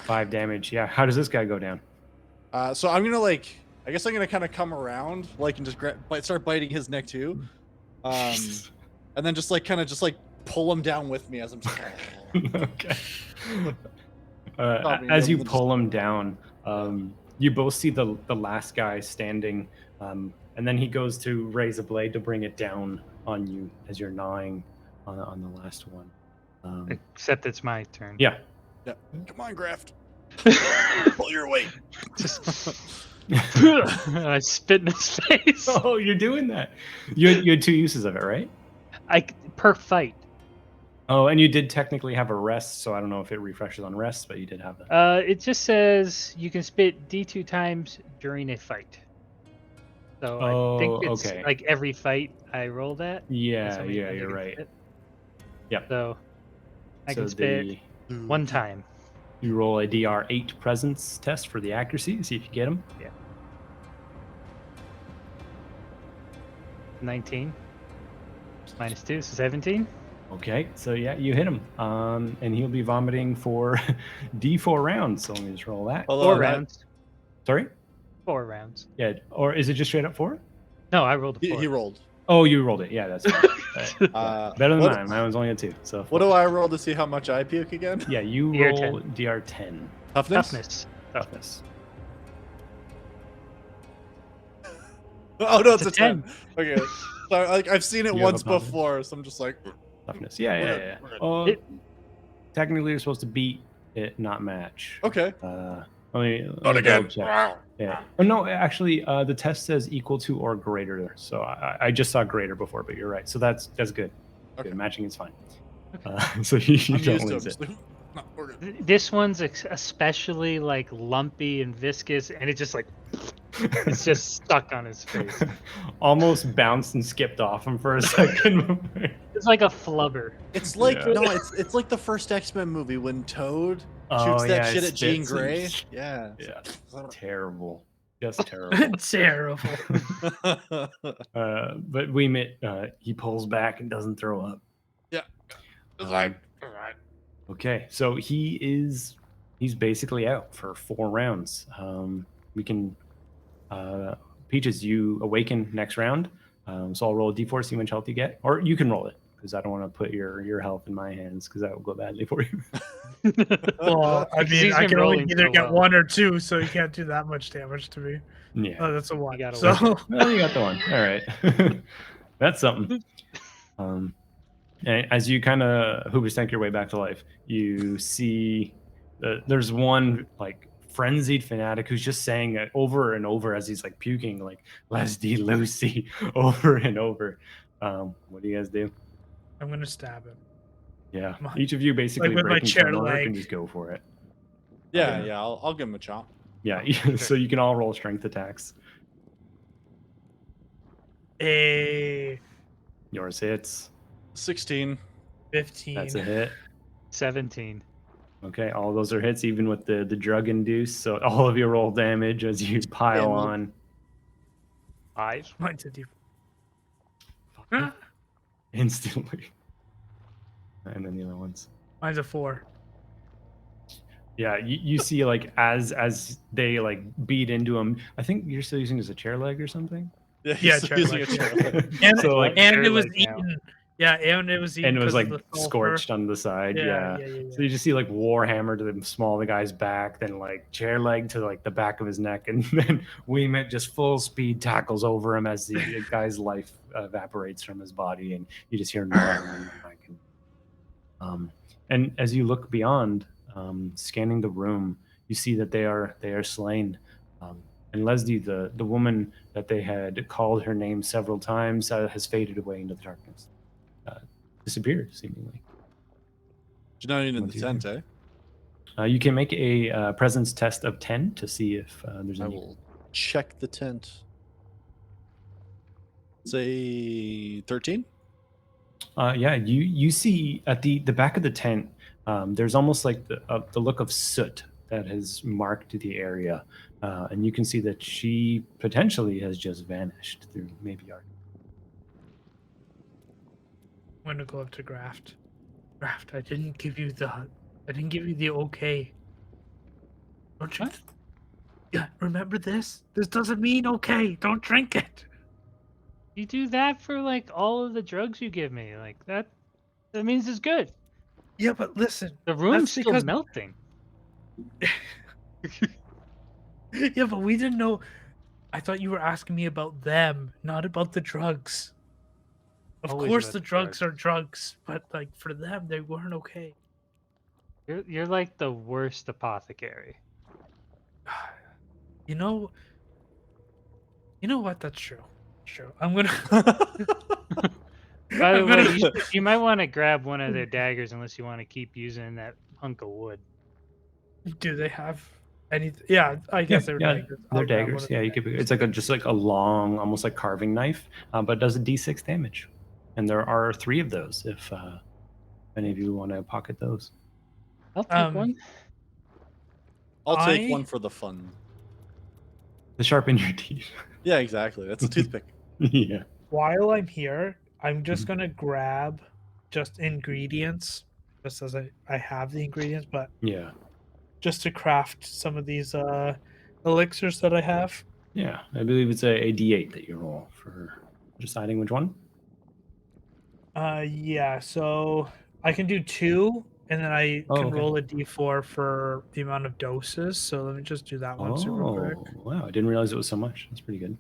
5 damage. Yeah. How does this guy go down? So I'm gonna I guess I'm gonna kind of come around, and just start biting his neck too, and then just pull him down with me as I'm. Okay. Probably As you we'll just- pull him down, you both see the last guy standing, and then he goes to raise a blade to bring it down on you as you're gnawing on the last one. Except it's my turn. Yeah. Yeah. Come on, Graft. Pull your weight. I spit in his face. Oh, you're doing that. You had 2 uses of it, right? Per fight. Oh, and you did technically have a rest, so I don't know if it refreshes on rest, but you did have that. It just says you can spit D2 times during a fight. So I think it's okay. like every fight I roll that. Yeah, That's how many yeah, times I you're can right. spit. Yep. So I So can spit the- 1 time. You roll a DR8 presence test for the accuracy, see if you get him. 19 minus 2, so 17. Okay, so yeah, you hit him. And he'll be vomiting for D4 rounds. So let me just roll that. Although 4 that- rounds. Sorry? 4 rounds. Yeah, or is it just straight up 4? No, I rolled a 4. He rolled. Oh, you rolled it. Yeah, that's fine. Better than what- mine. Mine was only a 2. So What do I roll to see how much I puke again? Yeah, you DR10. roll DR10. Toughness. Toughness. Oh no, it's It's a a 10. Okay. So I've seen it You have once a positive? before, so I'm just like. Toughness. Yeah, We're yeah, good, yeah. we're good. Oh, It- technically, you're supposed to beat it, not match. Okay. Let me double check. Yeah. Oh no, actually, the test says equal to or greater. So I just saw greater before, but you're right. So that's good. Okay. Good. Matching is fine. So you I'm don't used to lose it. it. No, we're good. This one's especially like lumpy and viscous, and it just like it's just stuck on his face. Almost bounced and skipped off him for a second. It's like a flubber. It's like Yeah. no, it's like the first X-Men movie when Toad Oh, shoots yeah, that shit it at Jean spits and- Grey. Yeah. Yeah. Terrible. Just terrible. Terrible. But we admit he pulls back and doesn't throw up. Yeah. It's like, okay, so he's basically out for 4 rounds. We can Peaches, you awaken next round. So I'll roll a D4, see how much health you get, or you can roll it because I don't want to put your health in my hands because that will go badly for you. Well, I Because mean, he's I been can only rolling either so get well. 1 or 2, so you can't do that much damage to me. Yeah. Oh, that's a 1. gotta So Well, you got the 1. All right. That's something. And as you kind of hoobastank your way back to life, you see there's one like frenzied fanatic who's just saying it over and over as he's like puking, like Leslie Lucy over and over. What do you guys do? I'm gonna stab him. Yeah, Come on. each of you basically Like with my breaking chair turn order leg. can just go for it. Yeah, yeah. I'll give him a chomp. Yeah, so you can all roll strength attacks. A Yours hits. 16. 15. That's a hit. 17. Okay, all of those are hits, even with the drug induced. So all of you roll damage as you pile Yeah, well- on 5. Mine's a D. instantly. And then the other ones. Mine's a 4. Yeah, you see like as they like beat into him. I think you're still using it as a chair leg or something. Yeah, Yeah, he's chair using leg, a chair yeah. leg. And, So, like, and chair it was leg now. eaten. Yeah, and it was eaten and it was because of like the sulfur. scorched on the side. Yeah, Yeah. yeah, yeah, So you just see like Warhammer to the small of the guy's back, then like chair leg to like the back of his neck, and then Weemit just full speed tackles over him as the guy's life evaporates from his body, and you just hear gnawing in the back. And as you look beyond, scanning the room, you see that they are slain. And Leslie, the woman that they had called her name several times, has faded away into the darkness, disappeared seemingly. She's not even in What the do you tent, do? eh? You can make a presence test of 10 to see if there's I any. will check the tent. Say 13. Yeah, you see at the back of the tent, there's almost like the look of soot that has marked the area, and you can see that she potentially has just vanished through maybe art. I'm gonna go up to Graft. Graft, I didn't give you the okay. Don't you? What? Yeah, remember this? This doesn't mean okay. Don't drink it. You do that for like all of the drugs you give me. Like that means it's good. Yeah, but listen, The room's that's still because melting. yeah, but we didn't know. I thought you were asking me about them, not about the drugs. Of Always course, about the the drugs are drugs. drugs, but like for them, they weren't okay. You're like the worst apothecary. You know, you know what? That's true. True. I'm gonna. By the I'm way, gonna. you might want to grab one of their daggers unless you want to keep using that hunk of wood. Do they have anything? Yeah, I guess they're Yeah, daggers. they're I'll grab one daggers. of Yeah, the you could. daggers. It's like just like a long, almost like carving knife, but it does a d6 damage, and there are 3 of those. If any of you want to pocket those. I'll take one. I'll take I- one for the fun. To sharpen your teeth. Yeah, exactly. That's a toothpick. Yeah. While I'm here, I'm just Mhm. gonna grab just ingredients, just as I have the ingredients, but Yeah. just to craft some of these elixirs that I have. Yeah. I believe it's a d8 that you roll for deciding which one. Yeah, so I can do 2, and then I Oh, can okay. roll a d4 for the amount of doses. So let me just do that one super quick. Oh, wow. I didn't realize it was so much. That's pretty good.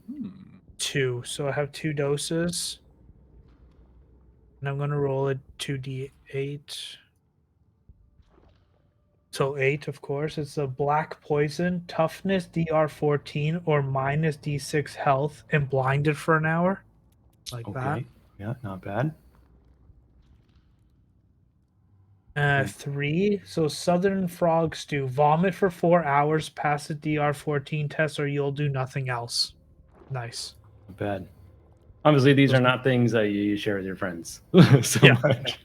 2. So I have 2 doses. And I'm gonna roll a 2d8. So 8, of course. It's a black poison, toughness DR14 or minus d6 health, and blinded for an hour. Like that. Okay. Yeah, not bad. 3. So Southern Frog Stew. Vomit for 4 hours, pass the DR14 test, or you'll do nothing else. Nice. Not bad. Obviously, these Those are are- not things that you share with your friends so Yeah. much.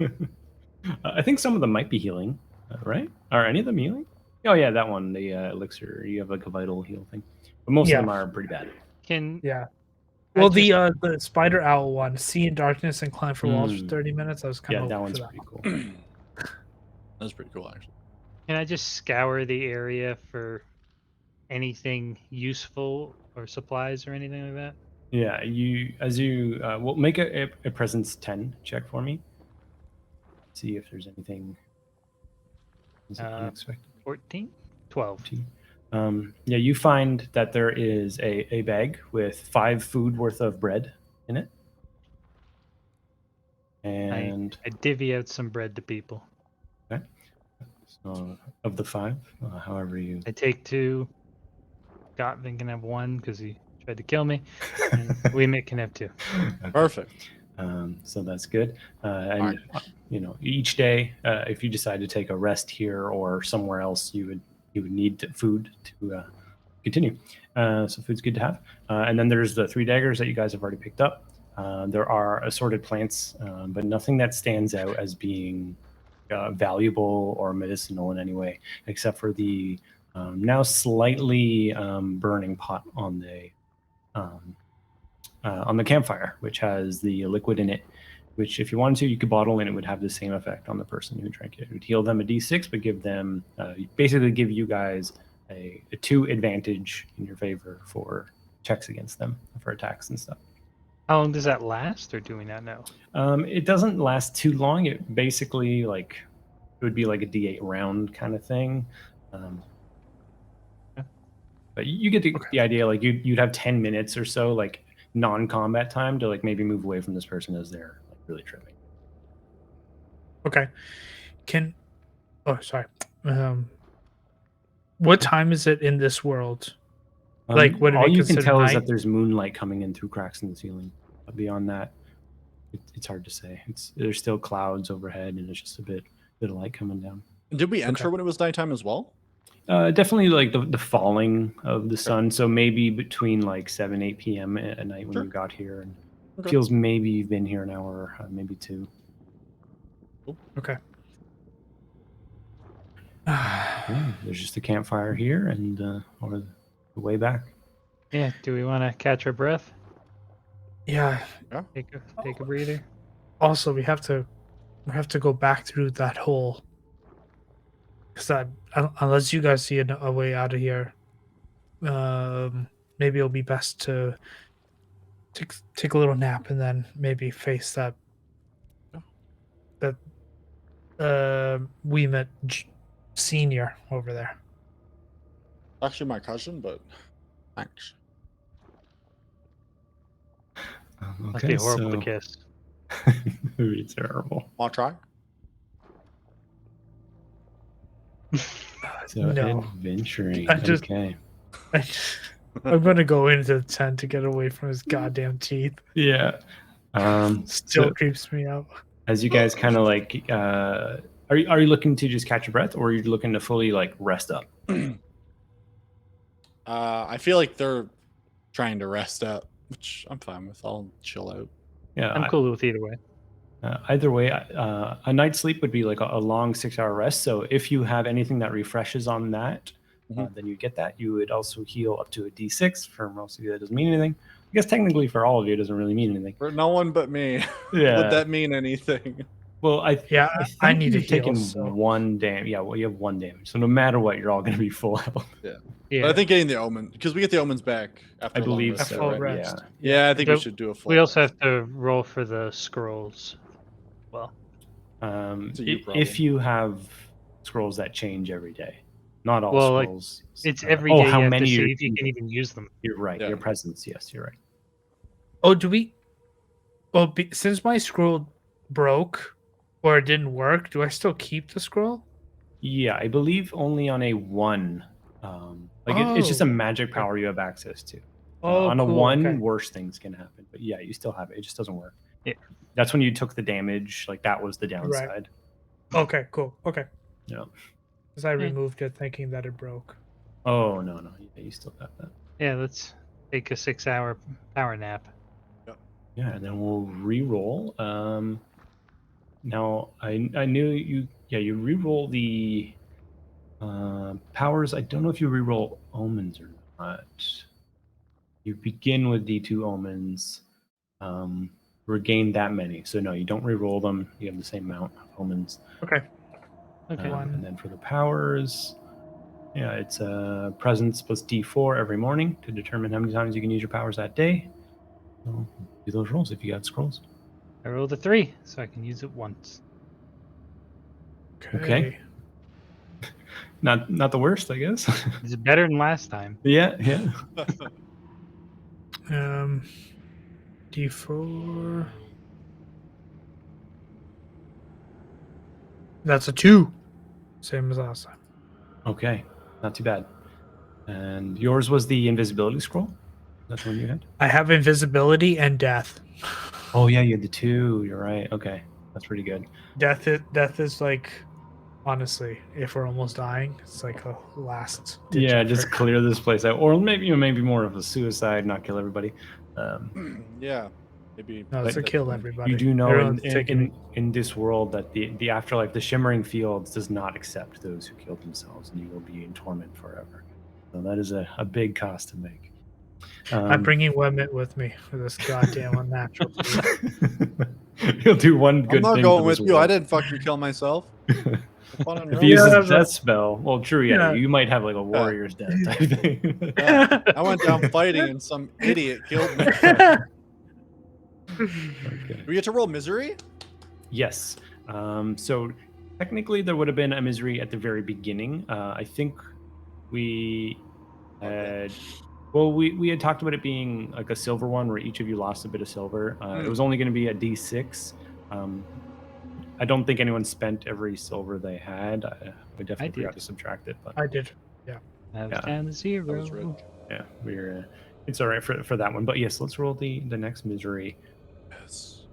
I think some of them might be healing, right? Are any of them healing? Oh, yeah, that one, the elixir. You have like a vital heal thing. But most Yeah. of them are pretty bad. Can Yeah. I Well, just- the spider owl one, see in darkness and climb for walls for Mm. 30 minutes. I was kind Yeah, of that hoping one's for that. pretty cool. That's pretty cool, actually. Can I just scour the area for anything useful or supplies or anything like that? Yeah, you well, make a presence 10 check for me. See if there's anything unexpected. 14? 12. Yeah, you find that there is a bag with 5 food worth of bread in it. And I divvy out some bread to people. okay. So of the 5, however you I take 2. Gotvin can have 1 because he tried to kill me. And Weemit can have 2. Okay. Perfect. So that's good. And you know, each day, if you decide to take a rest here or somewhere else, you would need food to continue. So food's good to have. And then there's the 3 daggers that you guys have already picked up. There are assorted plants, but nothing that stands out as being valuable or medicinal in any way, except for the now slightly burning pot on the campfire, which has the liquid in it. Which, if you wanted to, you could bottle, and it would have the same effect on the person who drank it. It would heal them a d6, but give them basically give you guys a 2 advantage in your favor for checks against them for attacks and stuff. How long does that last, or do we not know? It doesn't last too long. It basically it would be like a D8 round kind of thing. Yeah. But you get the idea. Like you'd have 10 minutes or so, like non-combat time to like maybe move away from this person as they're like really tripping. Okay. Oh, sorry. What time is it in this world? Like, would it all be you can considered tell is night? that there's moonlight coming in through cracks in the ceiling. But beyond that, it's hard to say. There's still clouds overhead, and it's just a bit of light coming down. Did we enter when it was nighttime as well? Definitely like the falling of the sun. So maybe between like 7, 8 p.m. at night when you got here, and feels maybe you've been here an hour, maybe 2. Okay. Yeah, there's just a campfire here, and on the way back. Yeah. Do we want to catch our breath? Yeah. Take a breather. Also, we have to go back through that hole. Because unless you guys see a way out of here, maybe it'll be best to take a little nap and then maybe face that we met senior over there. Actually, my cousin, but thanks. Must be horrible to kiss. It would be terrible. Want to try? So No. adventuring. I'm gonna go into the tent to get away from his goddamn teeth. Yeah. Still creeps me out. As you guys kind of like, are you looking to just catch your breath, or are you looking to fully like rest up? I feel like they're trying to rest up, which I'm fine with. I'll chill out. Yeah, I'm cool with either way. Either way, a night's sleep would be like a long 6-hour rest. So if you have anything that refreshes on that, then you get that. You would also heal up to a D6. For most of you, that doesn't mean anything. I guess technically for all of you, it doesn't really mean anything. For no one but me. Yeah. Would that mean anything? Well, I need to heal. Taken 1 damage. Yeah, well, you have 1 damage. So no matter what, you're all going to be full health. Yeah. Yeah. But I think getting the omen, because we get the omens back after I believe rest, so. full right? rest. Yeah, I think we should do a full We also rest. have to roll for the scrolls. Well, It's a you problem. If you have scrolls that change every day, not all Well, scrolls. it's every day how you have many to you're see if you can even use them. You're right. Yeah. Your presence. Yes, you're right. Oh, do we? Well, since my scroll broke or it didn't work, do I still keep the scroll? Yeah, I believe only on a 1. It's just a Oh. magic power you have access to. Oh, on a cool, 1, okay. worse things can happen. But yeah, you still have it. It just doesn't work. Yeah. That's when you took the damage. Like that was the downside. Okay, cool. Okay. Yeah. Because I removed it thinking that it broke. Oh no. Yeah, you still got that. Yeah, let's take a 6-hour power nap. Yeah, and then we'll re-roll. Now I knew you. Yeah, you re-roll the powers. I don't know if you re-roll omens or not. You begin with the 2 omens. Regain that many. So no, you don't re-roll them. You have the same amount of omens. Okay. Okay. And then for the powers, yeah, it's presence plus D4 every morning to determine how many times you can use your powers that day. So do those rolls if you got scrolls. I rolled a 3, so I can use it once. Okay. Not the worst, I guess. It's better than last time. Yeah. D4. That's a 2. Same as last time. Okay, not too bad. And yours was the invisibility scroll? That's the one you had? I have invisibility and death. Oh yeah, you had the 2. You're right. Okay, that's pretty good. Death is like, honestly, if we're almost dying, it's like a last. Yeah, just clear this place out, or maybe more of a suicide, not kill everybody. Yeah, maybe. No, it's to kill everybody. You do know Everyone's taking in this world that the afterlife, the Shimmering Fields, does not accept those who killed themselves, and you will be in torment forever. So that is a big cost to make. I'm bringing Wemit with me for this goddamn unnatural. You'll do one good I'm not thing going for this with you. I world. didn't fucking kill myself. If he uses a death spell, well, true, yeah, Yeah. you might have like a warrior's death type thing. Yeah, I went down fighting and some idiot killed me. Okay. Do we get to roll misery? Yes. So technically, there would have been a misery at the very beginning. I think we had. Well, we had talked about it being like a silver one, where each of you lost a bit of silver. It was only going to be a D6. I don't think anyone spent every silver they had. We definitely forgot did. to subtract it, but I did. I was Yeah. down to That was rich. 0. yeah, we're. It's all right for that one. But yes, let's roll the next misery. Yes.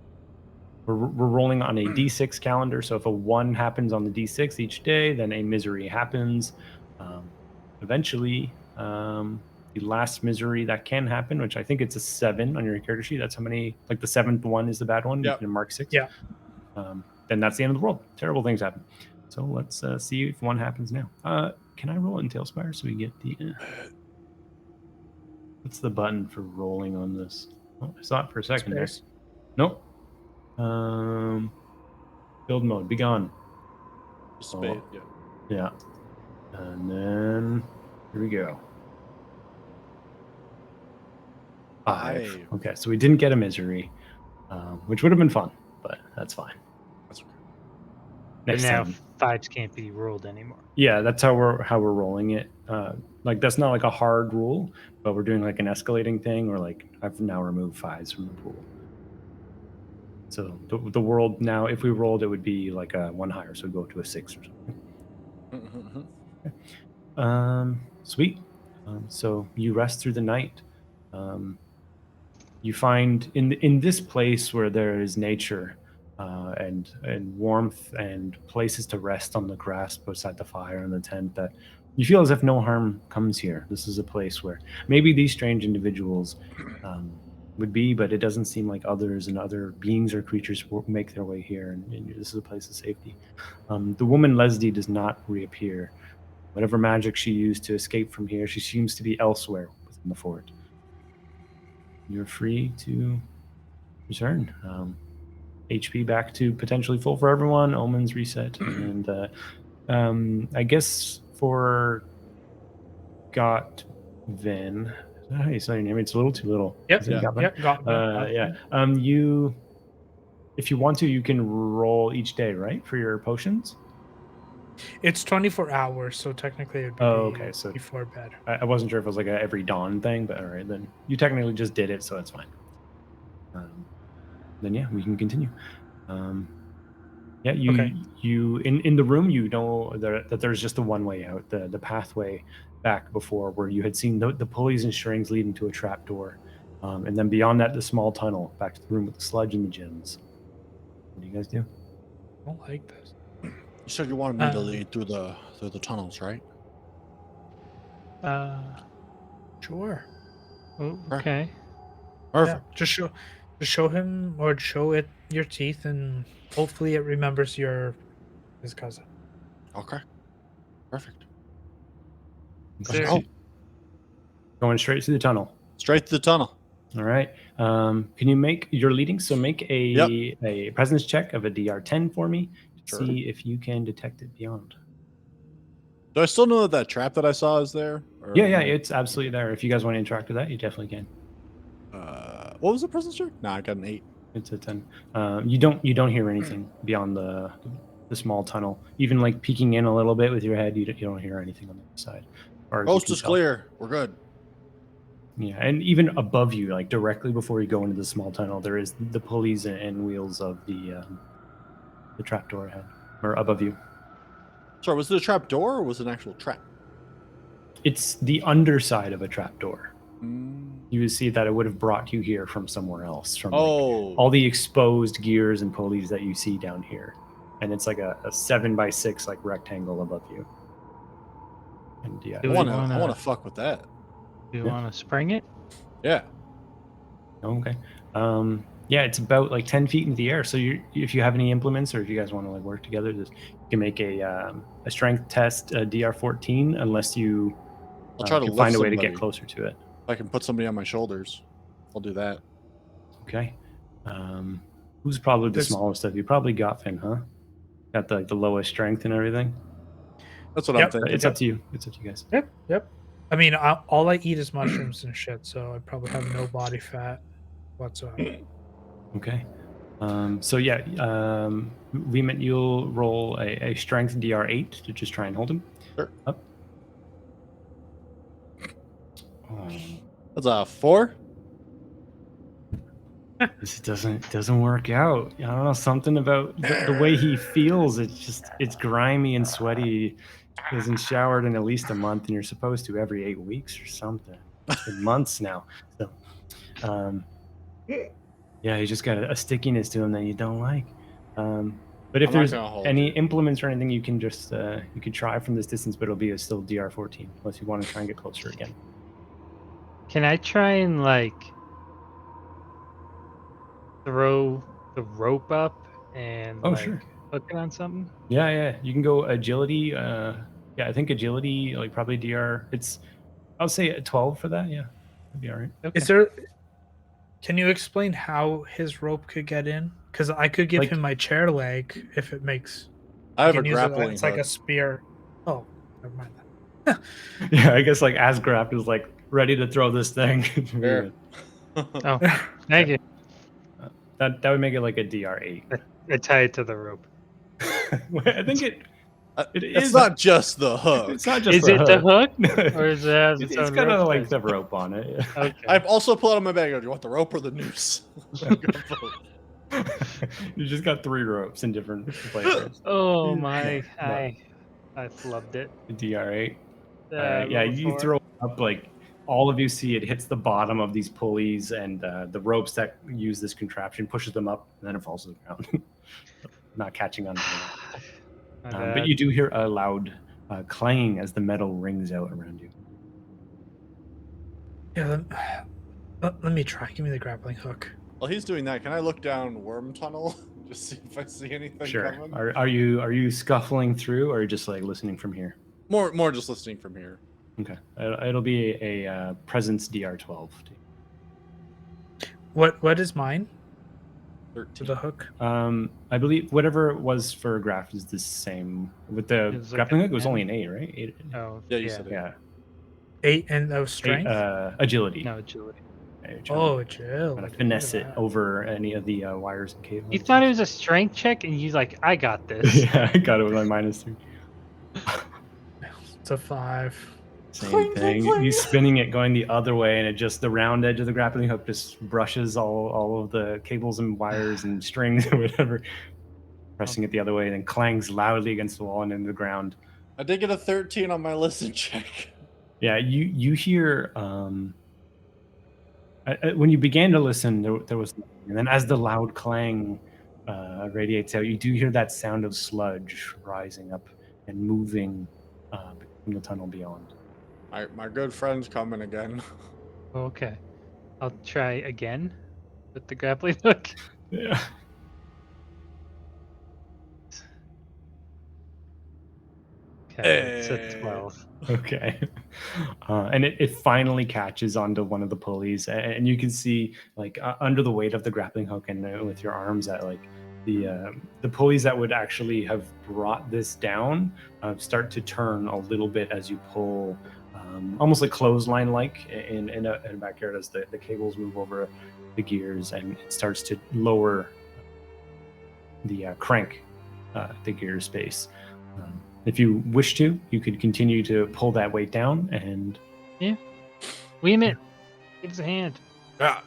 We're rolling on a D6 calendar, so if a 1 happens on the D6 each day, then a misery happens. Eventually, the last misery that can happen, which I think it's a 7 on your character sheet. That's how many. Like the 7th one is the bad one. Yep. You can mark 6. Yeah. Then that's the end of the world. Terrible things happen. So let's see if 1 happens now. Can I roll it in Tailspire so we get the? What's the button for rolling on this? Oh, I saw it for a second there. Space. Nope. Build mode, be gone. Spade. Yeah. Yeah. And then here we go. 5. Five. Okay, so we didn't get a misery, which would have been fun, but that's fine. That's okay. But Next now time. 5s can't be rolled anymore. Yeah, that's how we're rolling it. Like that's not like a hard rule, but we're doing like an escalating thing, or like I've now removed 5s from the pool. So the world now, if we rolled, it would be like a 1 higher, so it'd go to a 6 or something. Sweet. So you rest through the night. You find in this place where there is nature and warmth and places to rest on the grass beside the fire in the tent, that you feel as if no harm comes here. This is a place where maybe these strange individuals would be, but it doesn't seem like others and other beings or creatures will make their way here, and this is a place of safety. The woman Leslie does not reappear. Whatever magic she used to escape from here, she seems to be elsewhere within the fort. You're free to return. HP back to potentially full for everyone. Omens reset, and I guess for Gotvin. Is that how you say your name? It's a little too little. Yep. Is it Yeah. Gotvin? Yep. Got Yeah. You, if you want to, you can roll each day, right, for your potions. It's 24 hours, so technically it'd be Okay, so before bed. I wasn't sure if it was like a every dawn thing, but all right, then you technically just did it, so it's fine. Then yeah, we can continue. Yeah, you in the room, you know that there's just the one way out, the pathway back before, where you had seen the pulleys and strings leading to a trap door, and then beyond that, the small tunnel back to the room with the sludge and the gems. What do you guys do? I don't like this. You said you wanted me to lead through the tunnels, right? Sure. Okay. Perfect. Yeah, just show him, or show it your teeth, and hopefully it remembers his cousin. Okay. Perfect. Is Let's there- go. Going straight through the tunnel. Straight to the tunnel. All right. Can you make your leading? So make a presence check of a DR10 for me to Sure. see if you can detect it beyond. Do I still know that trap that I saw is there? Or Yeah, it's absolutely there. If you guys want to interact with that, you definitely can. What was the presence check? Nah, I got an 8. It's a 10. You don't hear anything beyond the small tunnel. Even like peeking in a little bit with your head, you don't hear anything on the other side. Coast is clear. We're good. Yeah, and even above you, like directly before you go into the small tunnel, there is the pulleys and wheels of the trapdoor ahead, or above you. Sorry, was it a trap door or was it an actual trap? It's the underside of a trapdoor. Mm. You would see that it would have brought you here from somewhere else, from Oh. all the exposed gears and pulleys that you see down here. And it's like a 7x6 like rectangle above you. And yeah, I want to fuck with that. Do you want to spring it? Yeah. okay. Yeah, it's about like 10 feet into the air. So if you have any implements, or if you guys want to like work together, you can make a strength test, DR14, unless you I'll try to can lift find a way to somebody. get closer to it. If I can put somebody on my shoulders, I'll do that. Okay. Who's probably the smallest of you? Probably Gotvin, huh? Got the lowest strength and everything. That's what I'm Yep. thinking. It's up to you. It's up to you guys. Yep. I mean, all I eat is mushrooms and shit, so I probably have no body fat whatsoever. Okay. So yeah, Veement, you'll roll a strength DR8 to just try and hold him Sure. up. Oh, That's a 4. this doesn't work out. I don't know, something about the way he feels. It's grimy and sweaty. He hasn't showered in at least a month, and you're supposed to every 8 weeks or something. It's been months now. So, yeah, he's just got a stickiness to him that you don't like. But if I'm not there's gonna hold any you. implements or anything, you can just you could try from this distance, but it'll be still DR14 unless you want to try and get closer again. Can I try and like throw the rope up and Oh, like sure. hook it on something? Yeah. You can go agility. Yeah, I think agility, like probably DR. I'll say a 12 for that. Yeah, that'd be all right. Okay. Is there? Can you explain how his rope could get in? Because I could give Like- him my chair leg if it makes. I have you a can use it, grappling it's like a hook. spear. Oh, never mind that. Yeah, I guess like Asgraft is like ready to throw this thing. There. Oh, thank you. That would make it like a DR8. I tie it to the rope. I think it It's is not just the hook. It's not just Is it the hook, hook. or is it has its It's own got a rope length size? of rope on it. Yeah. Okay. I've also pulled out my bag. Do you want the rope or the noose? You just got 3 ropes in different flavors. Oh my! No. I flubbed it. DR8. All right, yeah, Roll you four. throw it up, like all of you see it hits the bottom of these pulleys, and the ropes that use this contraption pushes them up, and then it falls to the ground, not catching on. My But bad. you do hear a loud clanging as the metal rings out around you. Yeah, let me try. Give me the grappling hook. While he's doing that, can I look down Worm Tunnel? Just see if I see anything Sure. coming? Are you scuffling through, or just like listening from here? More just listening from here. Okay, it'll be a presence DR12. What is mine to 13. the hook? I believe whatever it was for Graph is the same. With the It was like grappling a hook, it was 10. only an 8, right? 8. Oh, Yeah, you said it. Yeah. 8 and of 8, strength. agility. no agility. Okay, Oh, trying Jill. to finesse it over any of the wires and cables. You thought it was a strength check, and you like, I got this. Yeah, I got it with my -3. It's a 5. Same Cling, thing. cling, cling. He's spinning it going the other way, and it just the round edge of the grappling hook just brushes all of the cables and wires and strings or whatever, pressing it the other way, and then clangs loudly against the wall and into the ground. I did get a 13 on my listen check. Yeah, you hear when you began to listen, there was nothing. And then as the loud clang radiates out, you do hear that sound of sludge rising up and moving from the tunnel beyond. My good friend's coming again. Okay. I'll try again with the grappling hook. Yeah. Okay, it's Hey. a 12. Okay. And it finally catches onto one of the pulleys, and you can see like under the weight of the grappling hook and with your arms at like the pulleys that would actually have brought this down start to turn a little bit as you pull, almost like clothesline like in a backyard as the cables move over the gears, and it starts to lower the crank the gear space. If you wish to, you could continue to pull that weight down, and Weemit, give us a hand. Yeah.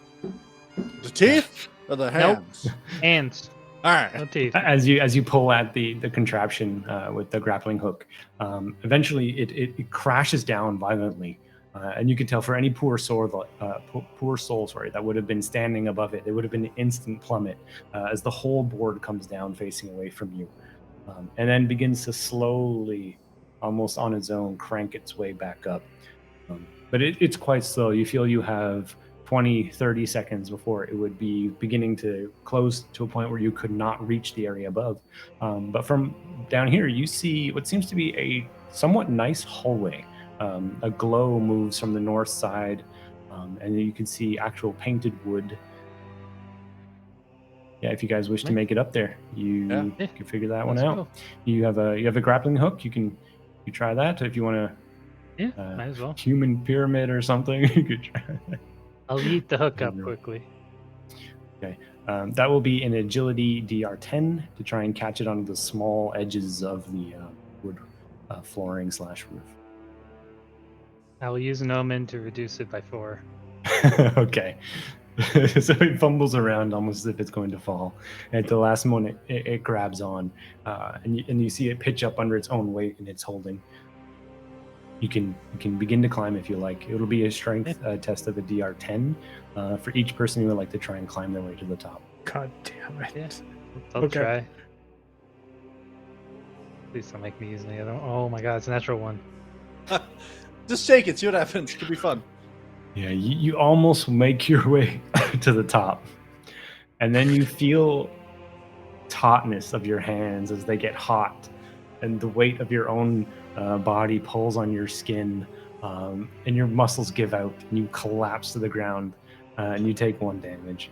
The teeth or the hands? Hands, All no right. teeth. as you pull at the contraption with the grappling hook, eventually it crashes down violently, and you could tell for any poor soul that would have been standing above it, there would have been an instant plummet as the whole board comes down facing away from you, and then begins to slowly, almost on its own, crank its way back up. But it's quite slow. You feel you have 20-30 seconds before it would be beginning to close to a point where you could not reach the area above. But from down here, you see what seems to be a somewhat nice hallway. A glow moves from the north side, and you can see actual painted wood. Yeah, if you guys wish to make it up there, you Yeah. can figure that one Let's out. go. You have a grappling hook. You try that if you want to. Yeah, might as well. Human pyramid or something. You could try that. I'll eat the hook up Mhm. quickly. That will be an agility DR10 to try and catch it on the small edges of the wood flooring / roof. I will use an omen to reduce it by 4. Okay. So it fumbles around almost as if it's going to fall. And at the last moment, it grabs on, and you see it pitch up under its own weight, and it's holding. You can begin to climb if you like. It'll be a strength test of a DR10 for each person who would like to try and climb their way to the top. God damn it. Yeah. I'll Okay. try. Please don't make me use any other one. Oh my god, it's a natural 1. Just shake it, see what happens. Could be fun. Yeah, you almost make your way to the top. And then you feel tautness of your hands as they get hot, and the weight of your own body pulls on your skin, and your muscles give out, and you collapse to the ground, and you take 1 damage.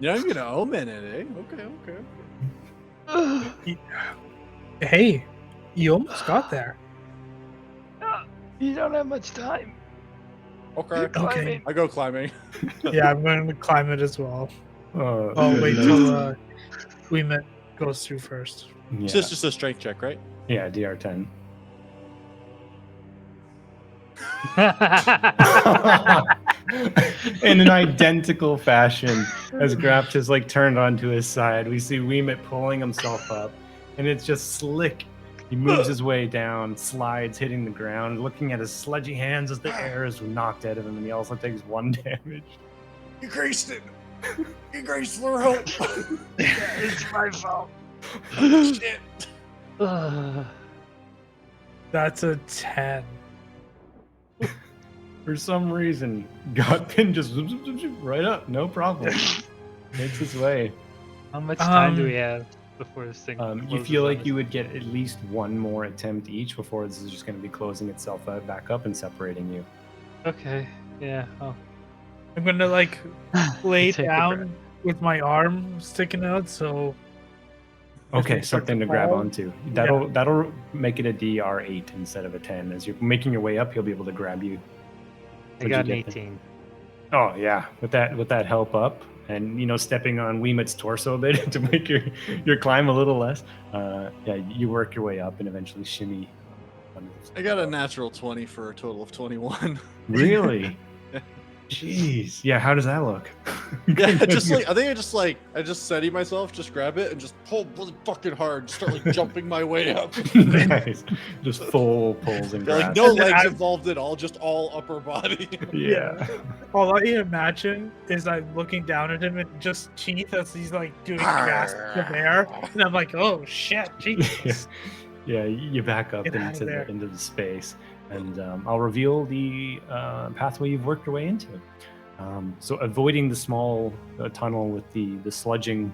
You're not even gonna omen it, eh? Okay. Hey, you almost got there. You don't have much time. Okay. Okay. I go climbing. Yeah, I'm going to climb it as well. Oh, I'll wait goodness. till we goes through first. Yeah, So it's just a strength check, right? yeah, DR10. In an identical fashion, as Graft has like turned onto his side, we see Weemit pulling himself up, and it's just slick. He moves his way down, slides, hitting the ground, looking at his sludgy hands as the air is knocked out of him, and he also takes 1 damage. You graced it. You graced the rope. It's my fault. Shit. That's a 10. For some reason, Godpin just zoop, zoop, zoop, zoop, right up, no problem. Makes his way. How much time do we have before this thing You closes feel on like us? you would get at least 1 more attempt each before this is just going to be closing itself back up and separating you. Okay, yeah. Oh. I'm going to like lay Take a down breath. with my arm sticking out, so Okay, we start something to to grab fall, onto. That'll make it a DR8 instead of a 10. As you're making your way up, he'll be able to grab you. I What'd got you an get there? 18. Oh yeah, with that help up, and stepping on Weemit's torso a bit to make your climb a little less. Yeah, you work your way up and eventually shimmy. I got a natural 20 for a total of 21. Really? Jeez. Yeah. How does that look? Yeah, just like I think I just steady myself, just grab it and just pull really fucking hard, start like jumping my way up. Nice. Just full pulls and Yeah, like grabs. no And then legs I- involved at all, just all upper body. Yeah. all I imagine is I'm looking down at him and just teeth as he's like doing grasp of air, and I'm like, oh shit, Jesus. Yeah, you back up Get out of there. into the space, and I'll reveal the pathway you've worked your way into. So avoiding the small tunnel with the sludging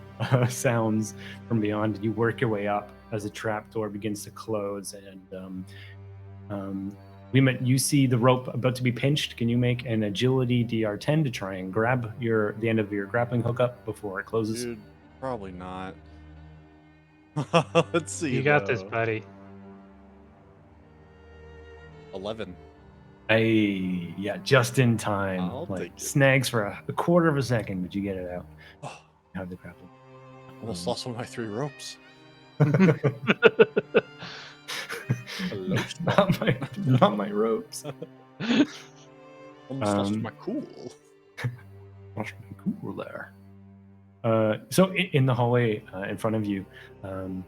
sounds from beyond, you work your way up as a trapdoor begins to close, and you see the rope about to be pinched. Can you make an agility DR10 to try and grab the end of your grappling hook up before it closes? Dude, probably not. Let's see. You got this, though. buddy. 11. Hey, yeah, just in time. I'll Like take it. snags for a quarter of a second, but you get it out. Oh, You have the grappling. almost lost one of my 3 ropes. not my ropes. Almost lost Um, my cool. Cool there. So in the hallway in front of you, to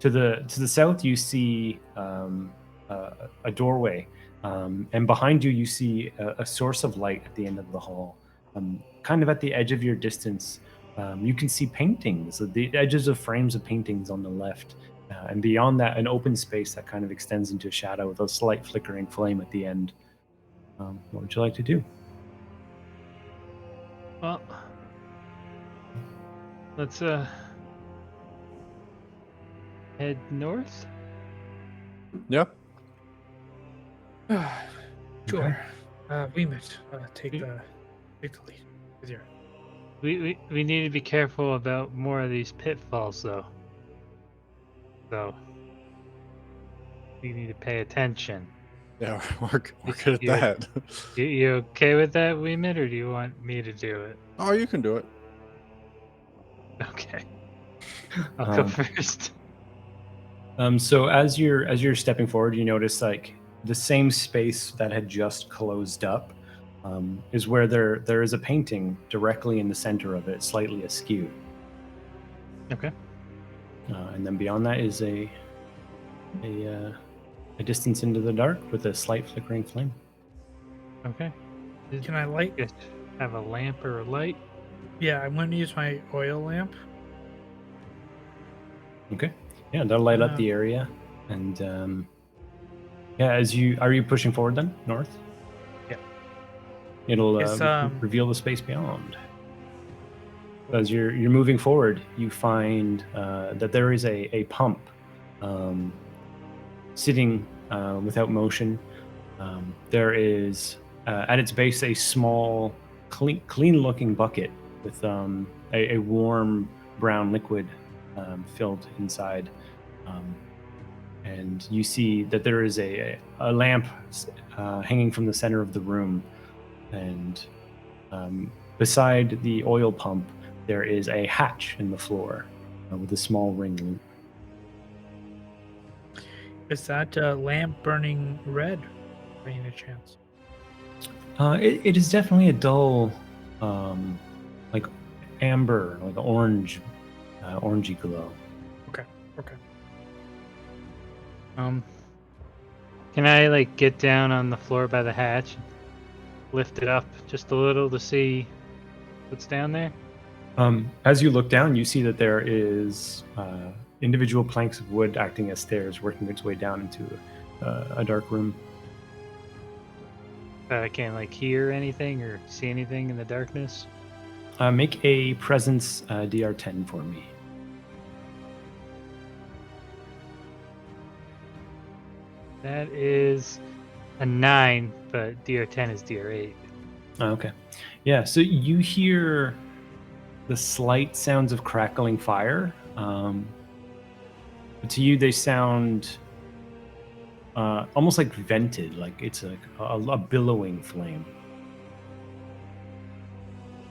the south, you see a doorway, and behind you, you see a source of light at the end of the hall. Kind of at the edge of your distance, you can see paintings, the edges of frames of paintings on the left, and beyond that, an open space that kind of extends into a shadow with a slight flickering flame at the end. What would you like to do? Well, let's head north. Yeah. Sure. Weemit, take the lead with your. We need to be careful about more of these pitfalls, though. So we need to pay attention. Yeah, we're good at Yeah. that. You okay with that, Weemit, or do you want me to do it? Oh, you can do it. Okay, I'll go Um, first. So as you're stepping forward, you notice like the same space that had just closed up is where there is a painting directly in the center of it, slightly askew, Okay. and then beyond that is a distance into the dark with a slight flickering flame. Okay. Can I light? You guys have a lamp or a light? Yeah, I'm going to use my oil lamp. Okay, yeah, that'll light up Uh, the area, and yeah, are you pushing forward then north? Yeah. It'll It's, reveal the space beyond. As you're moving forward, you find that there is a pump sitting without motion. There is at its base a small, clean-looking bucket with a warm brown liquid filled inside, and you see that there is a lamp hanging from the center of the room, and beside the oil pump, there is a hatch in the floor with a small ring loop. Is that lamp burning red by any chance? It is definitely a dull, like amber, like orange, orangey glow. Okay. Can I like get down on the floor by the hatch, lift it up just a little to see what's down there? As you look down, you see that there is individual planks of wood acting as stairs, working its way down into a dark room. But I can't like hear anything or see anything in the darkness. Make a presence DR10 for me. That is a 9, but DR10 is DR8. Okay. Yeah, so you hear the slight sounds of crackling fire. But to you, they sound almost like vented, like it's like a billowing flame.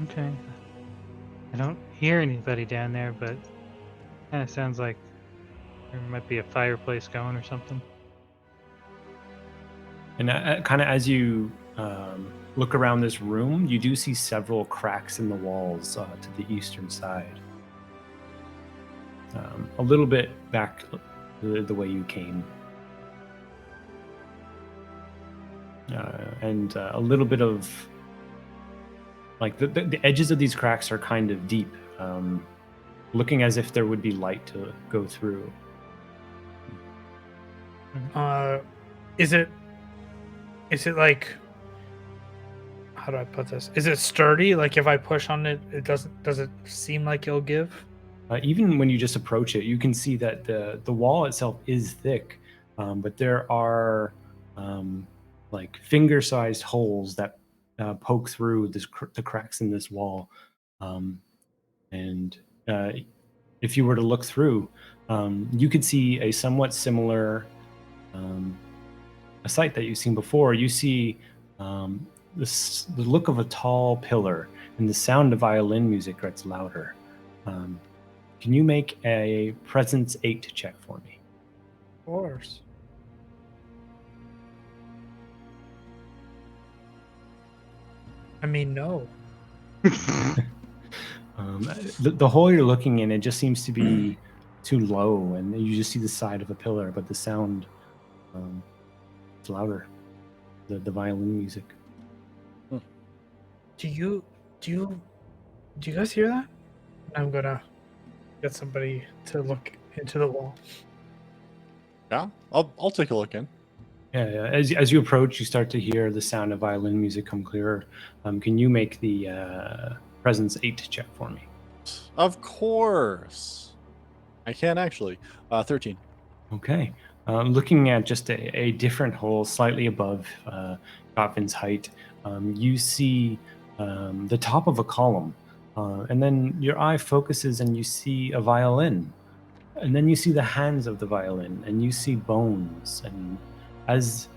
Okay. I don't hear anybody down there, but kind of sounds like there might be a fireplace going or something. And kind of as you look around this room, you do see several cracks in the walls to the eastern side. A little bit back the way you came. And a little bit of, like, the edges of these cracks are kind of deep, looking as if there would be light to go through. Is it like, how do I put this? Is it sturdy? Like if I push on it, does it seem like it'll give? Even when you just approach it, you can see that the wall itself is thick, but there are like finger-sized holes that poke through the cracks in this wall. And if you were to look through, you could see a somewhat similar a sight that you've seen before. You see the look of a tall pillar, and the sound of violin music gets louder. Can you make a Presence 8 check for me? Of course. I mean, no. The hole you're looking in, it just seems to be too low, and you just see the side of a pillar, but the sound is louder. The violin music. Do you guys hear that? I'm gonna get somebody to look into the wall. Yeah, I'll take a look in. Yeah. As you approach, you start to hear the sound of violin music come clearer. Can you make the Presence 8 check for me? Of course. I can actually. 13. Okay. Looking at just a different hole slightly above Gotvin's height, you see the top of a column. And then your eye focuses and you see a violin. And then you see the hands of the violin and you see bones. And as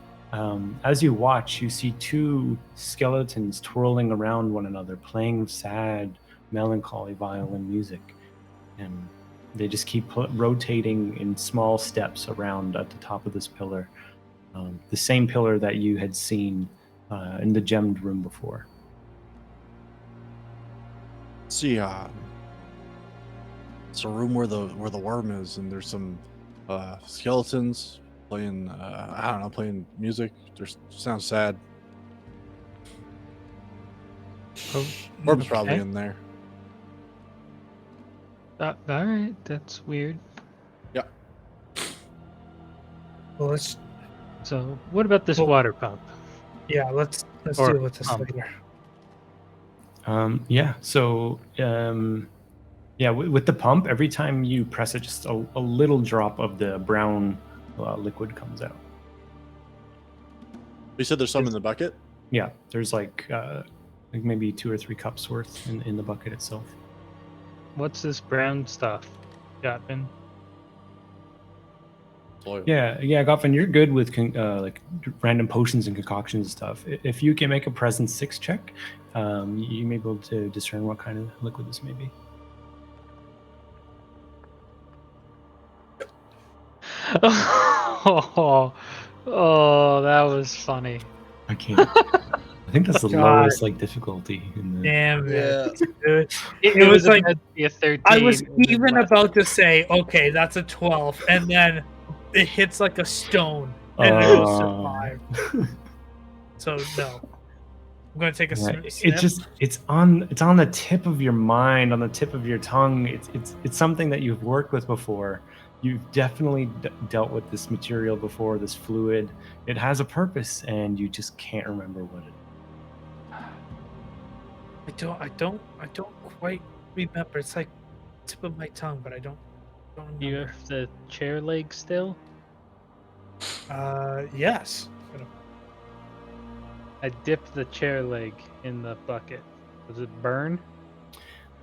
As you watch, you see two skeletons twirling around one another, playing sad, melancholy violin music. And they just keep rotating in small steps around at the top of this pillar. The same pillar that you had seen in the gemmed room before. See, it's a room where the worm is, and there's some skeletons playing. I don't know, playing music. There's sounds sad. Oh, Worm's probably okay. in there. All right, that's weird. Yeah. well, let's So, what about this Well- water pump? let's Or deal with this pump. later. With the pump, every time you press it, just a little drop of the brown liquid comes out. You said there's some in the bucket. Yeah, there's like maybe 2 or 3 cups worth in the bucket itself. What's this brown stuff, Gottman? Oil. Yeah, Goffin, you're good with like random potions and concoctions and stuff. If you can make a presence 6 check, you may be able to discern what kind of liquid this may be. Oh, that was funny. I can't. I think that's the God. lowest like difficulty in the. Damn Yeah. it. Dude. It was like- about to be a 13. I was and then even left. about to say, okay, that's a 12, and then it hits like a stone, and it was survive. So no, I'm gonna take a Yeah, sniff. it's on the tip of your mind, on the tip of your tongue. It's something that you've worked with before. You've definitely dealt with this material before, this fluid. It has a purpose, and you just can't remember what it. I don't quite remember. It's like tip of my tongue, but I don't You remember. have the chair leg still? Yes. I dipped the chair leg in the bucket. Does it burn?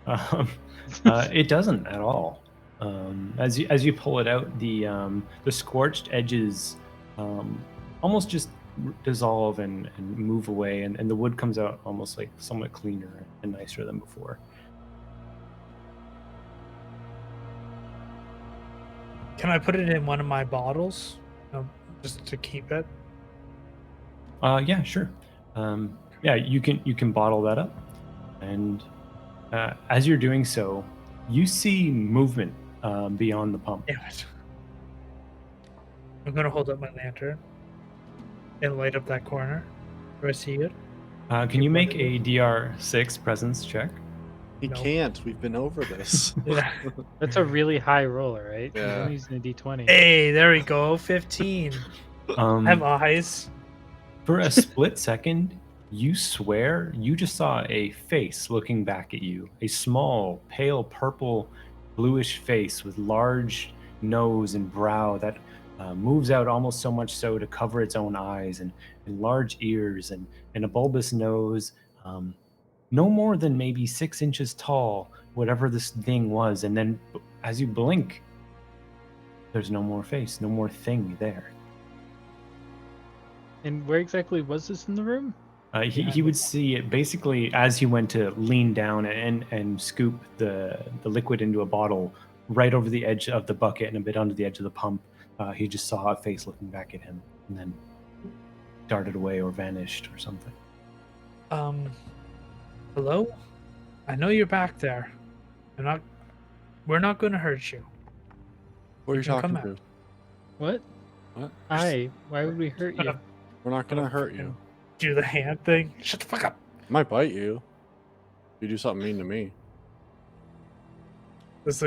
It doesn't at all. As you pull it out, the scorched edges almost just dissolve and move away, and the wood comes out almost like somewhat cleaner and nicer than before. Can I put it in one of my bottles, just to keep it? Yeah, sure. Yeah, you can bottle that up, and as you're doing so, you see movement beyond the pump. Damn it. I'm gonna hold up my lantern and light up that corner. Do I see it? Can you make a DR6 presence check? He No. can't. We've been over this. Yeah. That's a really high roller, right? Yeah. I'm using a d20. Hey, there we go. 15. I have eyes. For a split second, you swear you just saw a face looking back at you. A small, pale purple, bluish face with large nose and brow that moves out almost so much so to cover its own eyes, and large ears and a bulbous nose. No more than maybe 6 inches tall, whatever this thing was. And then as you blink, there's no more face, no more thing there. And where exactly was this in the room? He would see it basically as he went to lean down and scoop the liquid into a bottle right over the edge of the bucket and a bit under the edge of the pump. He just saw a face looking back at him and then darted away or vanished or something. Hello? I know you're back there. We're not gonna hurt you. What are you You can talking come to? out. What? What? Hi. Why would we hurt you? We're not gonna hurt you. Do the hand thing. Shut the fuck up. I might bite you. If you do something mean to me. Does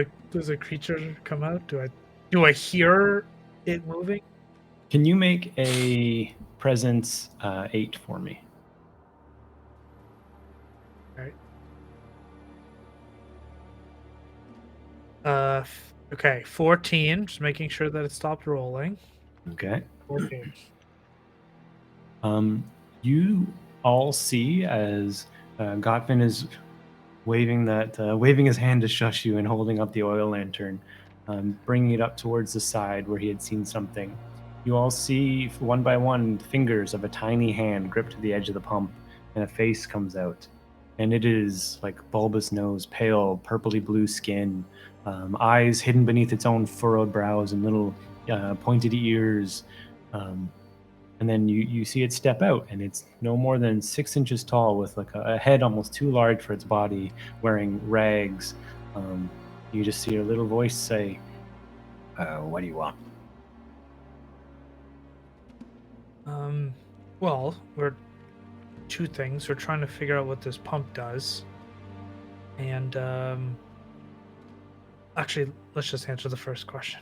a creature come out? Do I hear it moving? Can you make a presence 8 for me? Okay, 14. Just making sure that it stopped rolling. Okay. 14. You all see as Gottman is waving his hand to shush you and holding up the oil lantern, bringing it up towards the side where he had seen something. You all see one by one fingers of a tiny hand grip to the edge of the pump, and a face comes out. And it is like bulbous nose, pale, purpley blue skin, eyes hidden beneath its own furrowed brows and little pointed ears. And then you see it step out, and it's no more than 6 inches tall, with like a head almost too large for its body, wearing rags. You just see a little voice say, "What do you want?" Well, we're two things. We're trying to figure out what this pump does. And actually, let's just answer the first question.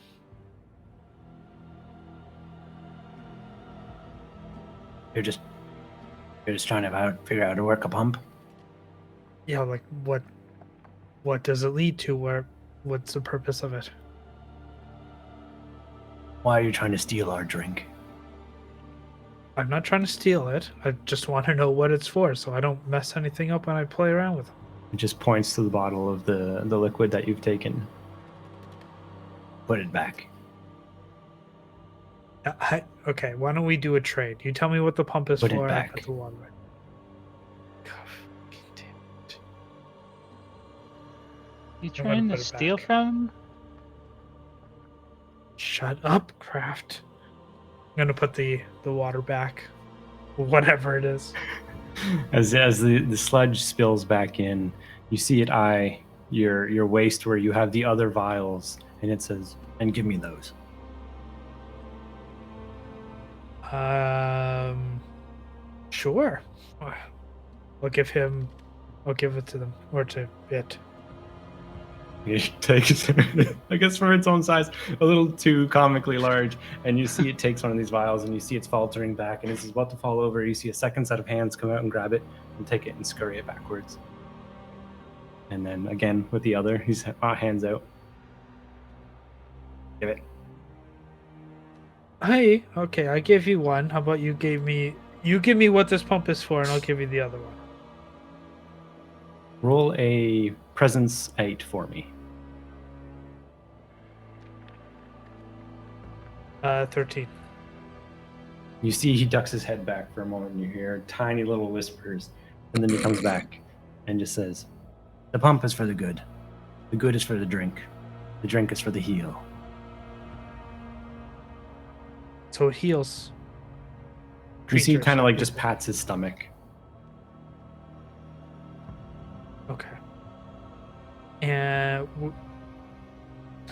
You're just trying to figure out how to work a pump. Yeah, like what does it lead to? What's the purpose of it? Why are you trying to steal our drink? I'm not trying to steal it. I just want to know what it's for, so I don't mess anything up when I play around with it. It just points to the bottle of the liquid that you've taken. Put it back. Okay, why don't we do a trade? You tell me what the pump is Put it for, and I back. put the water in. God fucking damn it. You I'm gonna trying put to it steal back. from? Shut up, Kraft. I'm gonna put the water back. Whatever it is. As the sludge spills back in, you see it eye your waist where you have the other vials, and it says, "And give me those." Sure. I'll give it to them, or to it. It takes, I guess for its own size, a little too comically large, and you see it takes one of these vials, and you see it's faltering back, and as it's about to fall over, you see a second set of hands come out and grab it, and take it and scurry it backwards. And then again with the other, he's hands out. Give it. Hey, okay, I gave you one. How about you give me what this pump is for, and I'll give you the other one. Roll a presence 8 for me. 13. You see he ducks his head back for a moment, and you hear tiny little whispers, and then he comes back and just says, "The pump is for the good. The good is for the drink. The drink is for the heal." So it heals. You see he creatures. kind of like just pats his stomach. Okay. And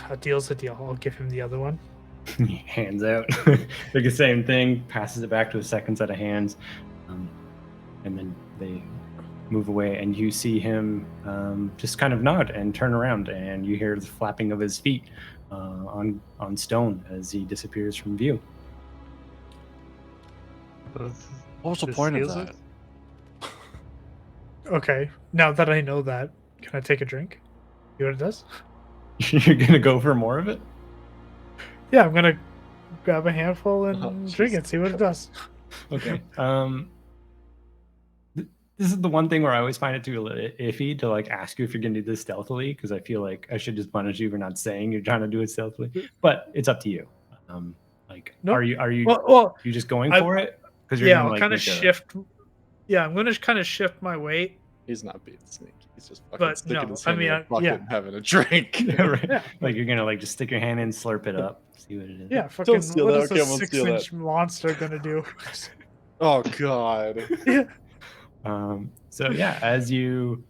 a deal's a deal. I'll give him the other one. He hands out like the same thing, passes it back to a second set of hands, and then they move away, and you see him just kind of nod and turn around, and you hear the flapping of his feet on stone as he disappears from view. What was the This point of heals that? us? Okay. Now that I know that, can I take a drink? See what it does? You're gonna go for more of it? Yeah, I'm gonna grab a handful and Oh, drink it. See what it does. Okay. This is the one thing where I always find it too iffy to like ask you if you're gonna do this stealthily, because I feel like I should just punish you for not saying you're trying to do it stealthily. But it's up to you. Nope. Are you Well, you just going I- for it? Because you're yeah, gonna I'll like kind of make a- shift. Yeah, I'm gonna kind of shift my weight. He's not being sneaky. He's just fucking But sticking no, his I hand mean, in a bucket yeah. and having a drink. Yeah, right. Yeah. Like you're gonna like just stick your hand in, slurp it up, see what it is. Yeah, fucking. steal What that, is okay, a I won't steal 6-inch monster gonna do? Oh god. Yeah. So yeah, as you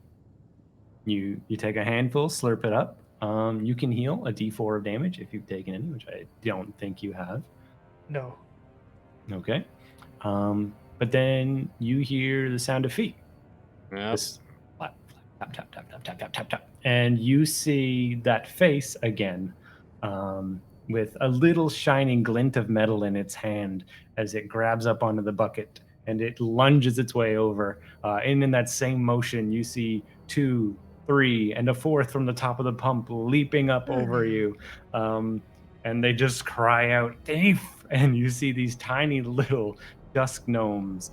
take a handful, slurp it up. You can heal a D4 of damage if you've taken any, which I don't think you have. No. Okay. But then you hear the sound of feet. Yeah. This tap, tap, tap, tap, tap, tap, tap, tap, tap. And you see that face again, with a little shining glint of metal in its hand as it grabs up onto the bucket and it lunges its way over. And in that same motion, you see 2, 3, and a 4th from the top of the pump leaping up over you. And they just cry out, "Thief!" And you see these tiny little dusk gnomes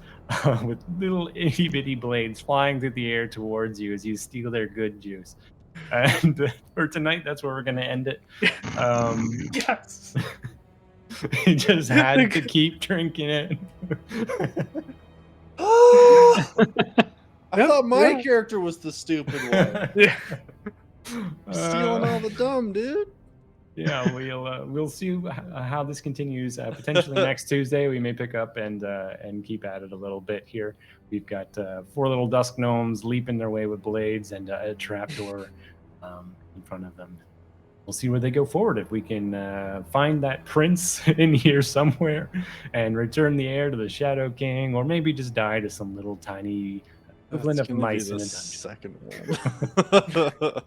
with little itty bitty blades flying through the air towards you as you steal their good juice. And for tonight, that's where we're going to end it. Yes. He just had to keep drinking it. I thought my yeah. character was the stupid one. Yeah. Stealing all the dumb, dude. Yeah, we'll see how this continues. Potentially next Tuesday, we may pick up and keep at it a little bit here. We've got 4 little dusk gnomes leaping their way with blades and a trapdoor in front of them. We'll see where they go forward. If we can find that prince in here somewhere and return the heir to the Shadow King, or maybe just die to some little tiny equivalent That's of gonna be mice in the a dungeon. second one.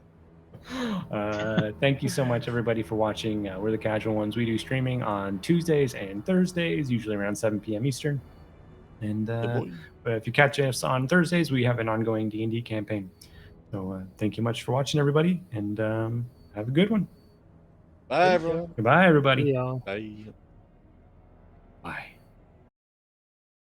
Thank you so much, everybody, for watching. We're the Casual Ones. We do streaming on Tuesdays and Thursdays, usually around 7 p.m. Eastern. And if you catch us on Thursdays, we have an ongoing D&D campaign. So thank you much for watching, everybody, and have a good one. Bye, everyone. Goodbye, everybody. Yeah. Bye.